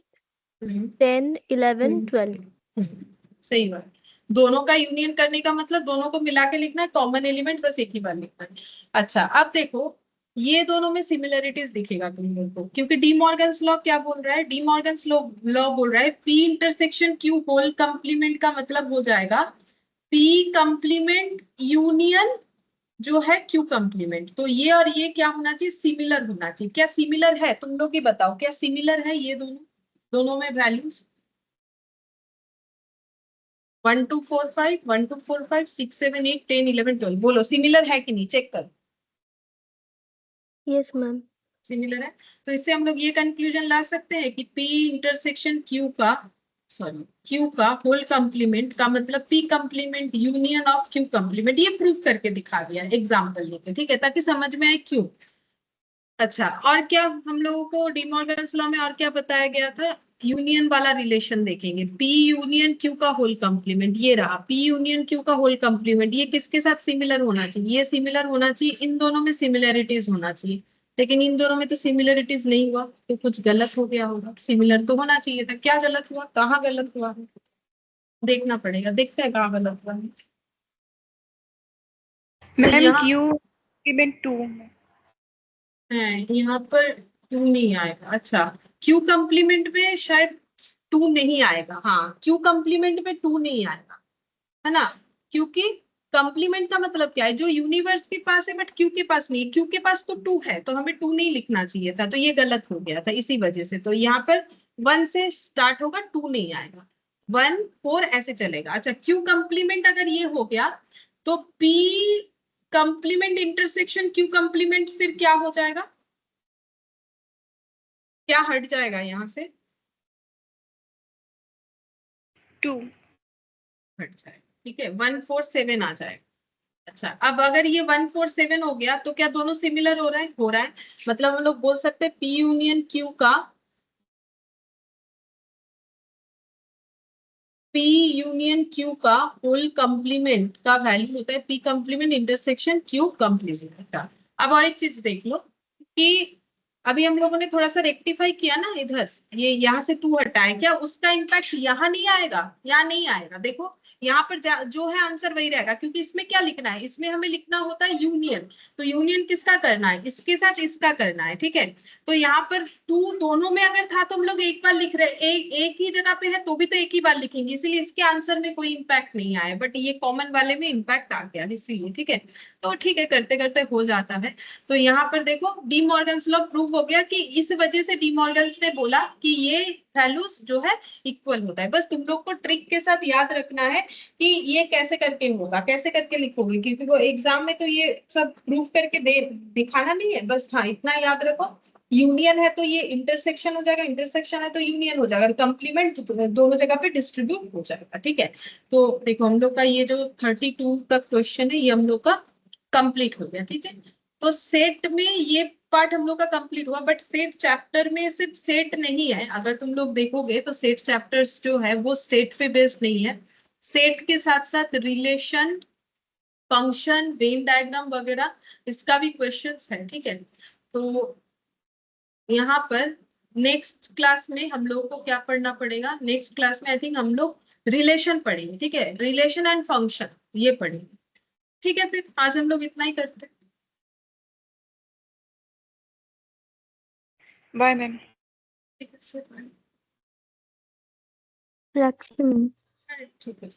हम्म 10 11 12। सही बात। दोनों का यूनियन करने का मतलब दोनों को मिला के लिखना है, कॉमन एलिमेंट बस एक ही बार लिखना है। अच्छा, अब देखो ये दोनों में सिमिलरिटीज दिखेगा तुम लोग को, क्योंकि डी मॉर्गन्स लॉ क्या बोल रहा है, डी मॉर्गन्स लॉ लॉ बोल रहा है P intersection Q whole complement का मतलब हो जाएगा P कंप्लीमेंट यूनियन जो है Q कंप्लीमेंट। तो ये और ये क्या होना चाहिए, सिमिलर होना चाहिए। क्या सिमिलर है, तुम लोग ही बताओ, क्या सिमिलर है ये दोनों, दोनों में वैल्यूज 1 2 4 5 1 2 4 5 6 7 8 10 11 12, बोलो सिमिलर है कि नहीं, चेक कर। Yes ma'am. सिमिलर है, तो इससे हम लोग ये कंक्लूजन ला सकते हैं कि P इंटरसेक्शन Q का, सॉरी Q का होल कंप्लीमेंट का मतलब P complement union of Q complement, ये प्रूव करके दिखा दिया एग्जाम्पल लेके, ठीक है, ताकि समझ में आए क्यों। अच्छा, और क्या हम लोगों को डी मॉर्गन्स लॉ में और क्या बताया गया था, यूनियन वाला रिलेशन देखेंगे, P यूनियन Q का होल कंप्लीमेंट, ये रहा P यूनियन Q का होल कंप्लीमेंट, ये किसके साथ सिमिलर होना चाहिए, ये सिमिलर होना चाहिए, इन दोनों में सिमिलरिटीज होना चाहिए, लेकिन इन दोनों में तो सिमिलरिटीज नहीं हुआ, तो कुछ गलत हो गया होगा, सिमिलर तो होना चाहिए था, क्या गलत हुआ, कहाँ गलत हुआ है, देखना पड़ेगा, देखते हैं कहाँ गलत हुआ है। तो मैम यहाँ Q कंप्लीमेंट 2 है, यहाँ पर 2 नहीं आएगा। अच्छा, Q कंप्लीमेंट में शायद 2 नहीं आएगा, हाँ Q कंप्लीमेंट में 2 नहीं आएगा, है ना, क्योंकि कंप्लीमेंट का मतलब क्या है, जो यूनिवर्स के पास है बट Q के पास नहीं है, Q के पास तो 2 है, तो हमें 2 नहीं लिखना चाहिए था, तो ये गलत हो गया था इसी वजह से, तो यहाँ पर 1 से स्टार्ट होगा, 2 नहीं आएगा, 1 4 ऐसे चलेगा। अच्छा, Q कंप्लीमेंट अगर ये हो गया तो P complement intersection Q complement फिर क्या हो जाएगा, क्या हट जाएगा यहाँ से, 2 हट जाएगा, ठीक है, 1 4 7 आ जाएगा। अच्छा, अब अगर ये 1 4 7 हो गया तो क्या दोनों सिमिलर हो रहा है, हो रहा है, मतलब हम लोग बोल सकते हैं P यूनियन Q का, P यूनियन Q का होल कंप्लीमेंट का वैल्यू होता है P complement intersection Q complement का। अब और एक चीज देख लो कि अभी हम लोगों ने थोड़ा सा रेक्टिफाई किया ना, इधर ये यहाँ से 2 हटाए, क्या उसका इम्पैक्ट यहाँ नहीं आएगा, यहाँ नहीं आएगा, देखो यहाँ पर जो है आंसर वही रहेगा, क्योंकि इसमें क्या लिखना है, इसमें हमें लिखना होता है यूनियन। तो यूनियन किसका करना है, इसके साथ इसका करना है, ठीक है। तो यहाँ पर टू दोनों में अगर था तो हम लोग एक बार लिख रहे, एक ही जगह पे है तो भी तो एक ही बार लिखेंगे, इसीलिए इसके आंसर में कोई इम्पैक्ट नहीं आया, बट ये कॉमन वाले में इम्पैक्ट आ गया इसीलिए, ठीक है। तो ठीक है, करते करते हो जाता है। तो यहाँ पर देखो डी मॉर्गन्स लॉ प्रूव हो गया, कि इस वजह से डी मॉर्गन्स ने बोला कि ये वैल्यूज जो है इक्वल होता है। बस तुम लोग को ट्रिक के साथ याद रखना है कि ये कैसे करके होगा, कैसे करके लिखोगे, क्योंकि वो एग्जाम में तो ये सब प्रूफ करके दे दिखाना नहीं है। बस हाँ इतना याद रखो, यूनियन है तो ये इंटरसेक्शन हो जाएगा, इंटरसेक्शन है तो यूनियन हो जाएगा, कंप्लीमेंट दोनों जगह पे डिस्ट्रीब्यूट हो जाएगा, ठीक है। तो देखो हम लोग का ये जो 32 का क्वेश्चन है ये हम लोग का कंप्लीट हो गया, ठीक है। तो सेट में ये पार्ट हम लोग का कंप्लीट हुआ, बट सेट चैप्टर में सिर्फ सेट नहीं है, अगर तुम लोग देखोगे तो सेट चैप्टर्स जो है वो सेट पे बेस्ड नहीं है। सेट के साथ साथ रिलेशन, फंक्शन, वेन डायग्राम वगैरह इसका भी क्वेश्चंस है, ठीक है। तो यहाँ पर नेक्स्ट क्लास में हम लोग को क्या पढ़ना पड़ेगा, नेक्स्ट क्लास में आई थिंक हम लोग रिलेशन पढ़ेंगे, ठीक है, रिलेशन एंड फंक्शन ये पढ़ेंगे, ठीक है। फिर आज हम लोग इतना ही करते हैं। Bye ma'am. ठीक है, लक्ष्मी। ठीक है।